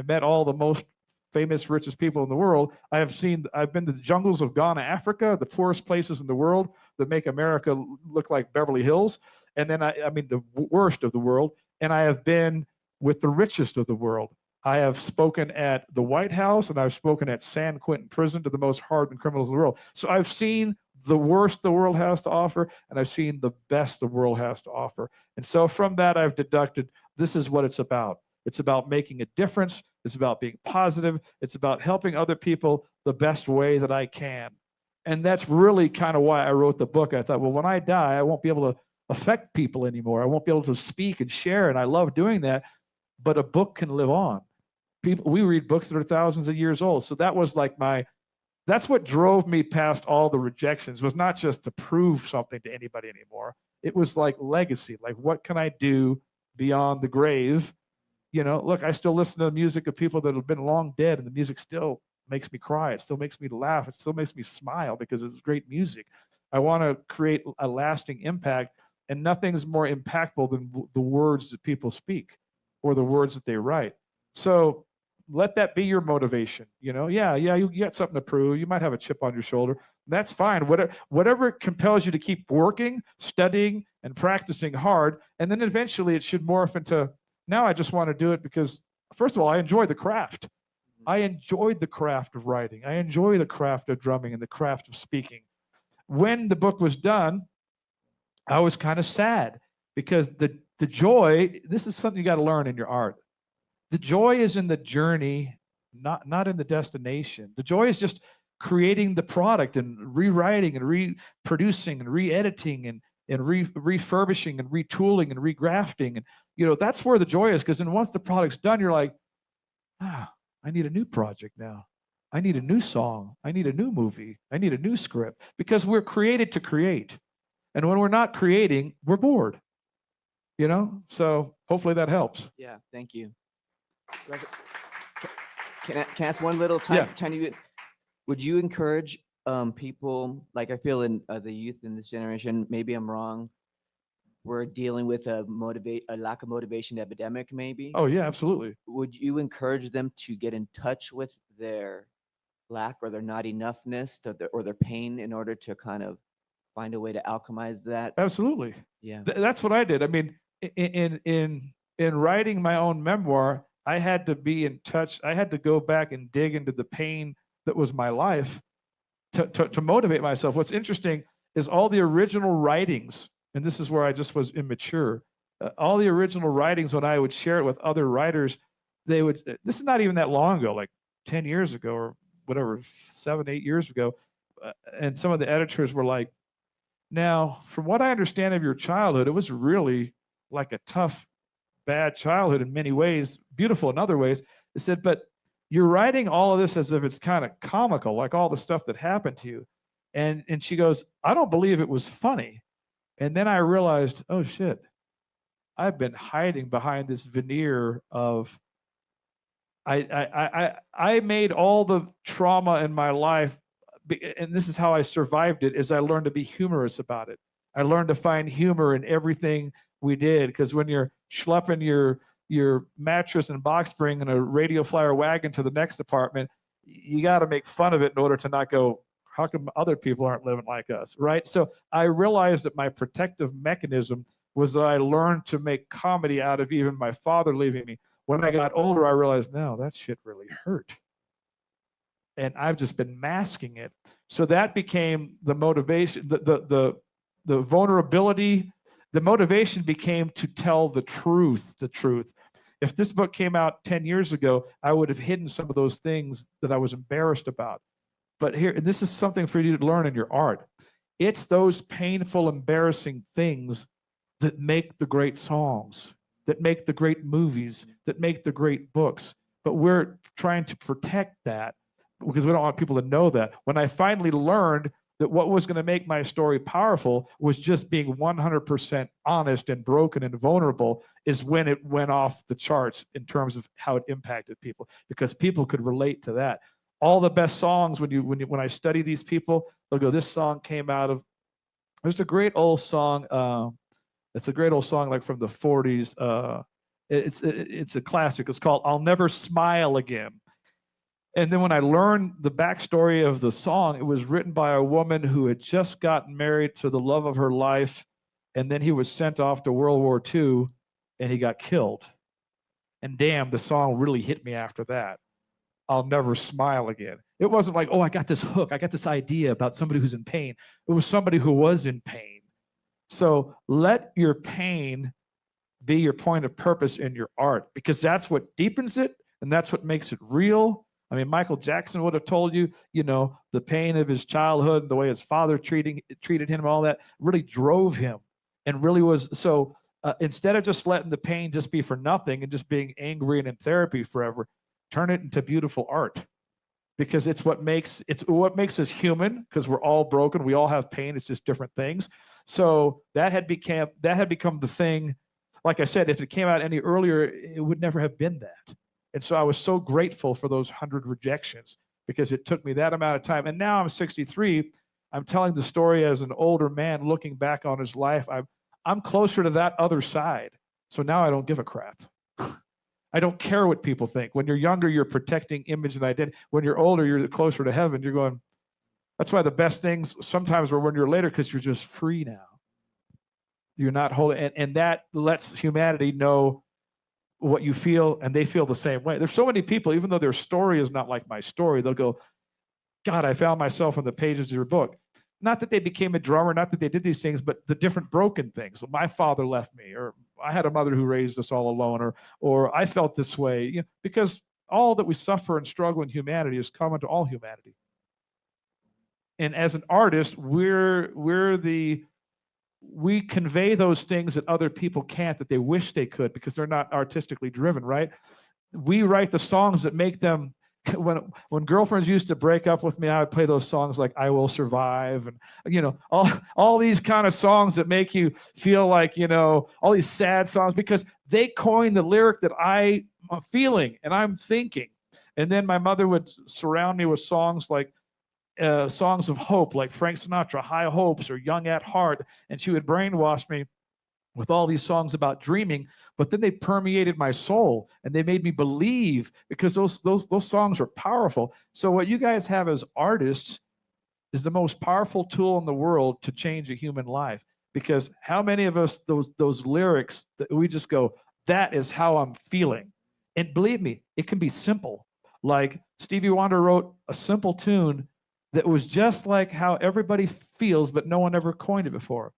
Speaker 5: met all the most famous, richest people in the world. I've been to the jungles of Ghana, Africa, the poorest places in the world that make America look like Beverly Hills. And then I mean, the worst of the world. And I have been with the richest of the world. I have spoken at the White House, and I've spoken at San Quentin Prison to the most hardened criminals in the world. So I've seen the worst the world has to offer, and I've seen the best the world has to offer. And so from that, I've deducted this is what it's about. It's about making a difference. It's about being positive. It's about helping other people the best way that I can. And that's really kind of why I wrote the book. I thought, well, when I die, I won't be able to affect people anymore. I won't be able to speak and share, and I love doing that. But a book can live on. We read books that are thousands of years old. So that was like that's what drove me past all the rejections, was not just to prove something to anybody anymore. It was like legacy. Like, what can I do beyond the grave? Look, I still listen to the music of people that have been long dead, and the music still makes me cry. It still makes me laugh. It still makes me smile because it's great music. I want to create a lasting impact, and nothing's more impactful than the words that people speak or the words that they write. So let that be your motivation. Yeah, you got something to prove. You might have a chip on your shoulder. That's fine. Whatever compels you to keep working, studying, and practicing hard, and then eventually it should morph into, now I just want to do it because, first of all, I enjoy the craft. I enjoyed the craft of writing. I enjoy the craft of drumming and the craft of speaking. When the book was done, I was kind of sad because the joy, this is something you got to learn in your art. The joy is in the journey, not in the destination. The joy is just creating the product and rewriting and reproducing and re-editing and refurbishing and retooling and regrafting. And that's where the joy is, because then once the product's done, you're like, I need a new project now. I need a new song. I need a new movie. I need a new script, because we're created to create. And when we're not creating, we're bored. So hopefully that helps.
Speaker 9: Yeah, thank you. Can I ask one little tiny bit? Would you encourage people, like I feel in the youth in this generation, maybe I'm wrong, we're dealing with a lack of motivation epidemic, maybe?
Speaker 5: Oh yeah, absolutely.
Speaker 9: Would you encourage them to get in touch with their lack or their not enoughness or their pain in order to kind of find a way to alchemize that?
Speaker 5: Absolutely.
Speaker 9: Yeah.
Speaker 5: That's what I did. I mean, in writing my own memoir, I had to be in touch. I had to go back and dig into the pain that was my life to motivate myself. What's interesting is all the original writings, and this is where I just was immature. All the original writings, when I would share it with other writers, this is not even that long ago, like 10 years ago or whatever, 7, 8 years ago. And some of the editors were like, now, from what I understand of your childhood, it was really like a tough, bad childhood in many ways, beautiful in other ways. They said, but you're writing all of this as if it's kind of comical, like all the stuff that happened to you. And she goes, I don't believe it was funny. And then I realized, oh shit, I've been hiding behind this veneer of I made all the trauma in my life, and this is how I survived it, is I learned to be humorous about it. I learned to find humor in everything we did, because when you're schlepping your mattress and box spring in a radio flyer wagon to the next apartment, you got to make fun of it in order to not go, how come other people aren't living like us, right? So I realized that my protective mechanism was that I learned to make comedy out of even my father leaving me. When I got older, I realized, no, that shit really hurt. And I've just been masking it. So that became the motivation, the vulnerability, the motivation became to tell the truth. If this book came out 10 years ago, I would have hidden some of those things that I was embarrassed about. But here, this is something for you to learn in your art. It's those painful, embarrassing things that make the great songs, that make the great movies, that make the great books. But we're trying to protect that because we don't want people to know that. When I finally learned that what was going to make my story powerful was just being 100% honest and broken and vulnerable, is when it went off the charts in terms of how it impacted people, because people could relate to that. All the best songs, when I study these people, they'll go, this song came out of, there's a great old song, it's a great old song like from the 40s. It's a classic. It's called I'll Never Smile Again. And then when I learned the backstory of the song, it was written by a woman who had just gotten married to the love of her life, and then he was sent off to World War II, and he got killed. And damn, the song really hit me after that. I'll never smile again. It wasn't like, oh, I got this hook. I got this idea about somebody who's in pain. It was somebody who was in pain. So let your pain be your point of purpose in your art, because that's what deepens it and that's what makes it real. I mean, Michael Jackson would have told you, the pain of his childhood, the way his father treated him, all that really drove him and really was. So instead of just letting the pain just be for nothing and just being angry and in therapy forever, turn it into beautiful art, because it's what makes us human, because we're all broken. We all have pain. It's just different things. So that had become the thing. Like I said, if it came out any earlier, it would never have been that. And so I was so grateful for those 100 rejections, because it took me that amount of time. And now I'm 63. I'm telling the story as an older man looking back on his life. I'm closer to that other side. So now I don't give a crap. I don't care what people think. When you're younger, you're protecting image and identity. When you're older, you're closer to heaven. You're going, that's why the best things sometimes are when you're later, because you're just free now. You're not holding, and that lets humanity know what you feel, and they feel the same way. There's so many people, even though their story is not like my story, they'll go, God, I found myself in the pages of your book. Not that they became a drummer, not that they did these things, but the different broken things. My father left me, or I had a mother who raised us all alone, or I felt this way, because all that we suffer and struggle in humanity is common to all humanity. And as an artist, we convey those things that other people can't, that they wish they could, because they're not artistically driven, right? We write the songs that make them. When girlfriends used to break up with me, I would play those songs like "I Will Survive" and all these kind of songs that make you feel like all these sad songs, because they coined the lyric that I'm feeling and I'm thinking. And then my mother would surround me with songs like songs of hope, like Frank Sinatra, "High Hopes" or "Young at Heart," and she would brainwash me with all these songs about dreaming, but then they permeated my soul and they made me believe, because those songs are powerful. So what you guys have as artists is the most powerful tool in the world to change a human life, because how many of us, those lyrics that we just go, that is how I'm feeling. And believe me, it can be simple. Like Stevie Wonder wrote a simple tune that was just like how everybody feels, but no one ever coined it before.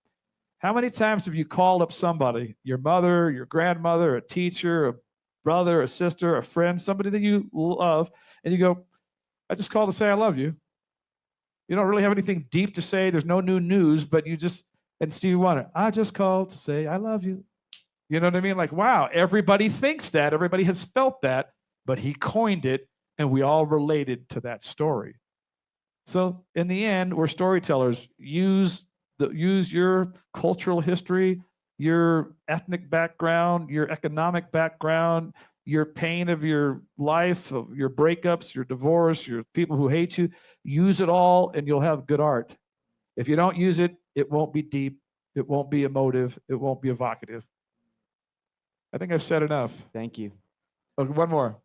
Speaker 5: How many times have you called up somebody, your mother, your grandmother, a teacher, a brother, a sister, a friend, somebody that you love, and you go, I just called to say I love you. You don't really have anything deep to say. There's no new news, but you just, and Stevie Wonder, I just called to say I love you. You know what I mean? Like, wow, everybody thinks that. Everybody has felt that, but he coined it, and we all related to that story. So in the end, we're storytellers. Use your cultural history, your ethnic background, your economic background, your pain of your life, of your breakups, your divorce, your people who hate you. Use it all, and you'll have good art. If you don't use it, it won't be deep. It won't be emotive. It won't be evocative. I think I've said enough.
Speaker 9: Thank you.
Speaker 5: Okay, one more.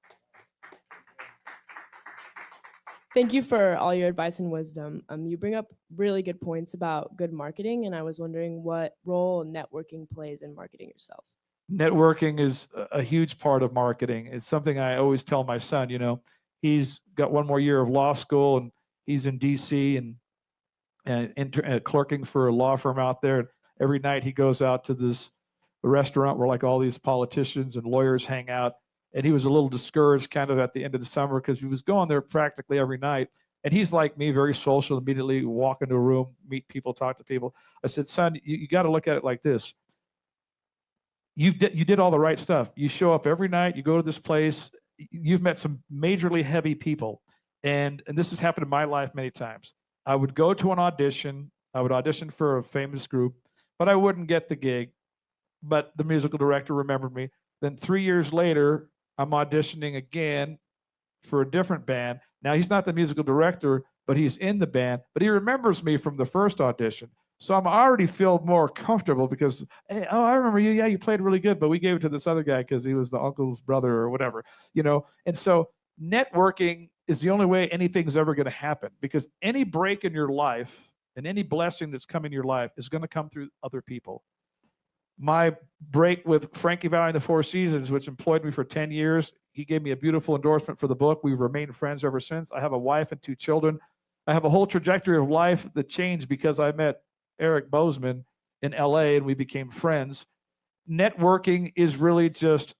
Speaker 11: Thank you for all your advice and wisdom. You bring up really good points about good marketing, and I was wondering what role networking plays in marketing yourself.
Speaker 5: Networking is a huge part of marketing. It's something I always tell my son. He's got one more year of law school, and he's in DC and clerking for a law firm out there. Every night he goes out to this restaurant where like all these politicians and lawyers hang out. And he was a little discouraged kind of at the end of the summer because he was going there practically every night. And he's like me, very social, immediately walk into a room, meet people, talk to people. I said, son, you got to look at it like this. You did all the right stuff. You show up every night, you go to this place, you've met some majorly heavy people. And this has happened in my life many times. I would go to an audition, I would audition for a famous group, but I wouldn't get the gig. But the musical director remembered me. Then 3 years later, I'm auditioning again for a different band. Now he's not the musical director, but he's in the band, but he remembers me from the first audition. So I'm already feel more comfortable because, hey, oh, I remember you. Yeah, you played really good, but we gave it to this other guy because he was the uncle's brother or whatever, And so networking is the only way anything's ever going to happen, because any break in your life and any blessing that's coming in your life is going to come through other people. My break with Frankie Valli and the Four Seasons, which employed me for 10 years, he gave me a beautiful endorsement for the book. We've remained friends ever since. I have a wife and 2 children. I have a whole trajectory of life that changed because I met Eric Bozeman in LA and we became friends. Networking is really just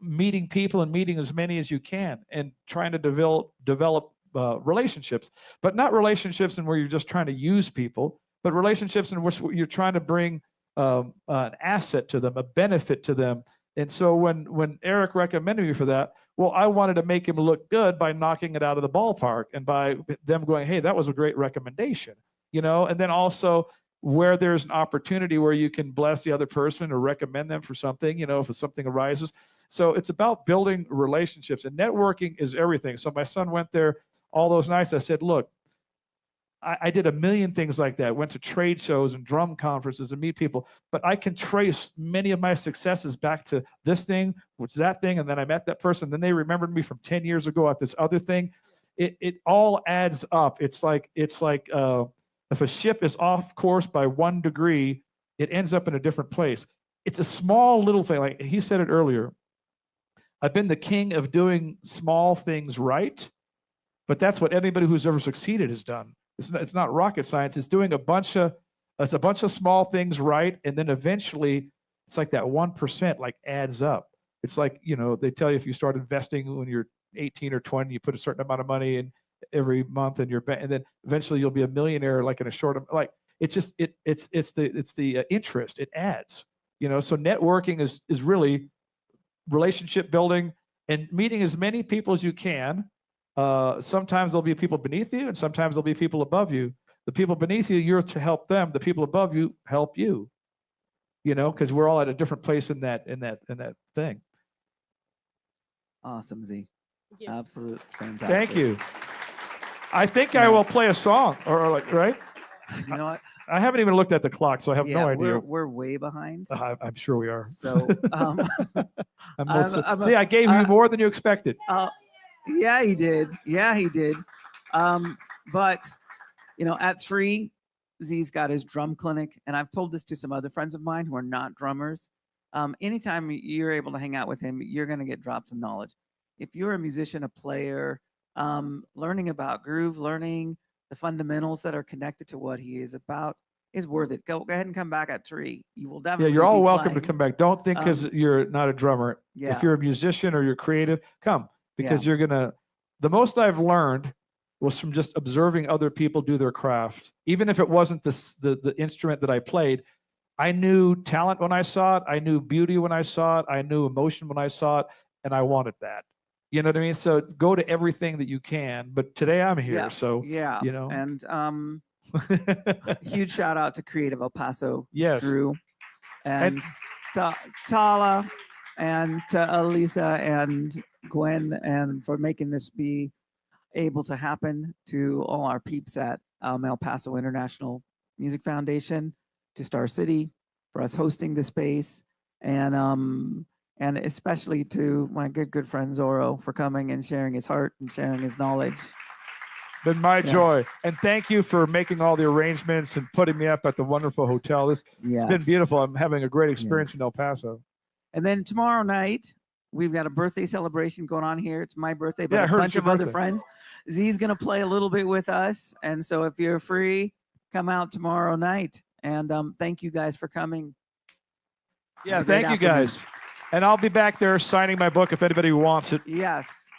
Speaker 5: meeting people and meeting as many as you can and trying to develop relationships, but not relationships in where you're just trying to use people, but relationships in which you're trying to bring an asset to them, a benefit to them. And so when Eric recommended me for that, well, I wanted to make him look good by knocking it out of the ballpark and by them going, hey, that was a great recommendation, and then also where there's an opportunity where you can bless the other person or recommend them for something, if something arises. So it's about building relationships, and networking is everything. So my son went there all those nights. I said, look, I did a million things like that, went to trade shows and drum conferences and meet people, but I can trace many of my successes back to this thing, which that thing, and then I met that person, then they remembered me from 10 years ago at this other thing. It all adds up. It's like if a ship is off course by 1 degree, it ends up in a different place. It's a small little thing. Like he said it earlier, I've been the king of doing small things right, but that's what anybody who's ever succeeded has done. It's not rocket science. It's doing a bunch of small things right, and then eventually it's like that 1% like adds up. It's like, they tell you if you start investing when you're 18 or 20, you put a certain amount of money in every month in your bank, and then eventually you'll be a millionaire like in a short, like it's just it's the interest, it adds. So networking is really relationship building and meeting as many people as you can. Sometimes there'll be people beneath you, and sometimes there'll be people above you. The people beneath you, you're to help them. The people above you help you. Because we're all at a different place in that thing.
Speaker 10: Awesome, Z.
Speaker 11: Thank you.
Speaker 10: Absolute fantastic.
Speaker 5: Thank you. I think I will play a song, or like, right?
Speaker 10: You know what?
Speaker 5: I haven't even looked at the clock, so I have no idea.
Speaker 10: We're way behind.
Speaker 5: I'm sure we are.
Speaker 10: So,
Speaker 5: see, I gave you more than you expected.
Speaker 10: Yeah, he did. Yeah, he did. But at 3, Z's got his drum clinic, and I've told this to some other friends of mine who are not drummers. Anytime you're able to hang out with him, you're going to get drops of knowledge. If you're a musician, a player, learning about groove, learning the fundamentals that are connected to what he is about is worth it. Go ahead and come back at 3. You will definitely.
Speaker 5: Yeah, you're all
Speaker 10: be
Speaker 5: welcome
Speaker 10: playing.
Speaker 5: to come back. Don't think because you're not a drummer.
Speaker 10: Yeah.
Speaker 5: If you're a musician or you're creative, come, because
Speaker 10: Yeah.
Speaker 5: you're gonna. The most I've learned was from just observing other people do their craft. Even if it wasn't the instrument that I played, I knew talent when I saw it. I knew beauty when I saw it. I knew emotion when I saw it, and I wanted that. You know what I mean? So go to everything that you can. But today I'm here, so
Speaker 10: yeah, and huge shout out to Creative El Paso,
Speaker 5: yes,
Speaker 10: Drew, and to Tala, and to Elisa and Gwen, and for making this be able to happen, to all our peeps at El Paso International Music Foundation, to Star City for us hosting the space, and especially to my good friend Zoro for coming and sharing his heart and sharing his knowledge.
Speaker 5: Been my
Speaker 10: Yes.
Speaker 5: joy. And thank you for making all the arrangements and putting me up at the wonderful hotel. It's been
Speaker 10: Yes.
Speaker 5: beautiful. I'm having a great experience in El Paso.
Speaker 10: And then tomorrow night, we've got a birthday celebration going on here. It's my birthday, but
Speaker 5: Yeah, I
Speaker 10: a
Speaker 5: heard
Speaker 10: bunch
Speaker 5: it's your
Speaker 10: of other
Speaker 5: birthday.
Speaker 10: friends. Z's going to play a little bit with us. And so if you're free, come out tomorrow night. And thank you guys for coming.
Speaker 5: Yeah,
Speaker 10: Have a great
Speaker 5: thank you
Speaker 10: afternoon.
Speaker 5: guys. And I'll be back there signing my book if anybody wants it.
Speaker 10: Yes.